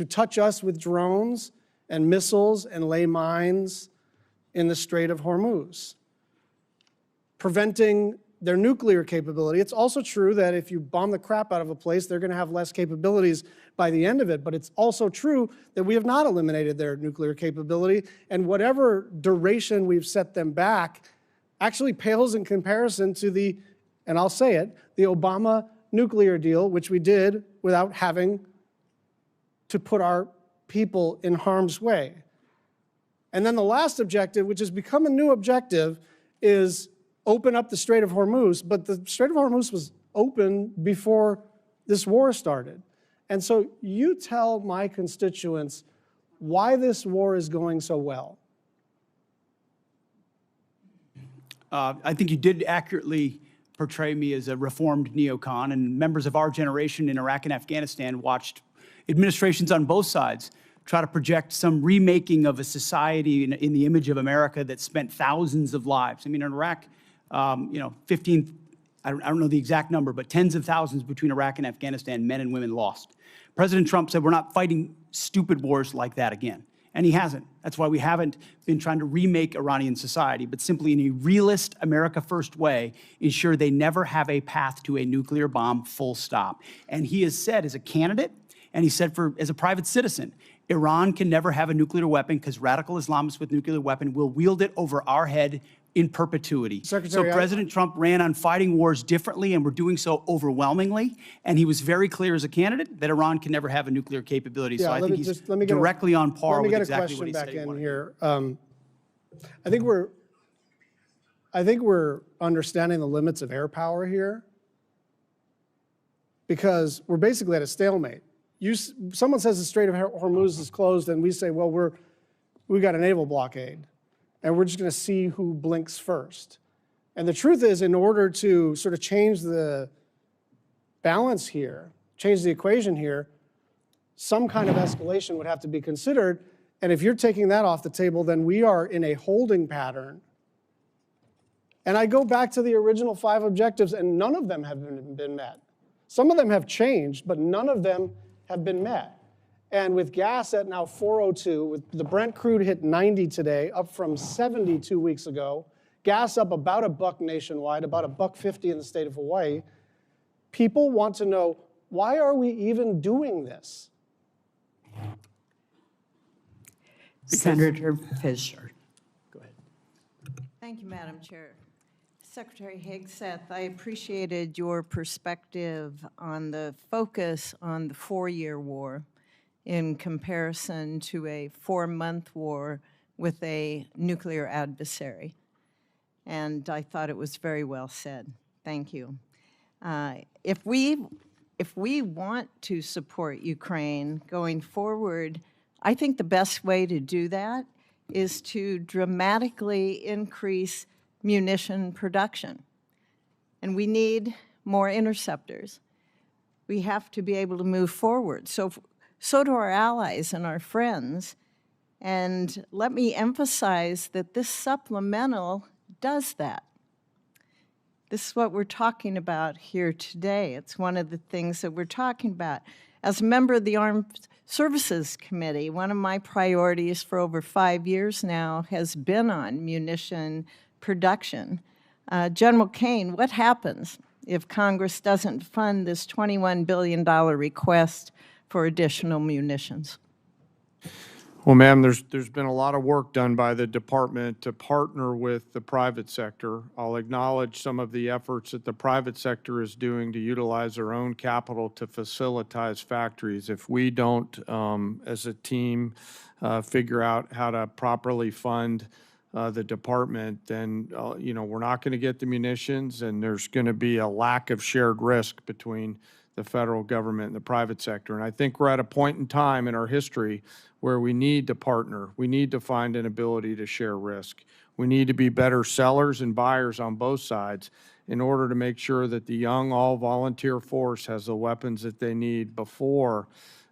touch us with drones and missiles and lay mines in the Strait of Hormuz, preventing their nuclear capability. It's also true that if you bomb the crap out of a place, they're going to have less capabilities by the end of it. But it's also true that we have not eliminated their nuclear capability, and whatever duration we've set them back actually pales in comparison to the, and I'll say it, the Obama nuclear deal, which we did without having to put our people in harm's way. And then the last objective, which has become a new objective, is open up the Strait of Hormuz. But the Strait of Hormuz was open before this war started. And so you tell my constituents why this war is going so well. I think you did accurately portray me as a reformed neocon, and members of our generation in Iraq and Afghanistan watched administrations on both sides try to project some remaking of a society in the image of America that spent thousands of lives. I mean, in Iraq, 15, I don't know the exact number, but tens of thousands between Iraq and Afghanistan, men and women lost. President Trump said, we're not fighting stupid wars like that again. And he hasn't. That's why we haven't been trying to remake Iranian society, but simply in a realist, America first way, ensure they never have a path to a nuclear bomb, full stop. And he has said as a candidate, and he said as a private citizen, Iran can never have a nuclear weapon because radical Islamists with nuclear weapon will wield it over our head in perpetuity. Secretary, so President Trump ran on fighting wars differently, and we're doing so overwhelmingly. And he was very clear as a candidate that Iran can never have a nuclear capability. Yeah, so I think he's directly on par with exactly what he said he wanted. Let me get a question back in here. I think we're understanding the limits of air power here, because we're basically at a stalemate. Someone says the Strait of Hormuz is closed, and we say, well, we got a naval blockade, and we're just going to see who blinks first. And the truth is, in order to sort of change the balance here, change the equation here, some kind of escalation would have to be considered. And if you're taking that off the table, then we are in a holding pattern. And I go back to the original 5 objectives, and none of them have been met. Some of them have changed, but none of them have been met. And with gas at now 402, with the Brent crude hit 90 today, up from 70 2 weeks ago, gas up about $1 nationwide, about $1.50 in the state of Hawaii, people want to know, why are we even doing this? Senator Fisher. Go ahead. Thank you, Madam Chair. Secretary Hegseth, I appreciated your perspective on the focus on the 4-year war in comparison to a 4-month war with a nuclear adversary. And I thought it was very well said. Thank you. If we want to support Ukraine going forward, I think the best way to do that is to dramatically increase munition production. And we need more interceptors. We have to be able to move forward. So do our allies and our friends. And let me emphasize that this supplemental does that. This is what we're talking about here today. It's one of the things that we're talking about. As a member of the Armed Services Committee, one of my priorities for over 5 years now has been on munition production. General Caine, what happens if Congress doesn't fund this $21 billion request for additional munitions? Well, ma'am, there's been a lot of work done by the department to partner with the private sector. I'll acknowledge some of the efforts that the private sector is doing to utilize their own capital to facilitate factories. If we don't, as a team, figure out how to properly fund the department, then we're not going to get the munitions, and there's going to be a lack of shared risk between the federal government and the private sector. And I think we're at a point in time in our history where we need to partner. We need to find an ability to share risk. We need to be better sellers and buyers on both sides in order to make sure that the young all-volunteer force has the weapons that they need before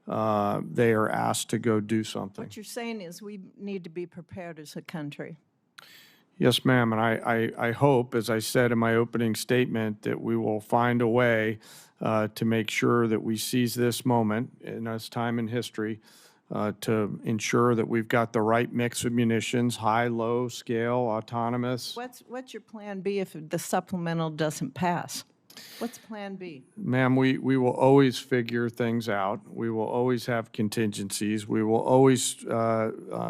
they are asked to go do something. What you're saying is we need to be prepared as a country. Yes, ma'am, and I hope, as I said in my opening statement, that we will find a way to make sure that we seize this moment in this time in history to ensure that we've got the right mix of munitions, high, low scale, autonomous. What's your plan B if the supplemental doesn't pass? What's Plan B? Ma'am, we will always figure things out. We will always have contingencies. We will always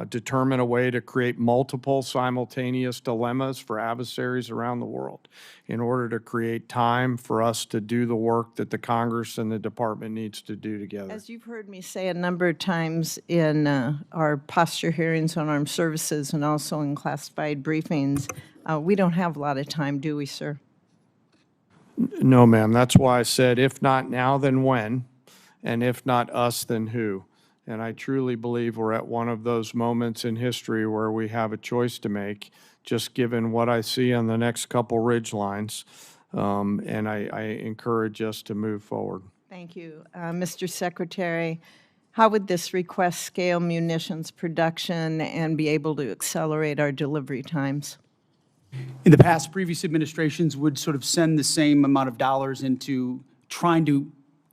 determine a way to create multiple simultaneous dilemmas for adversaries around the world in order to create time for us to do the work that the Congress and the department needs to do together. As you've heard me say a number of times in our posture hearings on armed services and also in classified briefings, we don't have a lot of time, do we, sir? No, ma'am. That's why I said, if not now, then when? And if not us, then who? And I truly believe we're at one of those moments in history where we have a choice to make, just given what I see on the next couple ridge lines. And I encourage us to move forward. Thank you. Mr. Secretary, how would this request scale munitions production and be able to accelerate our delivery times? In the past, previous administrations would sort of send the same amount of dollars into trying to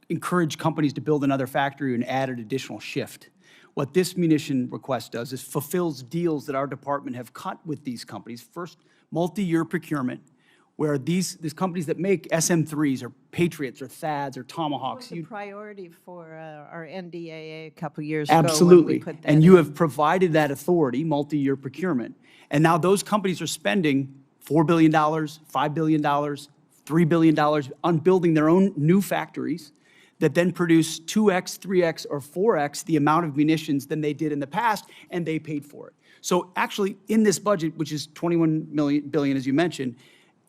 encourage companies to build another factory and add an additional shift. What this munition request does is fulfills deals that our department have cut with these companies. First, multi-year procurement, where these companies that make SM-3s or Patriots or THAADs or Tomahawks. It was a priority for our NDAA a couple years ago. Absolutely. When we put that And you in. have provided that authority, multi-year procurement. And now those companies are spending $4 billion, $5 billion, $3 billion on building their own new factories that then produce 2x, 3x, or 4x the amount of munitions than they did in the past, and they paid for it. So actually, in this budget, which is $21 billion, as you mentioned,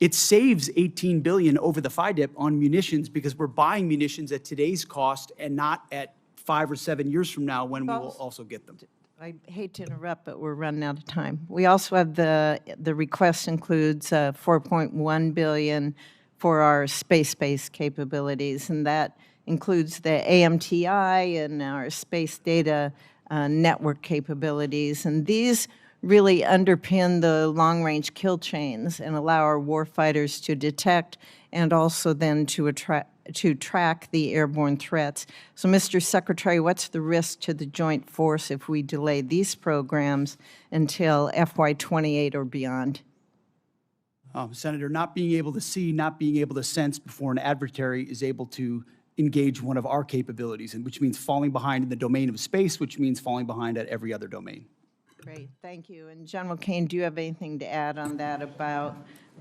it saves $18 billion over the FIDIP on munitions because we're buying munitions at today's cost and not at 5 or 7 years from now when we will also get them. I hate to interrupt, but we're running out of time. We also have the request includes $4.1 billion for our space-based capabilities, and that includes the AMTI and our space data network capabilities. And these really underpin the long-range kill chains and allow our warfighters to detect and also then to track the airborne threats. So, Mr. Secretary, what's the risk to the joint force if we delay these programs until FY28 or beyond? Senator, not being able to see, not being able to sense before an adversary is able to engage one of our capabilities, and which means falling behind in the domain of space, which means falling behind at every other domain. Great, thank you. And General Caine, do you have anything to add on that about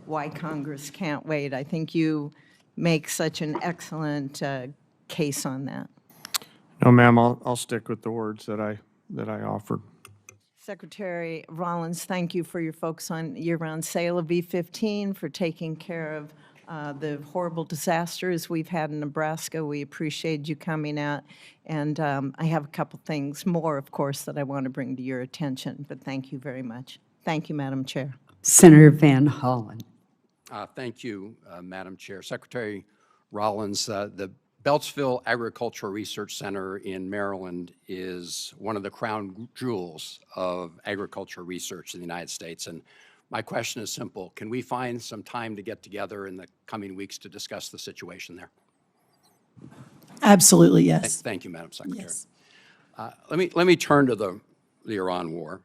why Congress can't wait? I think you make such an excellent case on that. No, ma'am, I'll stick with the words that I offered. Secretary Rollins, thank you for your focus on year-round sale of B-15, for taking care of the horrible disasters we've had in Nebraska. We appreciate you coming out. And I have a couple things more, of course, that I want to bring to your attention, but thank you very much. Thank you, Madam Chair. Senator Van Hollen. Thank you, Madam Chair. Secretary Rollins, the Beltsville Agricultural Research Center in Maryland is one of the crown jewels of agricultural research in the United States. And my question is simple. Can we find some time to get together in the coming weeks to discuss the situation there? Absolutely, yes. Thank you, Madam Secretary. Yes. Let me turn to the Iran war.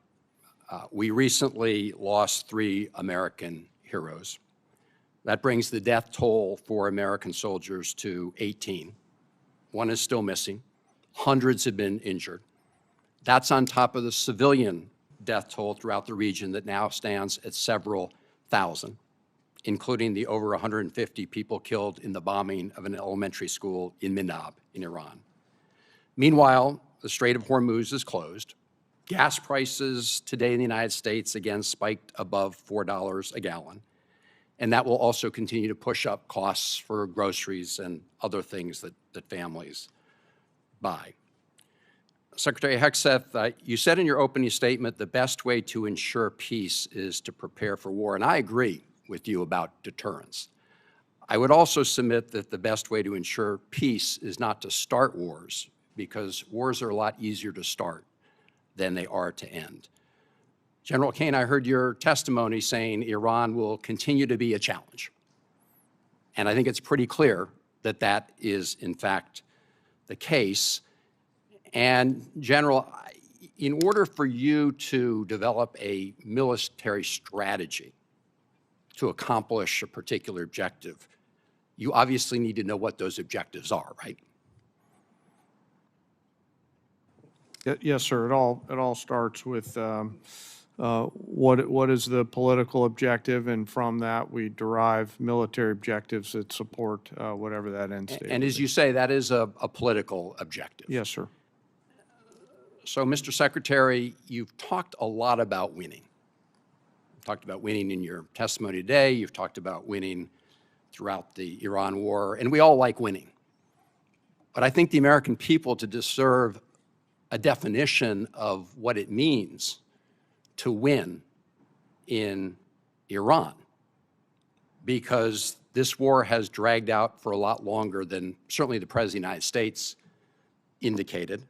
We recently lost 3 American heroes. That brings the death toll for American soldiers to 18. 1 is still missing. Hundreds have been injured. That's on top of the civilian death toll throughout the region that now stands at several thousand, including the over 150 people killed in the bombing of an elementary school in Minab in Iran. Meanwhile, the Strait of Hormuz is closed. Gas prices today in the United States again spiked above $4 a gallon. And that will also continue to push up costs for groceries and other things that families buy. Secretary Hegseth, you said in your opening statement the best way to ensure peace is to prepare for war, and I agree with you about deterrence. I would also submit that the best way to ensure peace is not to start wars, because wars are a lot easier to start than they are to end. General Caine, I heard your testimony saying Iran will continue to be a challenge. And I think it's pretty clear that that is, in fact, the case. And, General, in order for you to develop a military strategy to accomplish a particular objective, you obviously need to know what those objectives are, right? Yes, sir. It all starts with what is the political objective, and from that we derive military objectives that support whatever that end state. And as you say, that is a political objective. Yes, sir. So, Mr. Secretary, you've talked a lot about winning. You've talked about winning in your testimony today. You've talked about winning throughout the Iran war, and we all like winning. But I think the American people deserve a definition of what it means to win in Iran, because this war has dragged out for a lot longer than certainly the President of the United States indicated.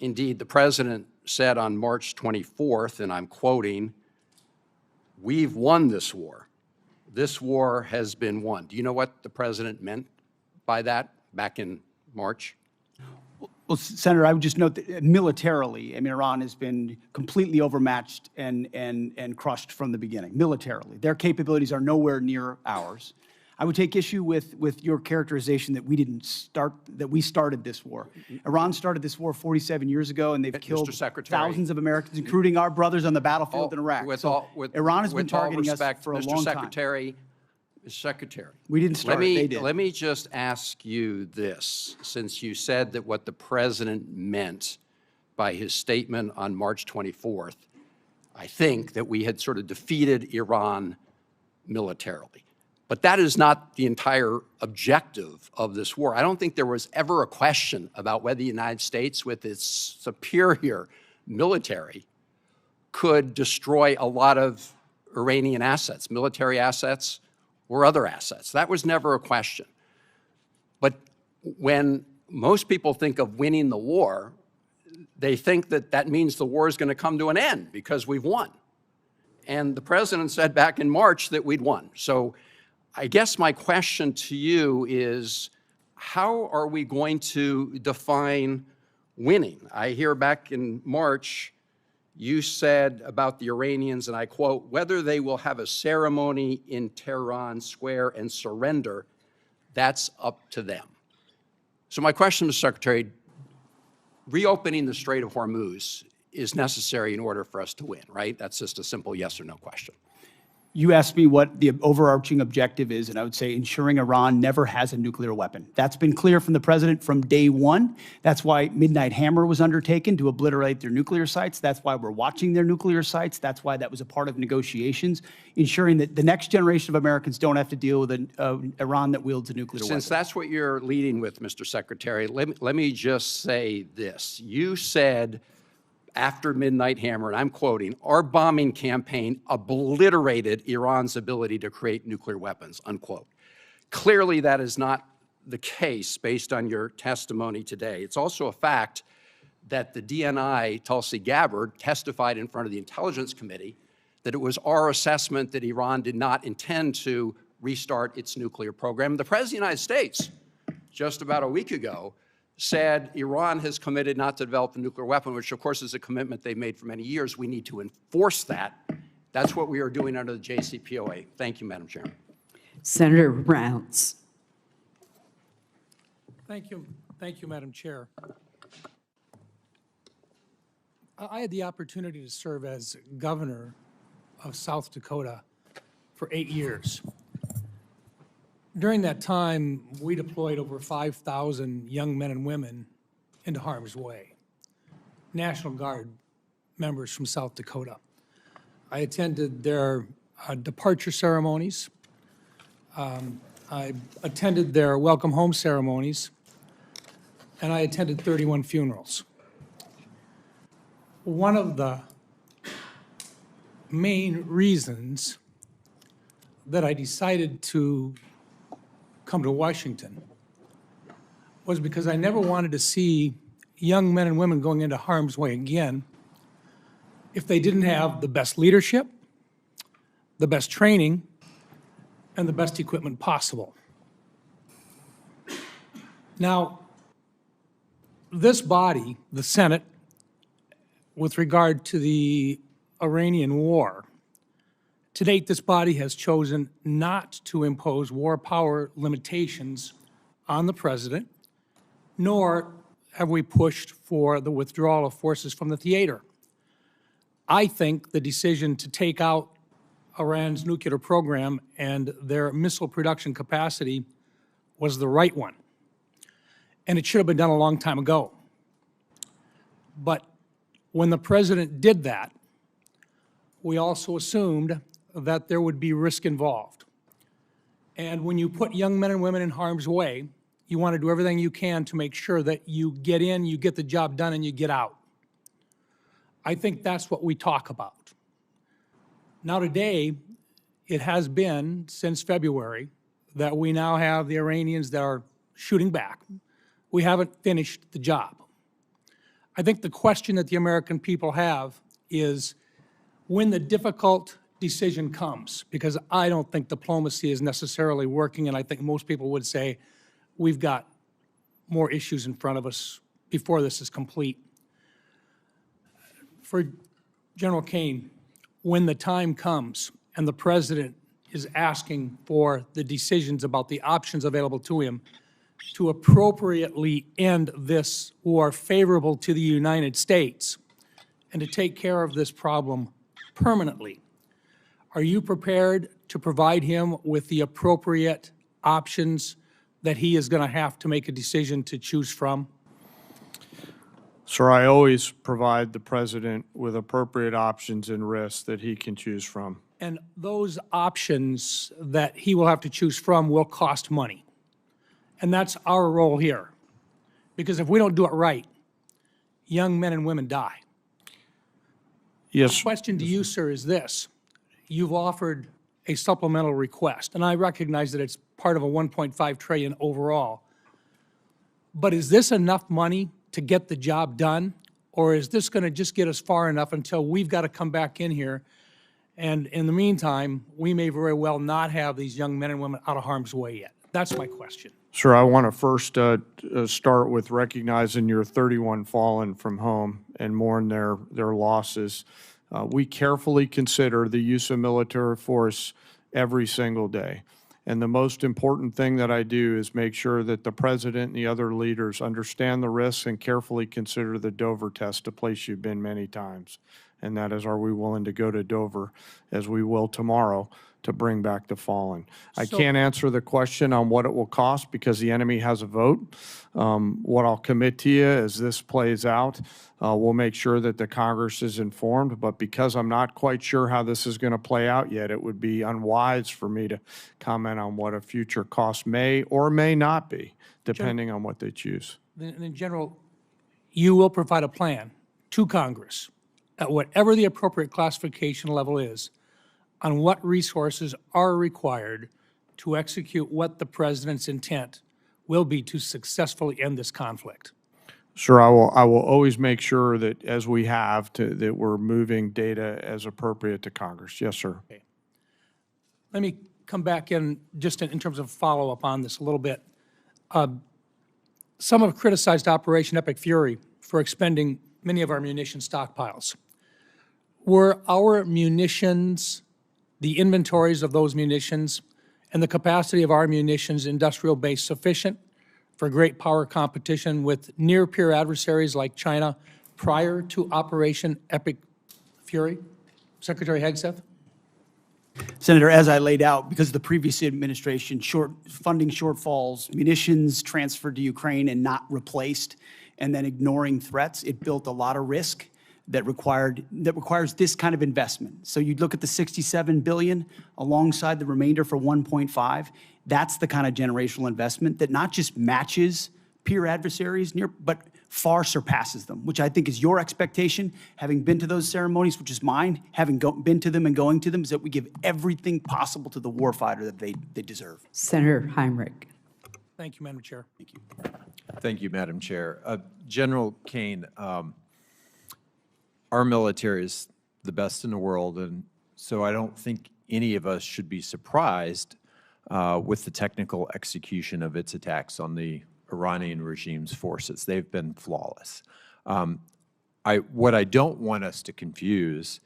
Indeed, the President said on March 24th, and I'm quoting, "We've won this war. This war has been won." Do you know what the President meant by that back in March? Well, Senator, I would just note that militarily, I mean, Iran has been completely overmatched and crushed from the beginning, militarily. Their capabilities are nowhere near ours. I would take issue with your characterization that we started this war. Iran started this war 47 years ago, and they've killed thousands of Americans, including our brothers on the battlefield in Iraq. Iran has been targeting us for a long time. Mr. Secretary, we didn't start it, they did. Let me just ask you this, since you said that what the President meant by his statement on March 24th, I think that we had sort of defeated Iran militarily. But that is not the entire objective of this war. I don't think there was ever a question about whether the United States, with its superior military, could destroy a lot of Iranian assets, military assets, or other assets. That was never a question. But when most people think of winning the war, they think that that means the war is going to come to an end because we've won. And the President said back in March that we'd won. So I guess my question to you is, how are we going to define winning? I hear back in March, you said about the Iranians, and I quote, "Whether they will have a ceremony in Tehran Square and surrender, that's up to them." So my question, Mr. Secretary, reopening the Strait of Hormuz is necessary in order for us to win, right? That's just a simple yes or no question. You asked me what the overarching objective is, and I would say ensuring Iran never has a nuclear weapon. That's been clear from the President from day one. That's why Midnight Hammer was undertaken, to obliterate their nuclear sites. That's why we're watching their nuclear sites. That's why that was a part of negotiations, ensuring that the next generation of Americans don't have to deal with an Iran that wields a nuclear weapon. Since that's what you're leading with, Mr. Secretary, let me just say this. You said after Midnight Hammer, and I'm quoting, "Our bombing campaign obliterated Iran's ability to create nuclear weapons," unquote. Clearly, that is not the case based on your testimony today. It's also a fact that the DNI, Tulsi Gabbard, testified in front of the Intelligence Committee that it was our assessment that Iran did not intend to restart its nuclear program. The President of the United States, just about a week ago, said Iran has committed not to develop a nuclear weapon, which of course is a commitment they've made for many years. We need to enforce that. That's what we are doing under the JCPOA. Thank you, Madam Chairman. Senator Rounds. Thank you, Madam Chair. I had the opportunity to serve as governor of South Dakota for 8 years. During that time, we deployed over 5,000 young men and women into harm's way, National Guard members from South Dakota. I attended their departure ceremonies. I attended their welcome home ceremonies, and I attended 31 funerals. One of the main reasons that I decided to come to Washington was because I never wanted to see young men and women going into harm's way again if they didn't have the best leadership, the best training, and the best equipment possible. Now, this body, the Senate, with regard to the Iranian war, To date, this body has chosen not to impose war power limitations on the President, nor have we pushed for the withdrawal of forces from the theater. I think the decision to take out Iran's nuclear program and their missile production capacity was the right one. And it should have been done a long time ago. But when the President did that, we also assumed that there would be risk involved. And when you put young men and women in harm's way, you want to do everything you can to make sure that you get in, you get the job done, and you get out. I think that's what we talk about. Now today, it has been since February that we now have the Iranians that are shooting back. We haven't finished the job. I think the question that the American people have is when the difficult decision comes, because I don't think diplomacy is necessarily working, and I think most people would say we've got more issues in front of us before this is complete. For General Caine, when the time comes and the President is asking for the decisions about the options available to him to appropriately end this war favorable to the United States and to take care of this problem permanently, are you prepared to provide him with the appropriate options that he is going to have to make a decision to choose from? Sir, I always provide the President with appropriate options and risks that he can choose from. And those options that he will have to choose from will cost money. And that's our role here. Because if we don't do it right, young men and women die. Yes. My question to you, sir, is this. You've offered a supplemental request, and I recognize that it's part of a $1.5 trillion overall. But is this enough money to get the job done, or is this going to just get us far enough until we've got to come back in here, and in the meantime, we may very well not have these young men and women out of harm's way yet? That's my question. Sir, I want to first start with recognizing your 31 fallen from home and mourn their losses. We carefully consider the use of military force every single day. And the most important thing that I do is make sure that the President and the other leaders understand the risks and carefully consider the Dover test, a place you've been many times. And that is, are we willing to go to Dover, as we will tomorrow, to bring back the fallen? I can't answer the question on what it will cost because the enemy has a vote. What I'll commit to you as this plays out, we'll make sure that the Congress is informed, but because I'm not quite sure how this is going to play out yet, it would be unwise for me to comment on what a future cost may or may not be, depending on what they choose. Then, General, you will provide a plan to Congress at whatever the appropriate classification level is on what resources are required to execute what the President's intent will be to successfully end this conflict. Sir, I will always make sure that, as we have, that we're moving data as appropriate to Congress. Yes, sir. Okay. Let me come back in just in terms of follow-up on this a little bit. Some have criticized Operation Epic Fury for expending many of our munition stockpiles. Were our munitions, the inventories of those munitions, and the capacity of our munitions industrial base sufficient for great power competition with near-peer adversaries like China prior to Operation Epic Fury? Secretary Hegseth? Senator, as I laid out, because of the previous administration, funding shortfalls, munitions transferred to Ukraine and not replaced, and then ignoring threats, it built a lot of risk that requires this kind of investment. So you'd look at the $67 billion alongside the remainder for 1.5. That's the kind of generational investment that not just matches peer adversaries, but far surpasses them, which I think is your expectation, having been to those ceremonies, which is mine, having been to them and going to them, is that we give everything possible to the warfighter that they deserve. Senator Heinrich. Thank you, Madam Chair. Thank you. Thank you, Madam Chair. General Caine, our military is the best in the world, and so I don't think any of us should be surprised with the technical execution of its attacks on the Iranian regime's forces. They've been flawless. What I don't want us to confuse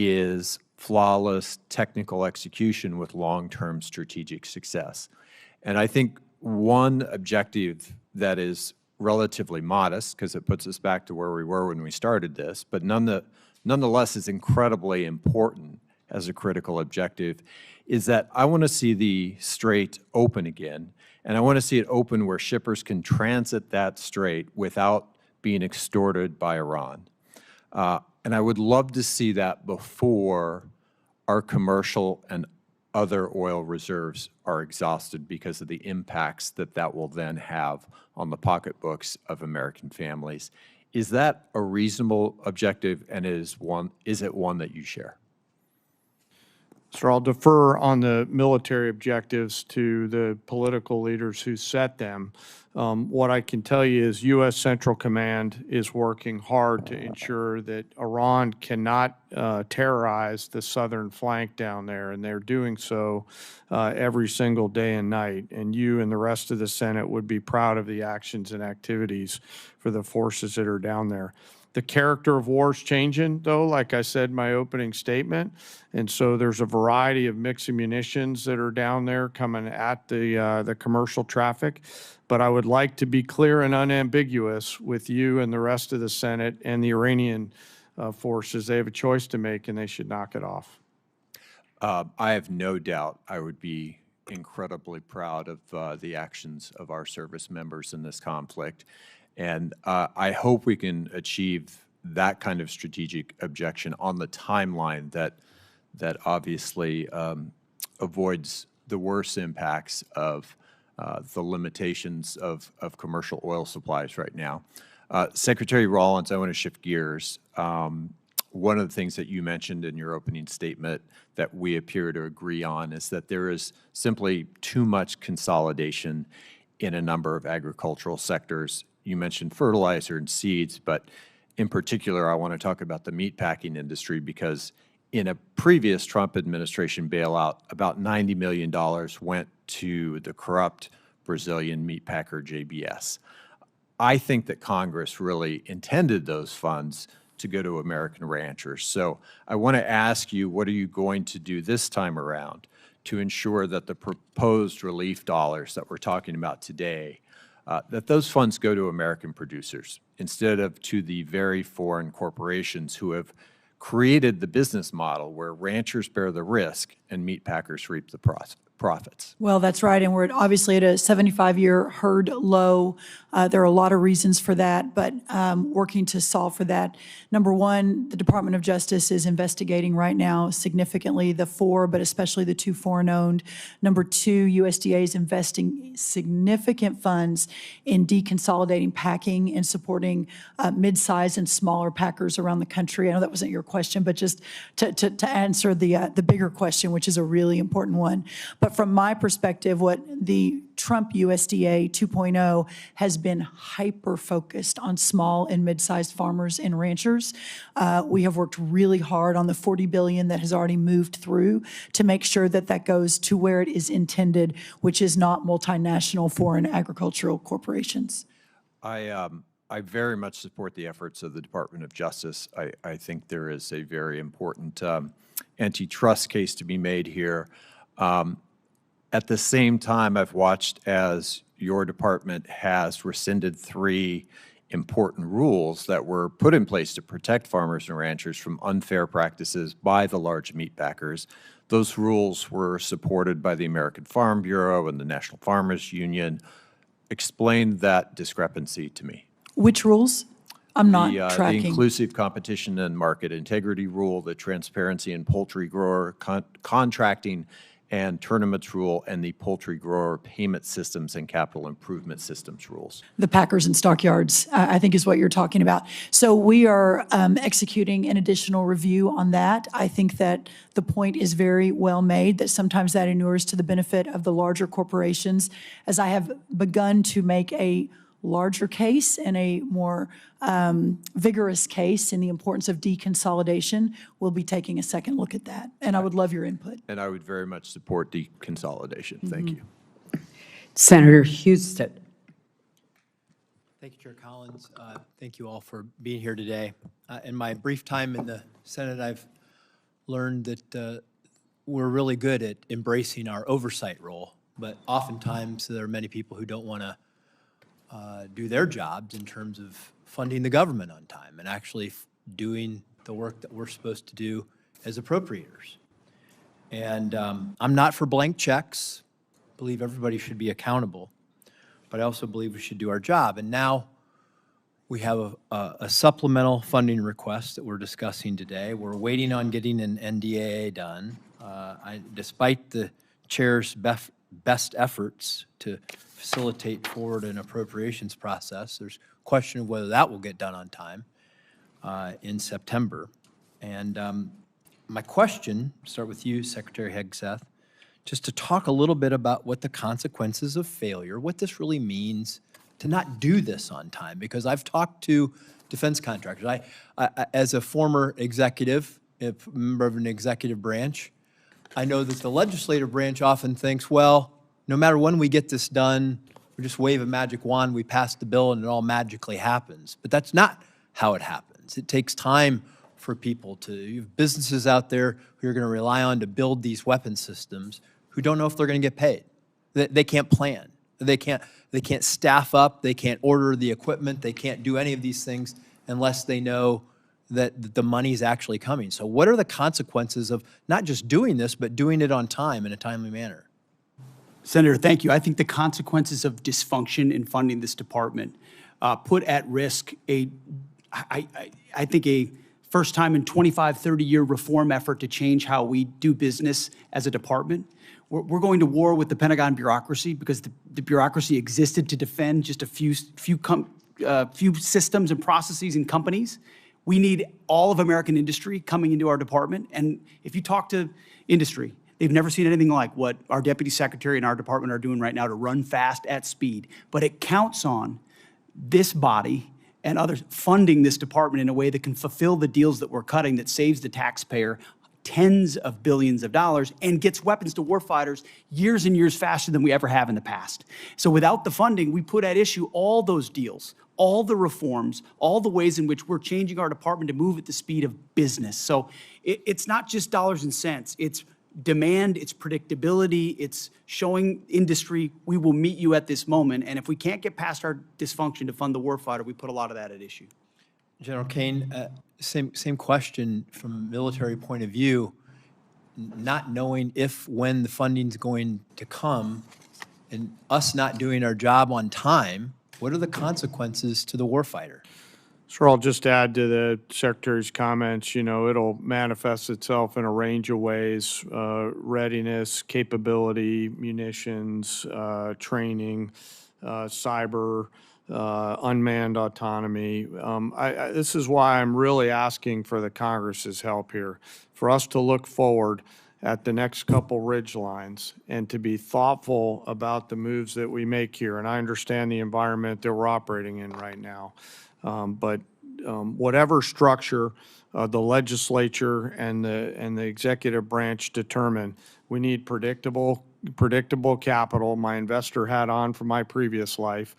is flawless technical execution with long-term strategic success. And I think one objective that is relatively modest, because it puts us back to where we were when we started this, but nonetheless is incredibly important as a critical objective, is that I want to see the strait open again, and I want to see it open where shippers can transit that strait without being extorted by Iran. And I would love to see that before our commercial and other oil reserves are exhausted because of the impacts that that will then have on the pocketbooks of American families. Is that a reasonable objective, and is it one that you share? Sir, I'll defer on the military objectives to the political leaders who set them. What I can tell you is U.S. Central Command is working hard to ensure that Iran cannot terrorize the southern flank down there, and they're doing so every single day and night. And you and the rest of the Senate would be proud of the actions and activities for the forces that are down there. The character of war is changing, though, like I said in my opening statement. And so there's a variety of mixed munitions that are down there coming at the commercial traffic. But I would like to be clear and unambiguous with you and the rest of the Senate and the Iranian forces. They have a choice to make, and they should knock it off. I have no doubt I would be incredibly proud of the actions of our service members in this conflict. And I hope we can achieve that kind of strategic objection on the timeline that obviously avoids the worst impacts of the limitations of commercial oil supplies right now. Secretary Rollins, I want to shift gears. One of the things that you mentioned in your opening statement that we appear to agree on is that there is simply too much consolidation in a number of agricultural sectors. You mentioned fertilizer and seeds, but in particular, I want to talk about the meatpacking industry because in a previous Trump administration bailout, about $90 million went to the corrupt Brazilian meatpacker JBS. I think that Congress really intended those funds to go to American ranchers. So I want to ask you, what are you going to do this time around to ensure that the proposed relief dollars that we're talking about today, that those funds go to American producers instead of to the very foreign corporations who have created the business model where ranchers bear the risk and meat packers reap the profits? Well, that's right, and we're obviously at a 75-year herd low. There are a lot of reasons for that, but working to solve for that. Number one, the Department of Justice is investigating right now significantly the but especially the 2 foreign-owned. Number two, USDA is investing significant funds in deconsolidating packing and supporting mid-size and smaller packers around the country. I know that wasn't your question, but just to answer the bigger question, which is a really important one. But from my perspective, what the Trump USDA 2.0 has been hyper-focused on small and mid-sized farmers and ranchers. We have worked really hard on the $40 billion that has already moved through to make sure that that goes to where it is intended, which is not multinational foreign agricultural corporations. I very much support the efforts of the Department of Justice. I think there is a very important antitrust case to be made here. At the same time, I've watched as your department has rescinded 3 important rules that were put in place to protect farmers and ranchers from unfair practices by the large meat packers. Those rules were supported by the American Farm Bureau and the National Farmers Union. Explain that discrepancy to me. Which rules? I'm not tracking. The inclusive competition and market integrity rule, the transparency in poultry grower contracting and tournaments rule, and the poultry grower payment systems and capital improvement systems rules. The packers and stockyards, I think is what you're talking about. So we are executing an additional review on that. I think that the point is very well made, that sometimes that inures to the benefit of the larger corporations. As I have begun to make a larger case and a more vigorous case in the importance of deconsolidation, we'll be taking a second look at that. And I would love your input. And I would very much support deconsolidation. Thank you. Senator Hegseth. Thank you, Chair Collins. Thank you all for being here today. In my brief time in the Senate, I've learned that we're really good at embracing our oversight role, but oftentimes there are many people who don't want to do their jobs in terms of funding the government on time and actually doing the work that we're supposed to do as appropriators. And I'm not for blank checks. I believe everybody should be accountable, but I also believe we should do our job. And now we have a supplemental funding request that we're discussing today. We're waiting on getting an NDAA done. Despite the chair's best efforts to facilitate forward an appropriations process, there's question of whether that will get done on time in September. And my question, start with you, Secretary Hegseth, just to talk a little bit about what the consequences of failure, what this really means to not do this on time, because I've talked to defense contractors. I as a former executive, a member of an executive branch, I know that the legislative branch often thinks, well, no matter when we get this done, we just wave a magic wand, we pass the bill, and it all magically happens. But that's not how it happens. It takes time for people to, you have businesses out there who are going to rely on to build these weapon systems who don't know if they're going to get paid. They can't plan. They can't staff up. They can't order the equipment. They can't do any of these things unless they know that the money is actually coming. So what are the consequences of not just doing this, but doing it on time in a timely manner? Senator, thank you. I think the consequences of dysfunction in funding this department put at risk I think a first time in 25, 30-year reform effort to change how we do business as a department. We're going to war with the Pentagon bureaucracy because the bureaucracy existed to defend just a few systems and processes and companies. We need all of American industry coming into our department. And if you talk to industry, they've never seen anything like what our deputy secretary and our department are doing right now to run fast at speed. But it counts on this body and others funding this department in a way that can fulfill the deals that we're cutting that saves the taxpayer tens of billions of dollars and gets weapons to warfighters years and years faster than we ever have in the past. So without the funding, we put at issue all those deals, all the reforms, all the ways in which we're changing our department to move at the speed of business. So it's not just dollars and cents. It's demand, it's predictability, it's showing industry we will meet you at this moment. And if we can't get past our dysfunction to fund the warfighter, we put a lot of that at issue. General Caine, same question from a military point of view, not knowing if, when the funding's going to come, and us not doing our job on time, what are the consequences to the warfighter? Sure, I'll just add to the Secretary's comments, you know, it'll manifest itself in a range of ways, readiness, capability, munitions, training, cyber, unmanned autonomy. This is why I'm really asking for the Congress's help here, for us to look forward at the next couple ridge lines and to be thoughtful about the moves that we make here. And I understand the environment that we're operating in right now. But whatever structure the legislature and the executive branch determine, we need predictable capital, my investor hat on from my previous life,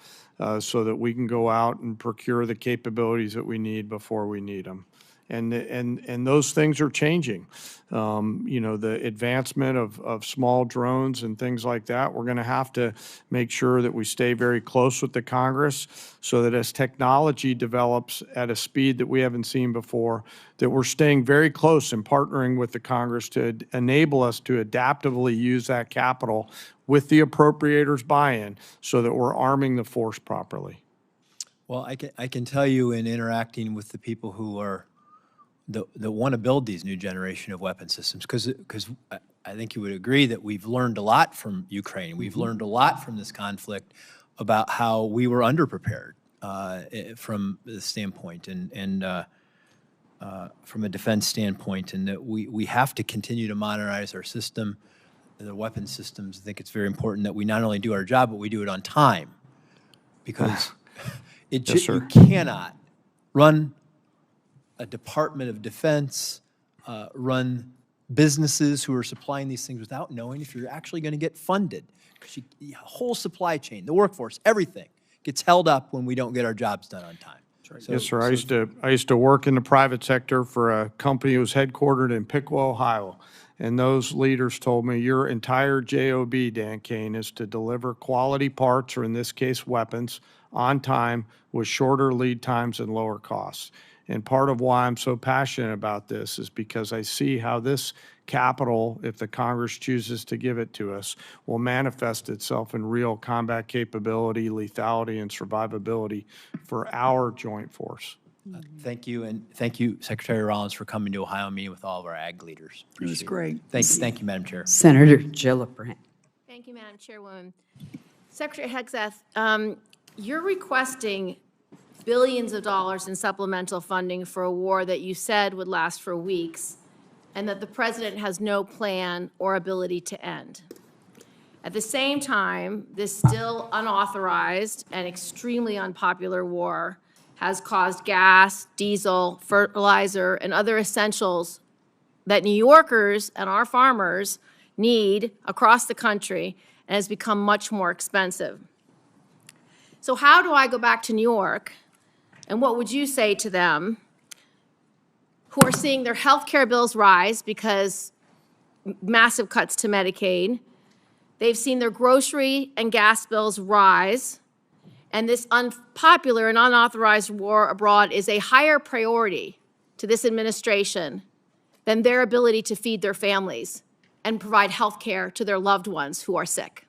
so that we can go out and procure the capabilities that we need before we need them. And those things are changing. You know, the advancement of small drones and things like that, we're going to have to make sure that we stay very close with the Congress so that as technology develops at a speed that we haven't seen before, that we're staying very close and partnering with the Congress to enable us to adaptively use that capital with the appropriators' buy-in so that we're arming the force properly. Well, I can tell you in interacting with the people who are that want to build these new generation of weapon systems, because I think you would agree that we've learned a lot from Ukraine. We've learned a lot from this conflict about how we were underprepared from the standpoint and from a defense standpoint, and that we have to continue to modernize our system, the weapon systems. I think it's very important that we not only do our job, but we do it on time, because you cannot run a Department of Defense, run businesses who are supplying these things without knowing if you're actually going to get funded. Because the whole supply chain, the workforce, everything gets held up when we don't get our jobs done on time. Yes, sir. I used to work in the private sector for a company that was headquartered in Piqua, Ohio. And those leaders told me your entire job, Dan Caine, is to deliver quality parts, or in this case, weapons, on time with shorter lead times and lower costs. And part of why I'm so passionate about this is because I see how this capital, if the Congress chooses to give it to us, will manifest itself in real combat capability, lethality, and survivability for our joint force. Thank you, and thank you, Secretary Rollins, for coming to Ohio meeting with all of our ag leaders. It was great. Thank you, Madam Chair. Senator Gillibrand. Thank you, Madam Chairwoman. Secretary Hegseth, you're requesting billions of dollars in supplemental funding for a war that you said would last for weeks, and that the president has no plan or ability to end. At the same time, this still unauthorized and extremely unpopular war has caused gas, diesel, fertilizer, and other essentials that New Yorkers and our farmers need across the country, and has become much more expensive. So how do I go back to New York, and what would you say to them who are seeing their health care bills rise because massive cuts to Medicaid? They've seen their grocery and gas bills rise, and this unpopular and unauthorized war abroad is a higher priority to this administration than their ability to feed their families and provide health care to their loved ones who are sick.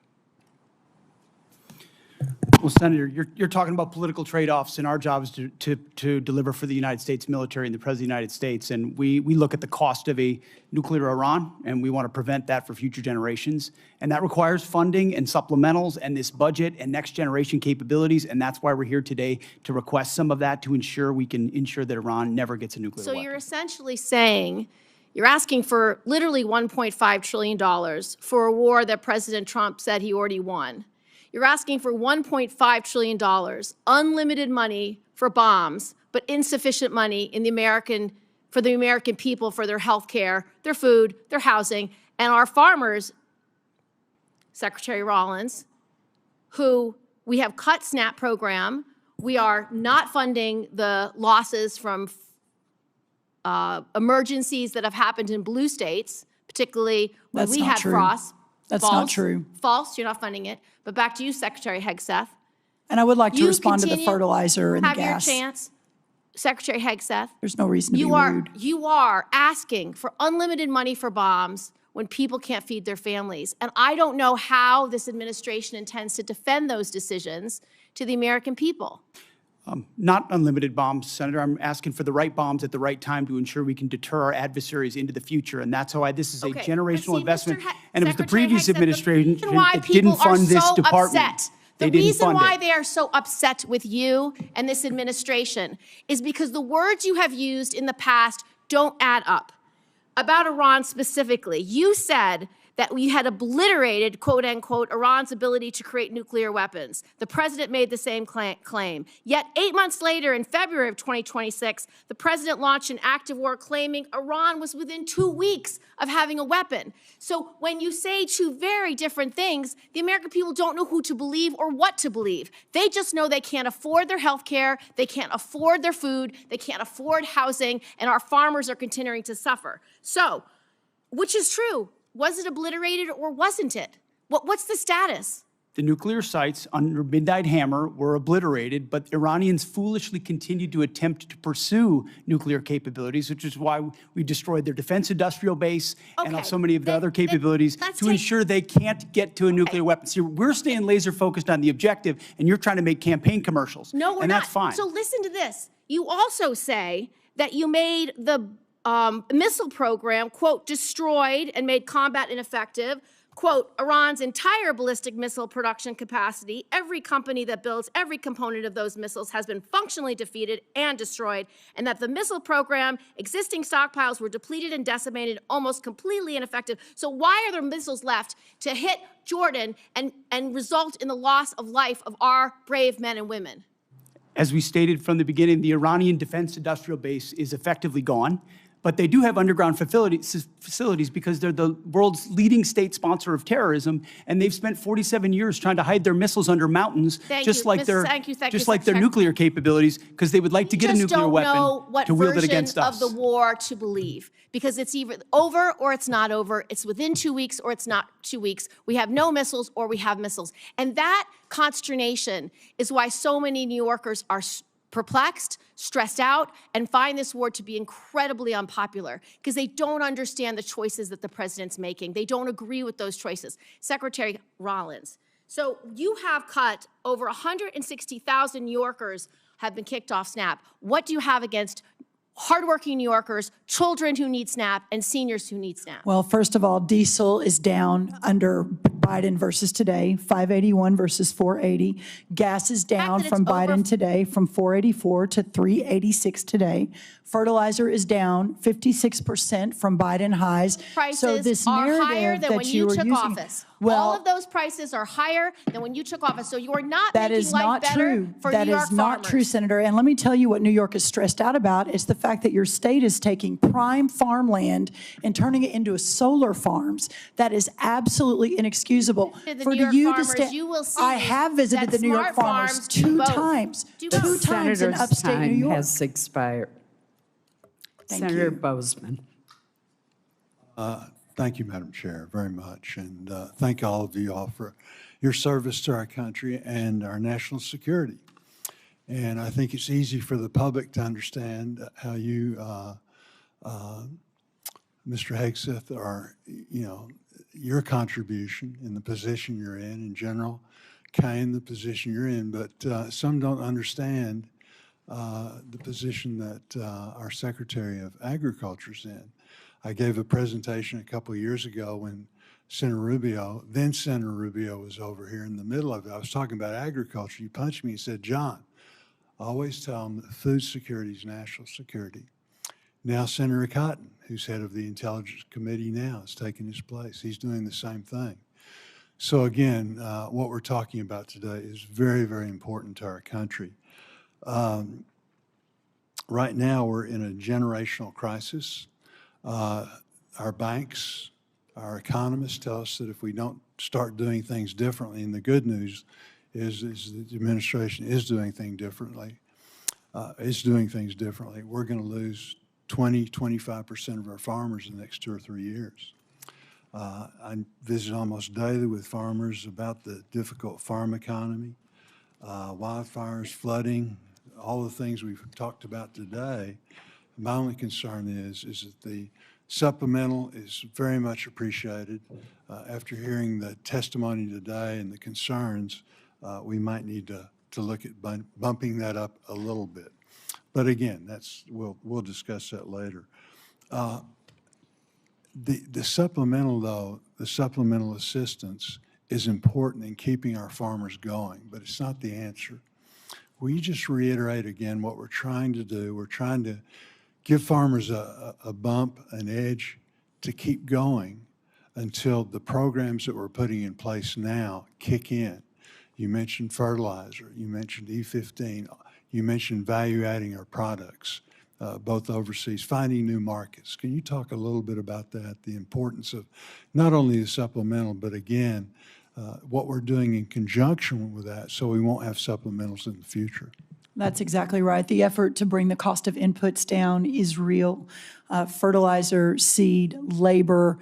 Well, Senator, you're talking about political trade-offs, and our job is to deliver for the United States military and the President of the United States. And we look at the cost of a nuclear Iran, and we want to prevent that for future generations. And that requires funding and supplementals and this budget and next generation capabilities. And that's why we're here today, to request some of that to ensure we can ensure that Iran never gets a nuclear weapon. So you're essentially saying, you're asking for literally $1.5 trillion for a war that President Trump said he already won. You're asking for $1.5 trillion, unlimited money for bombs, but insufficient money in for the American people, for their health care, their food, their housing, and our farmers, Secretary Rollins, who we have cut SNAP program. We are not funding the losses from emergencies that have happened in blue states, particularly when we had frost. That's not true. False, you're not funding it. But back to you, Secretary Hegseth. And I would like to respond to the fertilizer and the gas. Have your chance, Secretary Hegseth. There's no reason to be rude. You are asking for unlimited money for bombs when people can't feed their families. And I don't know how this administration intends to defend those decisions to the American people. Not unlimited bombs, Senator. I'm asking for the right bombs at the right time to ensure we can deter our adversaries into the future. And that's why this is a generational investment. And it was the previous administration that didn't fund this department. The reason why they are so upset with you and this administration is because the words you have used in the past don't add up. About Iran specifically, you said that we had obliterated, quote unquote, Iran's ability to create nuclear weapons. The president made the same claim. Yet 8 months later, in February of 2026, the president launched an active war claiming Iran was within 2 weeks of having a weapon. So when you say two very different things, the American people don't know who to believe or what to believe. They just know they can't afford their health care, they can't afford their food, they can't afford housing, and our farmers are continuing to suffer. So, which is true? Was it obliterated or wasn't it? What's the status? The nuclear sites under Midnight Hammer were obliterated, but Iranians foolishly continued to attempt to pursue nuclear capabilities, which is why we destroyed their defense industrial base and so many of the other capabilities to ensure they can't get to a nuclear weapon. See, we're staying laser focused on the objective, and you're trying to make campaign commercials. No, we're not. And that's fine. So listen to this. You also say that you made the missile program, quote, destroyed and made combat ineffective, quote, Iran's entire ballistic missile production capacity, every company that builds every component of those missiles has been functionally defeated and destroyed, and that the missile program, existing stockpiles were depleted and decimated, almost completely ineffective. So why are there missiles left to hit Jordan and result in the loss of life of our brave men and women? As we stated from the beginning, the Iranian defense industrial base is effectively gone. But they do have underground facilities because they're the world's leading state sponsor of terrorism, and they've spent 47 years trying to hide their missiles under mountains, just like their nuclear capabilities, because they would like to get a nuclear weapon to wield it against us. Of the war to believe, because it's either over or it's not over. It's within 2 weeks or it's not 2 weeks. We have no missiles or we have missiles. And that consternation is why so many New Yorkers are perplexed, stressed out, and find this war to be incredibly unpopular because they don't understand the choices that the president's making. They don't agree with those choices. Secretary Rollins, so you have cut over 160,000 New Yorkers have been kicked off SNAP. What do you have against hardworking New Yorkers, children who need SNAP, and seniors who need SNAP? Well, first of all, diesel is down under Biden versus today, 581 versus 480. Gas is down from Biden today from 484 to 386 today. Fertilizer is down 56% from Biden highs. Prices so this are narrative higher than when you took using, office. Well, all of those prices are higher than when you took office. So you are not that making is life not better true. for That New York is not farmers. true, Senator. And let me tell you what New York is stressed out about is the fact that your state is taking prime farmland and turning it into solar farms. That is absolutely inexcusable. The For New York you farmers, to you will see I have visited that the New York smart farmers farms do two both. times. Do Two both. times in Senator's upstate New time York. has expired. Senator Bozeman. Thank you, Madam Chair, very much. And thank all of you all for your service to our country and our national security. And I think it's easy for the public to understand how you, Mr. Hegseth, are, your contribution in the position you're in general, Caine, the position you're in, but some don't understand the position that our Secretary of Agriculture's in. I gave a presentation a couple of years ago when Senator Rubio was over here in the middle of it. I was talking about agriculture. He punched me and said, John, always tell them that food security is national security. Now Senator Cotton, who's head of the Intelligence Committee now, is taking his place. He's doing the same thing. So again, what we're talking about today is very, very important to our country. Right now, we're in a generational crisis. Our banks, our economists tell us that if we don't start doing things differently, and the good news is the administration is doing things differently, we're going to lose 25% of our farmers in the next 2 or 3 years. I visit almost daily with farmers about the difficult farm economy, wildfires, flooding, all the things we've talked about today. My only concern is that the supplemental is very much appreciated. After hearing the testimony today and the concerns, we might need to look at bumping that up a little bit. But again, we'll discuss that later. The supplemental, though, the supplemental assistance is important in keeping our farmers going, but it's not the answer. Will you just reiterate again what we're trying to do? We're trying to give farmers a bump, an edge to keep going until the programs that we're putting in place now kick in. You mentioned fertilizer, you mentioned E15, you mentioned value-adding our products, both overseas, finding new markets. Can you talk a little bit about that, the importance of not only the supplemental, but again, what we're doing in conjunction with that so we won't have supplementals in the future? That's exactly right. The effort to bring the cost of inputs down is real. Fertilizer, seed, labor,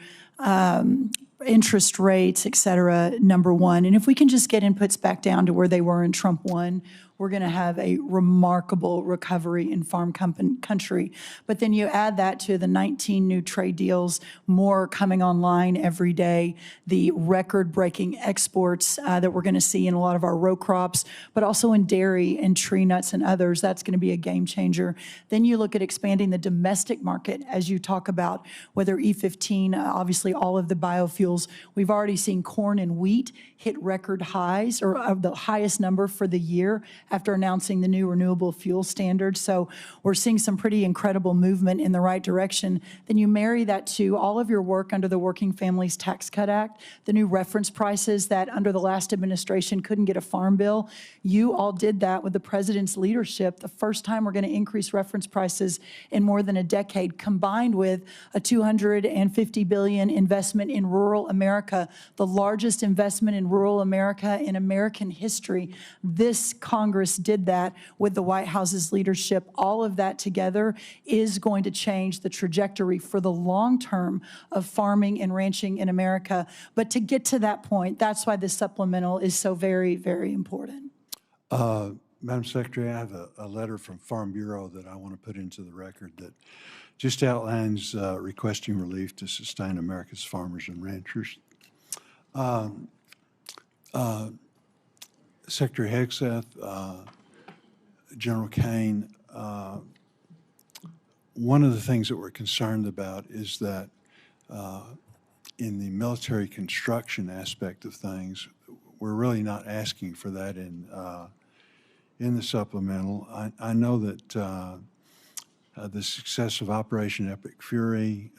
interest rates, et cetera, number one. And if we can just get inputs back down to where they were in Trump 1, we're going to have a remarkable recovery in farm country. But then you add that to the 19 new trade deals, more coming online every day, the record-breaking exports that we're going to see in a lot of our row crops, but also in dairy and tree nuts and others. That's going to be a game changer. Then you look at expanding the domestic market, as you talk about, whether E15, obviously all of the biofuels. We've already seen corn and wheat hit record highs, or the highest number for the year, after announcing the new renewable fuel standard. So we're seeing some pretty incredible movement in the right direction. Then you marry that to all of your work under the Working Families Tax Cut Act, the new reference prices that under the last administration couldn't get a farm bill. You all did that with the president's leadership. The first time we're going to increase reference prices in more than a decade, combined with a $250 billion investment in rural America, the largest investment in rural America in American history. This Congress did that with the White House's leadership. All of that together is going to change the trajectory for the long term of farming and ranching in America. But to get to that point, that's why this supplemental is so very, very important. Madam Secretary, I have a letter from Farm Bureau that I want to put into the record that just outlines requesting relief to sustain America's farmers and ranchers. Secretary Hegseth, General Caine, one of the things that we're concerned about is that in the military construction aspect of things, we're really not asking for that in the supplemental. I know that the success of Operation Epic Fury,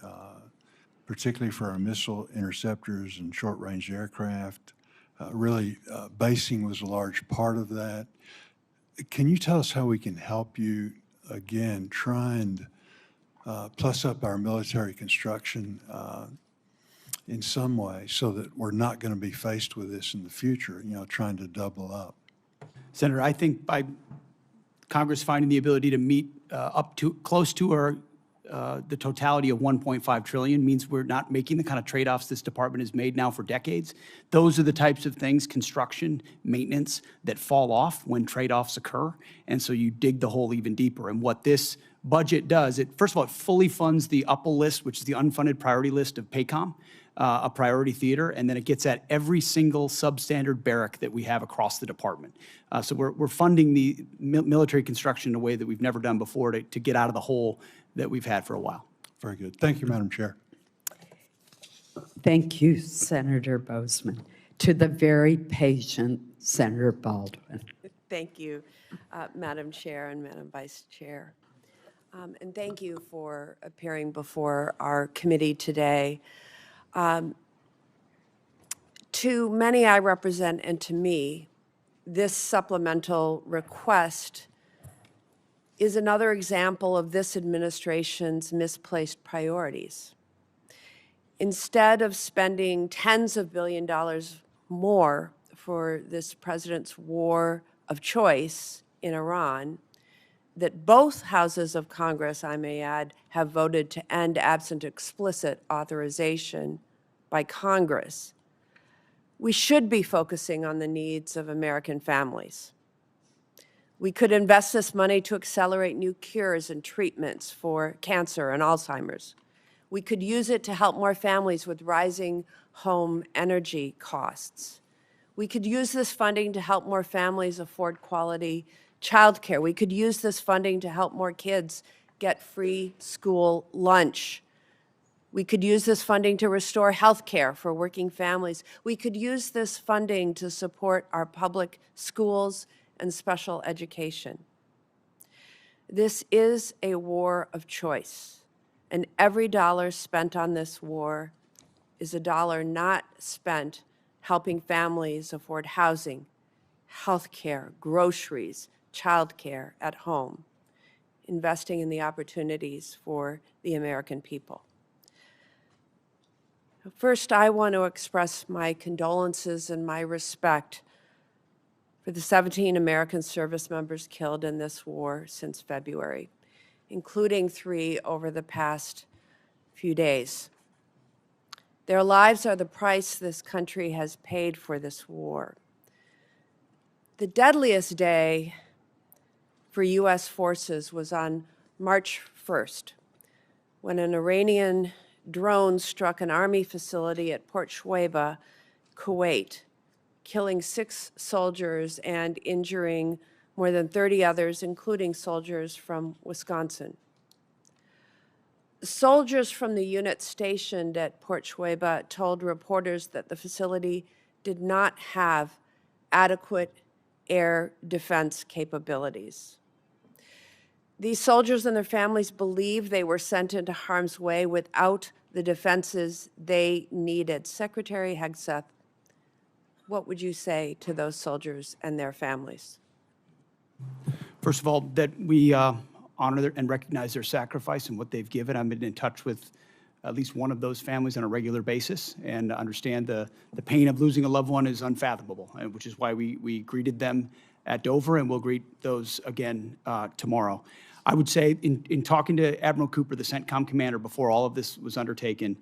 particularly for our missile interceptors and short-range aircraft, really basing was a large part of that. Can you tell us how we can help you, again, try and plus up our military construction in some way so that we're not going to be faced with this in the future, trying to double up? Senator, I think by Congress finding the ability to meet up to close to our the totality of $1.5 trillion means we're not making the kind of trade-offs this department has made now for decades. Those are the types of things, construction, maintenance, that fall off when trade-offs occur. And so you dig the hole even deeper. And what this budget does, first of all, it fully funds the UPA list, which is the unfunded priority list of PACOM, a priority theater, and then it gets at every single substandard barrack that we have across the department. So we're funding the military construction in a way that we've never done before to get out of the hole that we've had for a while. Very good. Thank you, Madam Chair. Thank you, Senator Bozeman. To the very patient Senator Baldwin. Thank you, Madam Chair and Madam Vice Chair. And thank you for appearing before our committee today. To many I represent and to me, this supplemental request is another example of this administration's misplaced priorities. Instead of spending tens of billions of dollars more for this president's war of choice in Iran, that both houses of Congress, I may add, have voted to end absent explicit authorization by Congress, we should be focusing on the needs of American families. We could invest this money to accelerate new cures and treatments for cancer and Alzheimer's. We could use it to help more families with rising home energy costs. We could use this funding to help more families afford quality childcare. We could use this funding to help more kids get free school lunch. We could use this funding to restore health care for working families. We could use this funding to support our public schools and special education. This is a war of choice, and every dollar spent on this war is a dollar not spent helping families afford housing, health care, groceries, childcare at home, investing in the opportunities for the American people. First, I want to express my condolences and my respect for the 17 American service members killed in this war since February, including 3 over the past few days. Their lives are the price this country has paid for this war. The deadliest day for U.S. forces was on March 1st, when an Iranian drone struck an Army facility at Port Shuaibah, Kuwait, killing 6 soldiers and injuring more than 30 others, including soldiers from Wisconsin. Soldiers from the unit stationed at Port Shuaibah told reporters that the facility did not have adequate air defense capabilities. These soldiers and their families believe they were sent into harm's way without the defenses they needed. Secretary Hegseth, what would you say to those soldiers and their families? First of all, that we honor and recognize their sacrifice and what they've given. I've been in touch with at least one of those families on a regular basis and understand the pain of losing a loved one is unfathomable, which is why we greeted them at Dover, and we'll greet those again tomorrow. I would say in talking to Admiral Cooper, the CENTCOM commander, before all of this was undertaken,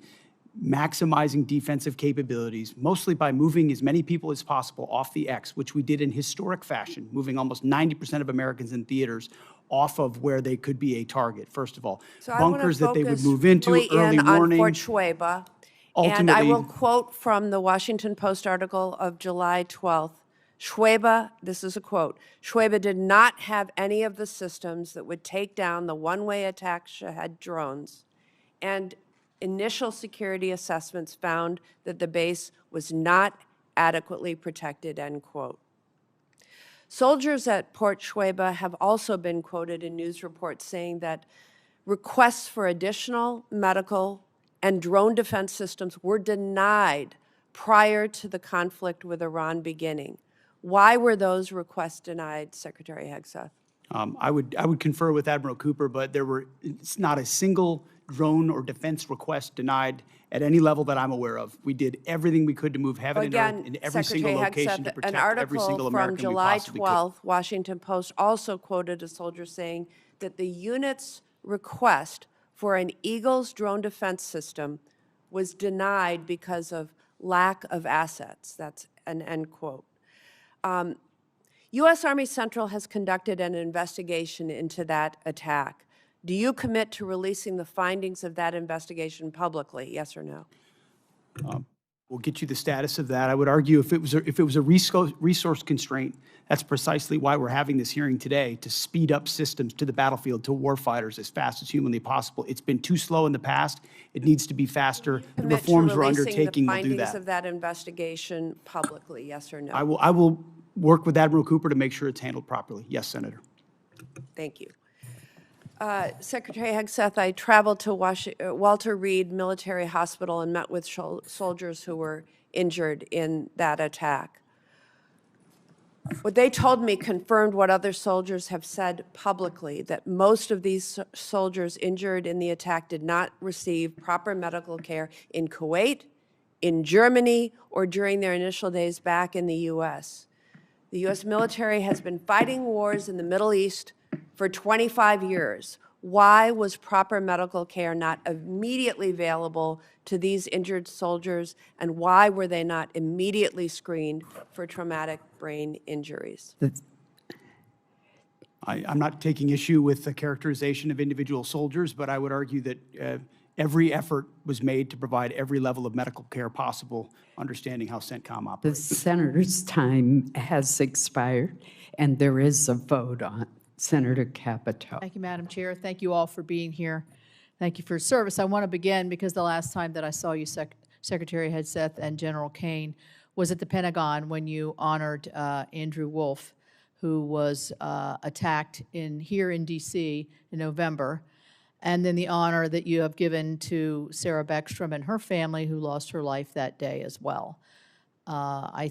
maximizing defensive capabilities, mostly by moving as many people as possible off the X, which we did in historic fashion, moving almost 90% of Americans in theaters off of where they could be a target, first of all. So Bunkers that they would move into, really early in on warning. Fort Schweba. And I Ultimately- will quote from the Washington Post article of July 12th. Schweba, this is a quote, Schweba did not have any of the systems that would take down the one-way attack Shahed drones, and initial security assessments found that the base was not adequately protected, end quote. Soldiers at Port Schweba have also been quoted in news reports saying that requests for additional medical and drone defense systems were denied prior to the conflict with Iran beginning. Why were those requests denied, Secretary Hegseth? I would confer with Admiral Cooper, but it's not a single drone or defense request denied at any level that I'm aware of. We did everything we could to move heaven and earth in every single location to protect every single American we July possibly could. 12th, Washington Post also quoted a soldier saying that the unit's request for an Eagles drone defense system was denied because of lack of assets. That's an end quote. U.S. Army Central has conducted an investigation into that attack. Do you commit to releasing the findings of that investigation publicly, yes or no? We'll get you the status of that. I would argue if it was a resource constraint, that's precisely why we're having this hearing today, to speed up systems to the battlefield, to warfighters as fast as humanly possible. It's been too slow in the past. It needs to be faster. The reforms we're undertaking will do Commit to releasing the findings that. of that investigation publicly, yes or no? I will work with Admiral Cooper to make sure it's handled properly. Yes, Senator. Thank you. Secretary Hegseth, I traveled to Walter Reed Military Hospital and met with soldiers who were injured in that attack. What they told me confirmed what other soldiers have said publicly, that most of these soldiers injured in the attack did not receive proper medical care in Kuwait, in Germany, or during their initial days back in the U.S. The U.S. military has been fighting wars in the Middle East for 25 years. Why was proper medical care not immediately available to these injured soldiers, and why were they not immediately screened for traumatic brain injuries? I'm not taking issue with the characterization of individual soldiers, but I would argue that every effort was made to provide every level of medical care possible, understanding how CENTCOM The operates. senator's time has expired, and there is a vote on. Senator Capito. Thank you, Madam Chair. Thank you all for being here. Thank you for your service. I want to begin because the last time that I saw you, Secretary Hegseth and General Caine, was at the Pentagon when you honored Andrew Wolf, who was attacked here in D.C. in November, and then the honor that you have given to Sarah Beckstrom and her family, who lost her life that day as well. I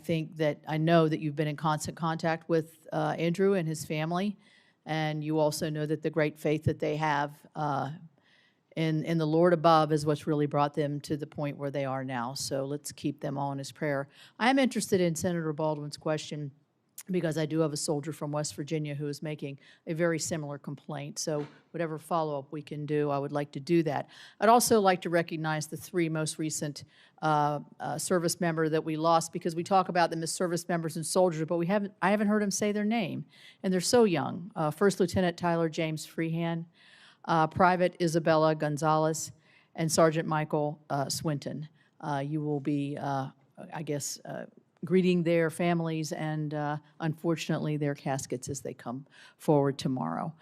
know that you've been in constant contact with Andrew and his family, and you also know that the great faith that they have in the Lord above is what's really brought them to the point where they are now. So let's keep them all in his prayer. I am interested in Senator Baldwin's question because I do have a soldier from West Virginia who is making a very similar complaint. So whatever follow-up we can do, I would like to do that. I'd also like to recognize the three most recent service member that we lost, because we talk about them as service members and soldiers, but I haven't heard them say their name, and they're so young. First Lieutenant Tyler James Freehan, Private Isabella Gonzalez, and Sergeant Michael Swinton. You will be, greeting their families and, unfortunately, their caskets as they come forward tomorrow.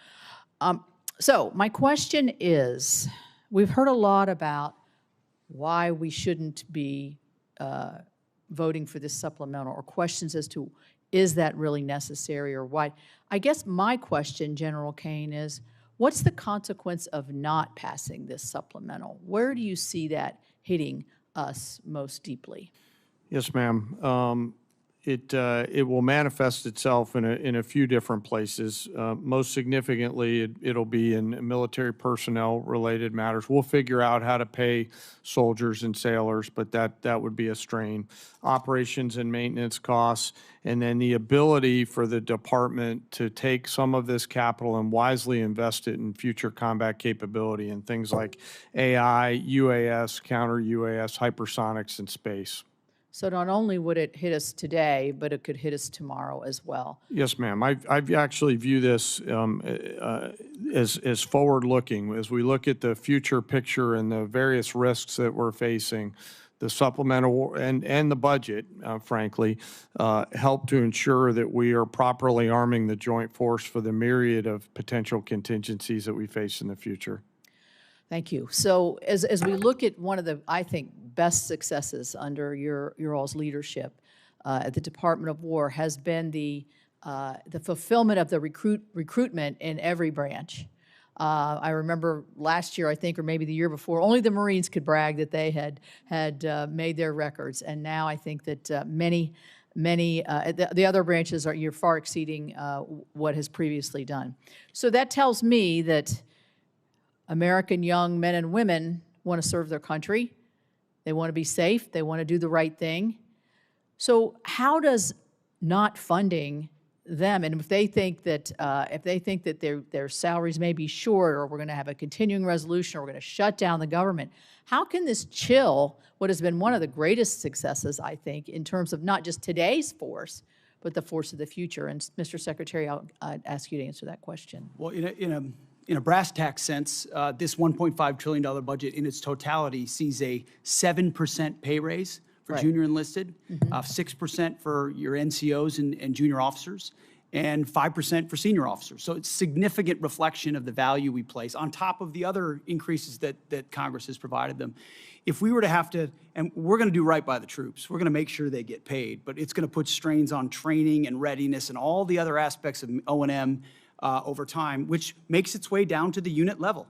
So my question is, we've heard a lot about why we shouldn't be voting for this supplemental, or questions as to is that really necessary, or why? I guess my question, General Caine, is what's the consequence of not passing this supplemental? Where do you see that hitting us most deeply? Yes, ma'am. It will manifest itself in a few different places. Most significantly, it'll be in military personnel related matters. We'll figure out how to pay soldiers and sailors, but that would be a strain. Operations and maintenance costs, and then the ability for the department to take some of this capital and wisely invest it in future combat capability and things like AI, UAS, counter UAS, hypersonics, and space. So not only would it hit us today, but it could hit us tomorrow as well. Yes, ma'am. I actually view this as forward-looking. As we look at the future picture and the various risks that we're facing, the supplemental and the budget, frankly, help to ensure that we are properly arming the joint force for the myriad of potential contingencies that we face in the future. Thank you. So as we look at one of the, I think, best successes under your all's leadership at the Department of War has been the fulfillment of the recruitment in every branch. I remember last year, I think, or maybe the year before, only the Marines could brag that they had made their records, and now I think that many the other branches you're far exceeding what has previously done. So that tells me that American young men and women want to serve their country. They want to be safe. They want to do the right thing. So how does not funding them, and if they think that their salaries may be short, or we're going to have a continuing resolution, or we're going to shut down the government, how can this chill what has been one of the greatest successes, I think, in terms of not just today's force, but the force of the future? And Mr. Secretary, I'll ask you to answer that question. Well, in a brass tack sense, this $1.5 trillion budget in its totality sees a 7% pay raise for junior enlisted, 6% for your NCOs and junior officers, and 5% for senior officers. So it's significant reflection of the value we place on top of the other increases that Congress has provided them. If we were to have to, and we're going to do right by the troops, we're going to make sure they get paid, but it's going to put strains on training and readiness and all the other aspects of O&M over time, which makes its way down to the unit level.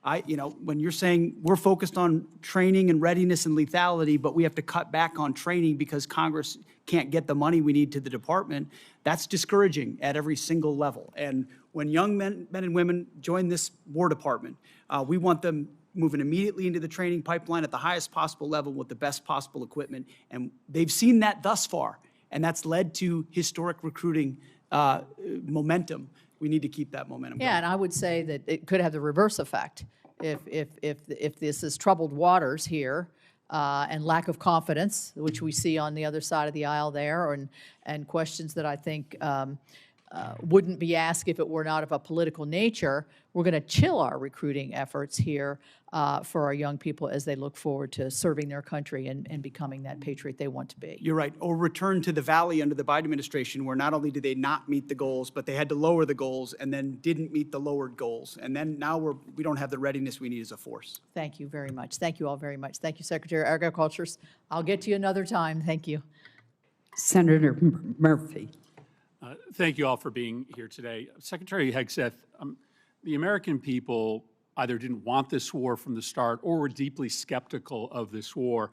When you're saying we're focused on training and readiness and lethality, but we have to cut back on training because Congress can't get the money we need to the department, that's discouraging at every single level. And when young men and women join this War Department, we want them moving immediately into the training pipeline at the highest possible level with the best possible equipment. And they've seen that thus far, and that's led to historic recruiting momentum. We need to keep that momentum going. Yeah, and I would say that it could have the reverse effect. If this is troubled waters here and lack of confidence, which we see on the other side of the aisle there, and questions that I think wouldn't be asked if it were not of a political nature, we're going to chill our recruiting efforts here for our young people as they look forward to serving their country and becoming that patriot they want to be. You're right. Or return to the valley under the Biden administration, where not only did they not meet the goals, but they had to lower the goals and then didn't meet the lowered goals. And then now we don't have the readiness we need as a force. Thank you very much. Thank you all very much. Thank you, Secretary of Agriculture. I'll get to you another time. Thank you. Senator Murphy. Thank you all for being here today. Secretary Hegseth, the American people either didn't want this war from the start or were deeply skeptical of this war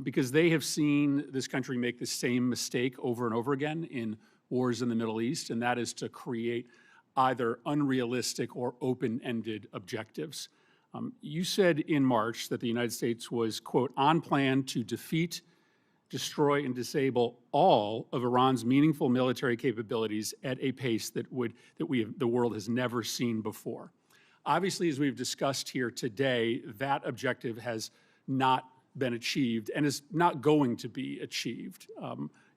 because they have seen this country make the same mistake over and over again in wars in the Middle East, and that is to create either unrealistic or open-ended objectives. You said in March that the United States was, quote, on plan to defeat, destroy, and disable all of Iran's meaningful military capabilities at a pace that the world has never seen before. Obviously, as we've discussed here today, that objective has not been achieved and is not going to be achieved.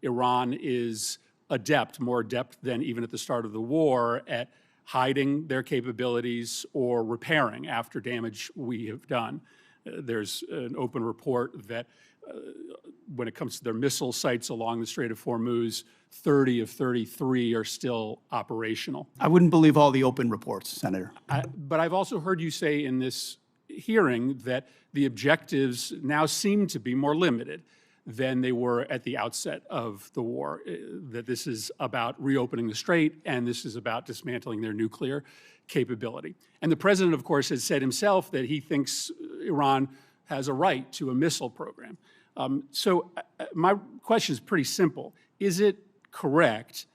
Iran is adept, more adept than even at the start of the war, at hiding their capabilities or repairing after damage we have done. There's an open report that when it comes to their missile sites along the Strait of Hormuz, 30 of 33 are still operational. I wouldn't believe all the open reports, Senator. But I've also heard you say in this hearing that the objectives now seem to be more limited, than they were at the outset of the war, that this is about reopening the strait and this is about dismantling their nuclear capability. And the president, of course, has said himself that he thinks Iran has a right to a missile program. So my question is pretty simple. Is it correct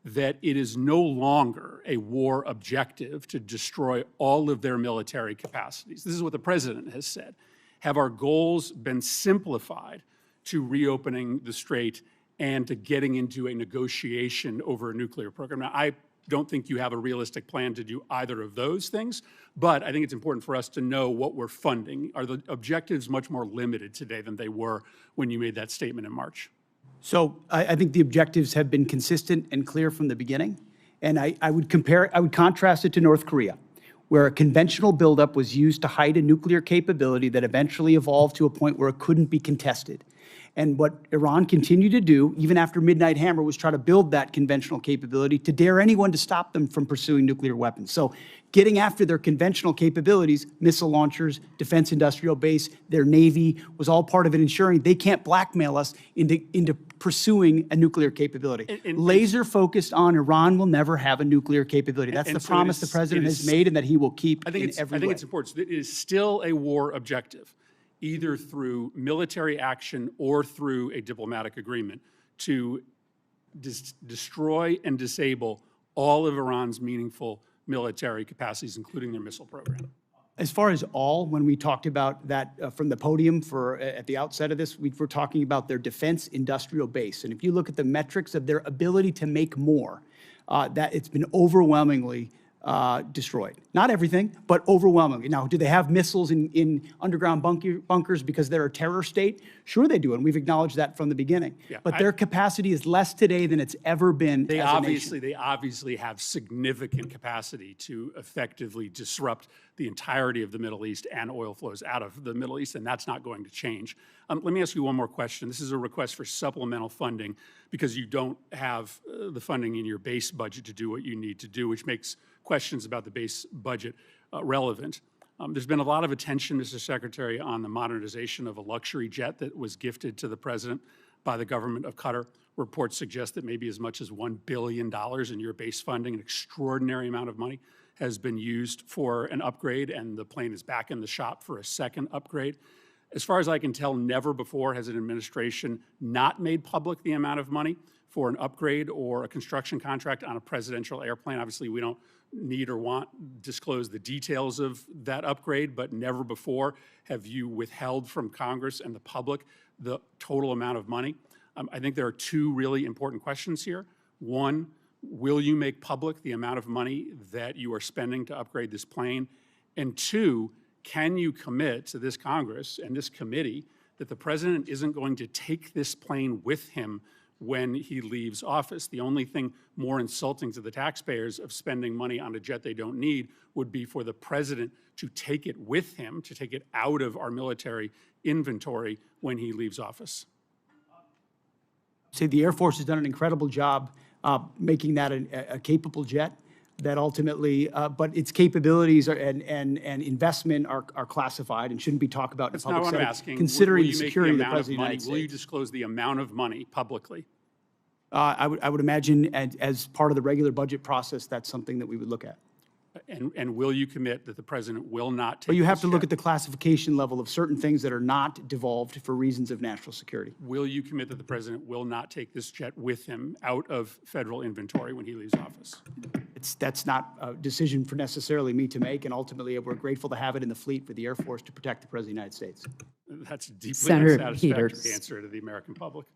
that it is no longer a war objective to destroy all of their military capacities? This is what the president has said. Have our goals been simplified to reopening the strait and to getting into a negotiation over a nuclear program? Now, I don't think you have a realistic plan to do either of those things, but I think it's important for us to know what we're funding. Are the objectives much more limited today than they were when you made that statement in March? So I think the objectives have been consistent and clear from the beginning. And I would contrast it to North Korea, where a conventional buildup was used to hide a nuclear capability that eventually evolved to a point where it couldn't be contested. And what Iran continued to do, even after Midnight Hammer, was try to build that conventional capability to dare anyone to stop them from pursuing nuclear weapons. So getting after their conventional capabilities, missile launchers, defense industrial base, their Navy, was all part of it ensuring they can't blackmail us into pursuing a nuclear capability. Laser focused on Iran will never have a nuclear capability. That's the promise the president has made and that he will keep in every way. I think it's important. So it is still a war objective, either through military action or through a diplomatic agreement, to destroy and disable all of Iran's meaningful military capacities, including their missile program. As far as all, when we talked about that from the podium at the outset of this, we were talking about their defense industrial base. And if you look at the metrics of their ability to make more, that it's been overwhelmingly destroyed. Not everything, but overwhelmingly. Now, do they have missiles in underground bunkers because they're a terror state? Sure they do, and we've acknowledged that from the beginning. Yeah, but their capacity is less today than it's ever been They as a nation. obviously have significant capacity to effectively disrupt the entirety of the Middle East and oil flows out of the Middle East, and that's not going to change. Let me ask you one more question. This is a request for supplemental funding because you don't have the funding in your base budget to do what you need to do, which makes questions about the base budget relevant. There's been a lot of attention, Mr. Secretary, on the modernization of a luxury jet that was gifted to the president by the government of Qatar. Reports suggest that maybe as much as $1 billion in your base funding, an extraordinary amount of money, has been used for an upgrade, and the plane is back in the shop for a second upgrade. As far as I can tell, never before has an administration not made public the amount of money for an upgrade or a construction contract on a presidential airplane. Obviously, we don't need or want disclose the details of that upgrade, but never before have you withheld from Congress and the public the total amount of money. I think there are two really important questions here. One, will you make public the amount of money that you are spending to upgrade this plane? And two, can you commit to this Congress and this committee that the president isn't going to take this plane with him when he leaves office? The only thing more insulting to the taxpayers of spending money on a jet they don't need would be for the president to take it with him, to take it out of our military inventory when he leaves office. Say the Air Force has done an incredible job making that a capable jet that ultimately, but its capabilities and investment are classified and shouldn't be talked about in That's public not what I'm setting, asking. considering Will the you make security of the amount President of the money? United States. Will you disclose the amount of money publicly? I would imagine as part of the regular budget process, that's something that we would look at. And will you commit that the president will not take But you have this to look jet? at the classification level of certain things that are not devolved for reasons of national security. Will you commit that the president will not take this jet with him out of federal inventory when he leaves office? That's not a decision for necessarily me to make, and ultimately we're grateful to have it in the fleet for the Air Force to protect the President of the United States. That's a deeply Senator unsatisfactory Peters. answer to the American public.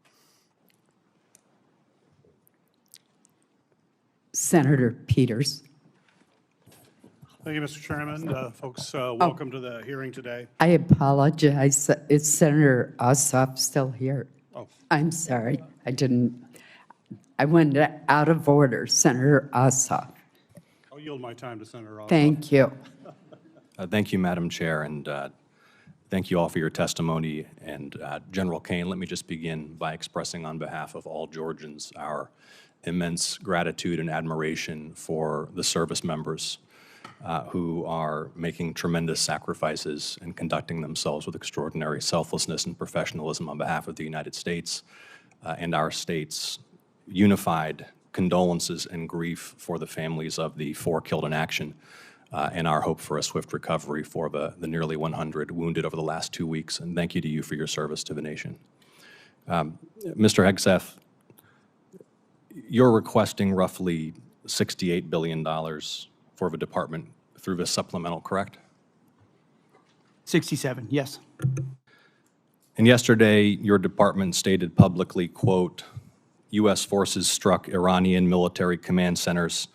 Senator Peters. Thank you, Mr. Chairman. Folks, welcome to the hearing today. I apologize. Is Senator Ossoff still here? Oh. I'm sorry. I went out of order. Senator Ossoff. I'll yield my time to Senator Ossoff. Thank you. Thank you, Madam Chair, and thank you all for your testimony. And General Caine, let me just begin by expressing on behalf of all Georgians our immense gratitude and admiration for the service members who are making tremendous sacrifices and conducting themselves with extraordinary selflessness and professionalism on behalf of the United States and our state's unified condolences and grief for the families of the 4 killed in action, and our hope for a swift recovery for the nearly 100 wounded over the last 2 weeks. And thank you to you for your service to the nation. Mr. Hegseth, you're requesting roughly $68 billion for the department through this supplemental, correct? 67, yes. And yesterday, your department stated publicly, quote, U.S. forces struck Iranian military command centers,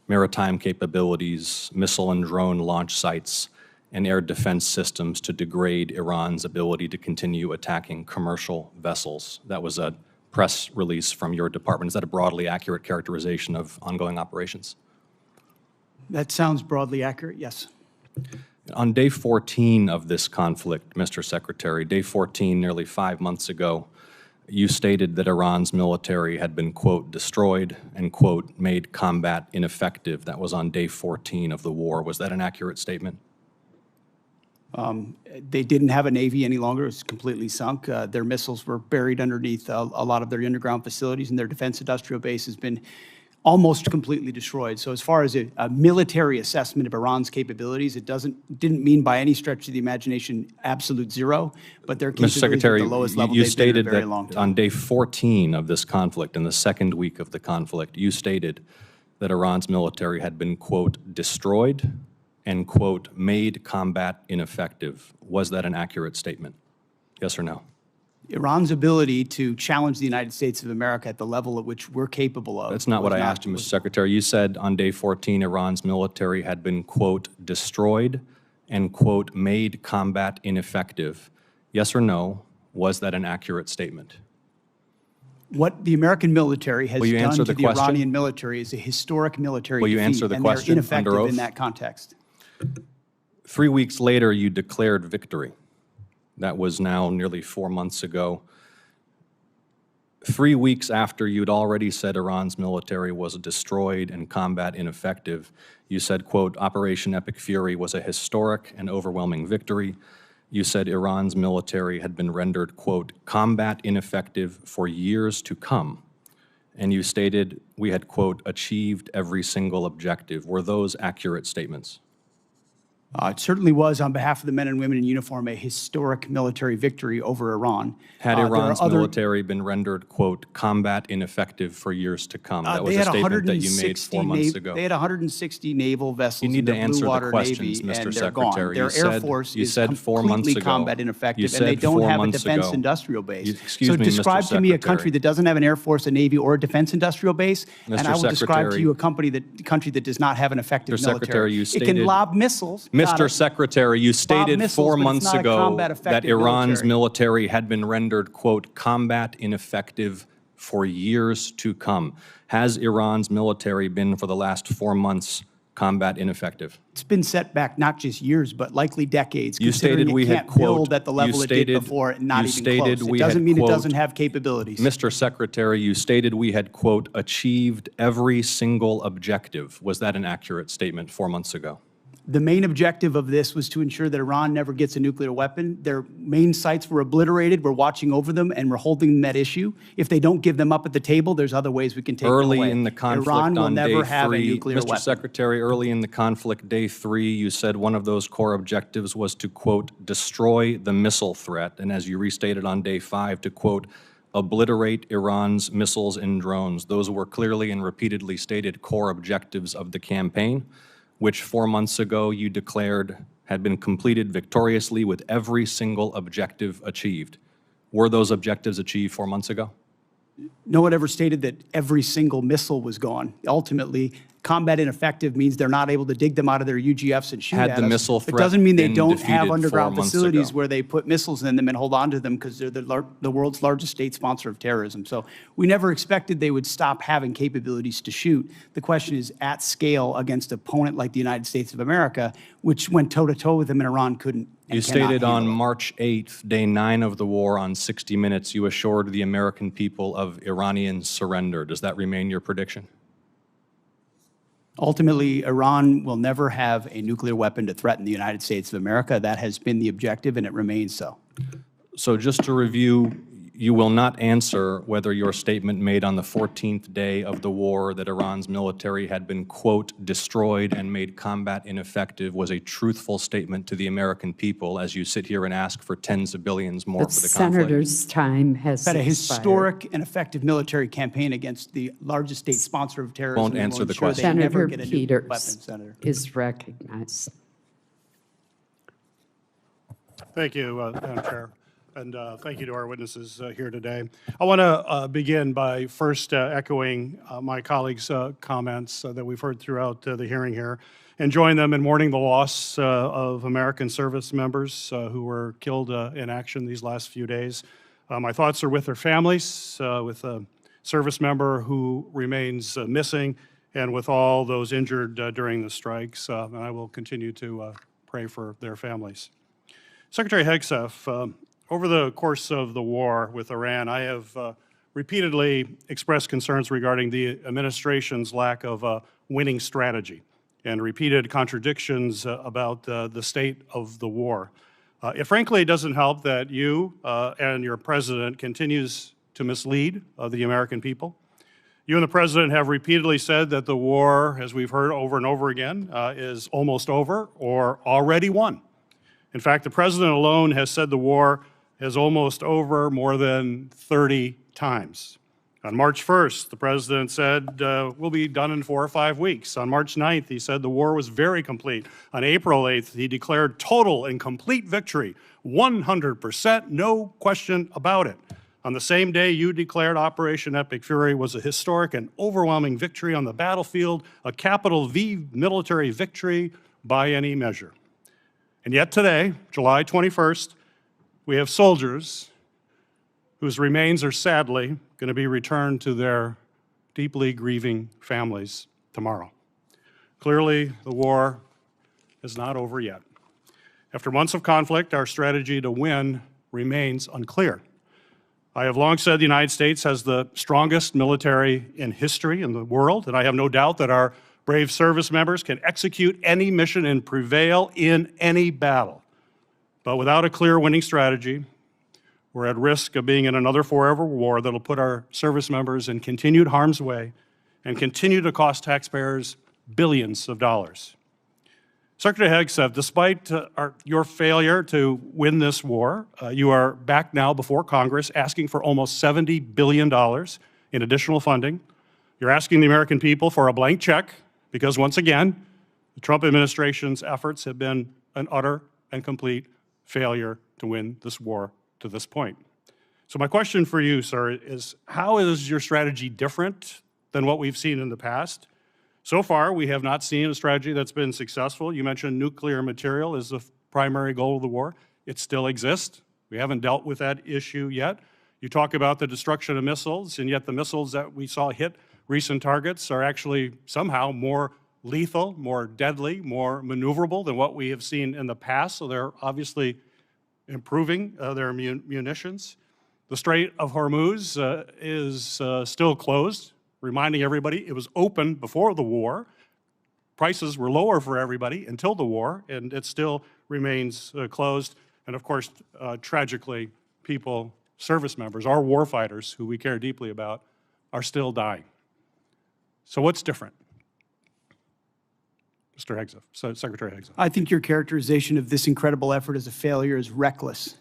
maritime capabilities, missile and drone launch sites, and air defense systems to degrade Iran's ability to continue attacking commercial vessels. That was a press release from your department. Is that a broadly accurate characterization of ongoing operations? That sounds broadly accurate, yes. On day 14 of this conflict, Mr. Secretary, day 14, nearly 5 months ago, you stated that Iran's military had been, quote, destroyed and, quote, made combat ineffective. That was on day 14 of the war. Was that an accurate statement? They didn't have a Navy any longer. It was completely sunk. Their missiles were buried underneath a lot of their underground facilities, and their defense industrial base has been almost completely destroyed. So as far as a military assessment of Iran's capabilities, it didn't mean by any stretch of the imagination absolute zero, but their capabilities Mr. Secretary, at the lowest level you they've been in a stated very that long time. on day 14 of this conflict, in the second week of the conflict, you stated that Iran's military had been, quote, destroyed and, quote, made combat ineffective. Was that an accurate statement? Yes or no? Iran's ability to challenge the United States of America at the level at which we're capable of. That's not what I asked you, Mr. Secretary. You said on day 14, Iran's military had been, quote, destroyed and, quote, made combat ineffective. Yes or no, was that an accurate statement? What the American military has Will you done answer to the the question? Iranian military is a historic military Will you defeat, answer the and question they're under ineffective oath? in that context. 3 weeks later, you declared victory. That was now nearly 4 months ago. 3 weeks after you'd already said Iran's military was destroyed and combat ineffective, you said, quote, Operation Epic Fury was a historic and overwhelming victory. You said Iran's military had been rendered, quote, combat ineffective for years to come. And you stated we had, quote, achieved every single objective. Were those accurate statements? It certainly was, on behalf of the men and women in uniform, a historic military victory over Iran. Had Iran's military been rendered, quote, combat ineffective for years to come? That was a statement that you made 4 months ago. They had 160 naval vessels You in Oh, need the to Blue answer the Water questions, Navy, Mr. and they're gone. Secretary. Their Air Force You is said 4 months completely ago. combat You ineffective, said and they don't 4 have a months defense ago. industrial base. Excuse So me, Mr. describe to me a Secretary. country that doesn't have an Air Force, a Navy, or a defense industrial base, and Mr. I will describe to Secretary. you a country that does not have an effective Mr. military. Secretary, you It can stated- lob missiles. Mr. Secretary, you stated missiles, 4 but it's months not a ago combat that effective Iran's military. military had been rendered, quote, combat ineffective for years to come. Has Iran's military been, for the last 4 months, combat ineffective? It's been set back not just years, but likely decades. You considering stated we it had, can't quote, build at the you level it did stated- before, and not you even stated close. It we had, doesn't mean it quote, doesn't have capabilities. Mr. Secretary, you stated we had, quote, achieved every single objective. Was that an accurate statement 4 months ago? The main objective of this was to ensure that Iran never gets a nuclear weapon. Their main sites were obliterated. We're watching over them, and we're holding them that issue. If they don't give them up at the table, there's other ways we can take them Early away. in the conflict Iran will on never day have a 3, nuclear Mr. weapon. Secretary, early in the conflict, day 3, you said one of those core objectives was to, quote, destroy the missile threat, and as you restated on day 5, to, quote, obliterate Iran's missiles and drones. Those were clearly and repeatedly stated core objectives of the campaign, which 4 months ago you declared had been completed victoriously with every single objective achieved. Were those objectives achieved 4 months ago? No one ever stated that every single missile was gone. Ultimately, combat ineffective means they're not able to dig them out of their UGFs and shoot Had at the us. missile It threat doesn't mean they been don't defeated have 4 underground months facilities ago? where they put missiles in them and hold on to them because they're the world's largest state sponsor of terrorism. So we never expected they would stop having capabilities to shoot. The question is at scale against an opponent like the United States of America, which went toe-to-toe with them and Iran couldn't. and You cannot stated on handle it. March 8th, day 9 of the war, on 60 Minutes, you assured the American people of Iranian surrender. Does that remain your prediction? Ultimately, Iran will never have a nuclear weapon to threaten the United States of America. That has been the objective, and it remains so. So just to review, you will not answer whether your statement made on the 14th day of the war that Iran's military had been, quote, destroyed and made combat ineffective was a truthful statement to the American people as you sit here and ask for tens of billions more The for the conflict. senator's time has Had a expired. historic and effective military campaign against the largest state sponsor of terrorism. Won't and will answer the ensure they question. never Senator get a nuclear weapon, Peters Senator. is recognized. Thank you, Madam Chair. And thank you to our witnesses here today. I want to begin by first echoing my colleagues' comments that we've heard throughout the hearing here and join them in mourning the loss of American service members who were killed in action these last few days. My thoughts are with their families, with a service member who remains missing, and with all those injured during the strikes. And I will continue to pray for their families. Secretary Hegseth, over the course of the war with Iran, I have repeatedly expressed concerns regarding the administration's lack of a winning strategy and repeated contradictions about the state of the war. It frankly doesn't help that you and your president continues to mislead the American people. You and the president have repeatedly said that the war, as we've heard over and over again, is almost over or already won. In fact, the president alone has said the war is almost over more than 30 times. On March 1st, the president said, we'll be done in 4 or 5 weeks. On March 9th, he said the war was very complete. On April 8th, he declared total and complete victory, 100%, no question about it. On the same day, you declared Operation Epic Fury was a historic and overwhelming victory on the battlefield, a capital V military victory by any measure. And yet today, July 21st, we have soldiers whose remains are sadly going to be returned to their deeply grieving families tomorrow. Clearly, the war is not over yet. After months of conflict, our strategy to win remains unclear. I have long said the United States has the strongest military in history in the world, and I have no doubt that our brave service members can execute any mission and prevail in any battle. But without a clear winning strategy, we're at risk of being in another forever war that'll put our service members in continued harm's way and continue to cost taxpayers billions of dollars. Secretary Hegseth, despite your failure to win this war, you are back now before Congress asking for almost $70 billion in additional funding. You're asking the American people for a blank check because, once again, the Trump administration's efforts have been an utter and complete failure to win this war to this point. So my question for you, sir, is how is your strategy different than what we've seen in the past? So far, we have not seen a strategy that's been successful. You mentioned nuclear material as the primary goal of the war. It still exists. We haven't dealt with that issue yet. You talk about the destruction of missiles, and yet the missiles that we saw hit recent targets are actually somehow more lethal, more deadly, more maneuverable than what we have seen in the past. So they're obviously improving their munitions. The Strait of Hormuz is still closed, reminding everybody it was open before the war. Prices were lower for everybody until the war, and it still remains closed. And of course, tragically, people, service members, our warfighters, who we care deeply about, are still dying. So what's different? Mr. Hegseth, Secretary Hegseth. I think your characterization of this incredible effort as a failure is reckless.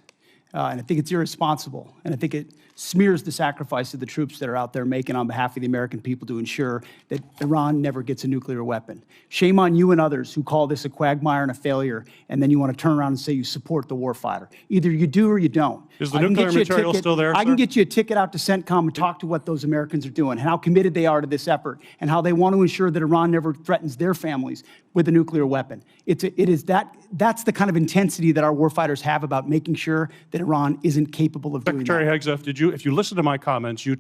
And I think it's irresponsible. And I think it smears the sacrifice of the troops that are out there making on behalf of the American people to ensure that Iran never gets a nuclear weapon. Shame on you and others who call this a quagmire and a failure, and then you want to turn around and say you support the warfighter. Either you do or you don't. Is the nuclear material still there, I can sir? get you a ticket out to CENTCOM and talk to what those Americans are doing, and how committed they are to this effort, and how they want to ensure that Iran never threatens their families with a nuclear weapon. That's the kind of intensity that our warfighters have about making sure that Iran isn't capable of doing that. Secretary Hegseth, if you listen to my comments, you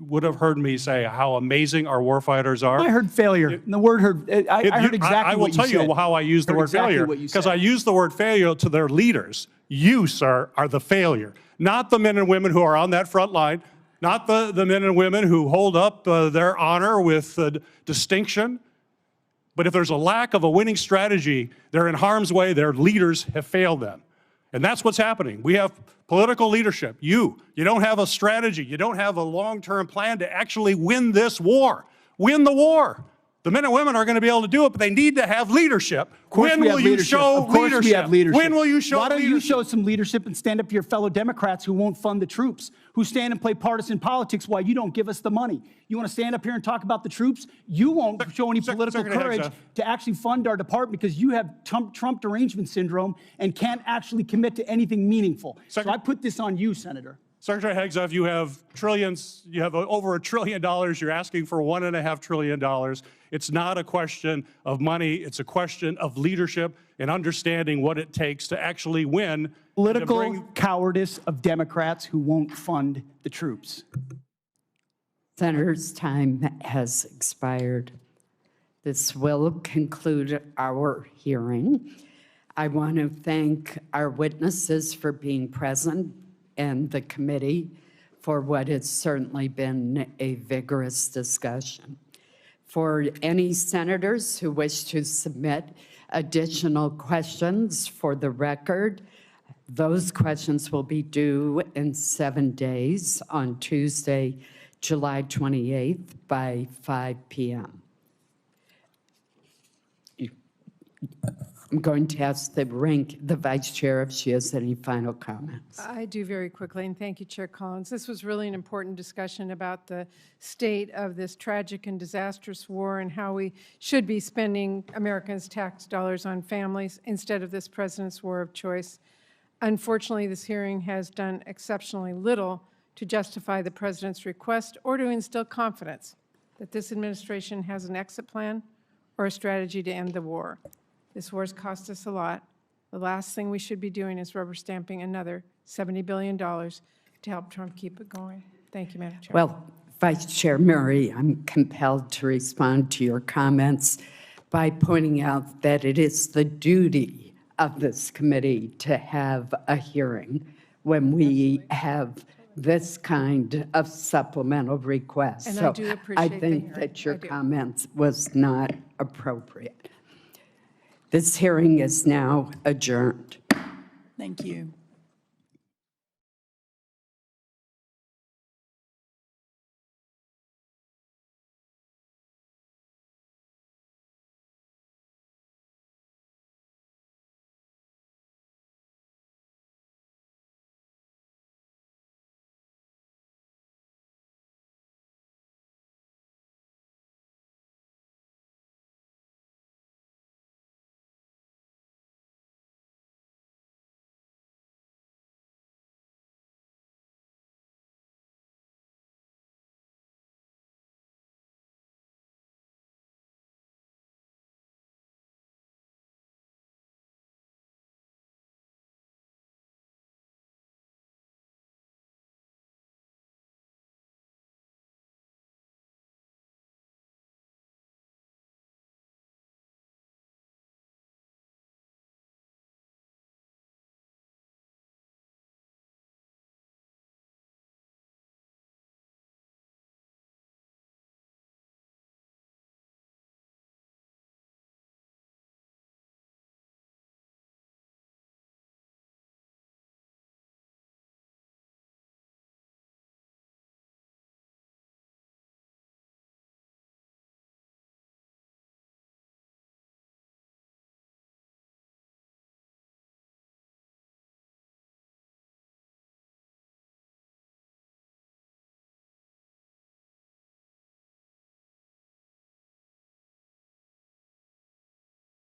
would have heard me say how amazing our warfighters are. I heard failure. And the word heard, I heard exactly what you said. I will tell you how I use the word failure, because I use the word failure to their leaders. You, sir, are the failure, not the men and women who are on that front line, not the men and women who hold up their honor with distinction. But if there's a lack of a winning strategy, they're in harm's way. Their leaders have failed them. And that's what's happening. We have political leadership. You don't have a strategy. You don't have a long-term plan to actually win this war. Win the war. The men and women are going to be able to do it, but they need to have leadership. When will you show leadership? We have leadership. When will you show leadership? Why don't you leadership? show some leadership and stand up to your fellow Democrats who won't fund the troops, who stand and play partisan politics while you don't give us the money? You want to stand up here and talk about the troops? You won't show any political Secretary courage Hegseth. to actually fund our department because you have Trump derangement syndrome and can't actually commit to anything meaningful. So I put this on you, Senator. Secretary Hegseth, you have trillions, you have over $1 trillion. You're asking for $1.5 trillion. It's not a question of money. It's a question of leadership and understanding what it takes to actually win. Political cowardice of Democrats who won't fund the troops. Senator's time has expired. This will conclude our hearing. I want to thank our witnesses for being present and the committee for what has certainly been a vigorous discussion. For any senators who wish to submit additional questions for the record, those questions will be due in 7 days on Tuesday, July 28th by 5 p.m. I'm going to ask the Vice Chair if she has any final comments. I do very quickly, and thank you, Chair Collins. This was really an important discussion about the state of this tragic and disastrous war and how we should be spending Americans' tax dollars on families instead of this president's war of choice. Unfortunately, this hearing has done exceptionally little to justify the president's request or to instill confidence that this administration has an exit plan or a strategy to end the war. This war has cost us a lot. The last thing we should be doing is rubber stamping another $70 billion to help Trump keep it going. Thank you, Madam Chair. Well, Vice Chair Murray, I'm compelled to respond to your comments by pointing out that it is the duty of this committee to have a hearing when we have this kind of supplemental request. And so I do appreciate the think hearing. that your I do. comments was not appropriate. This hearing is now adjourned. Thank you.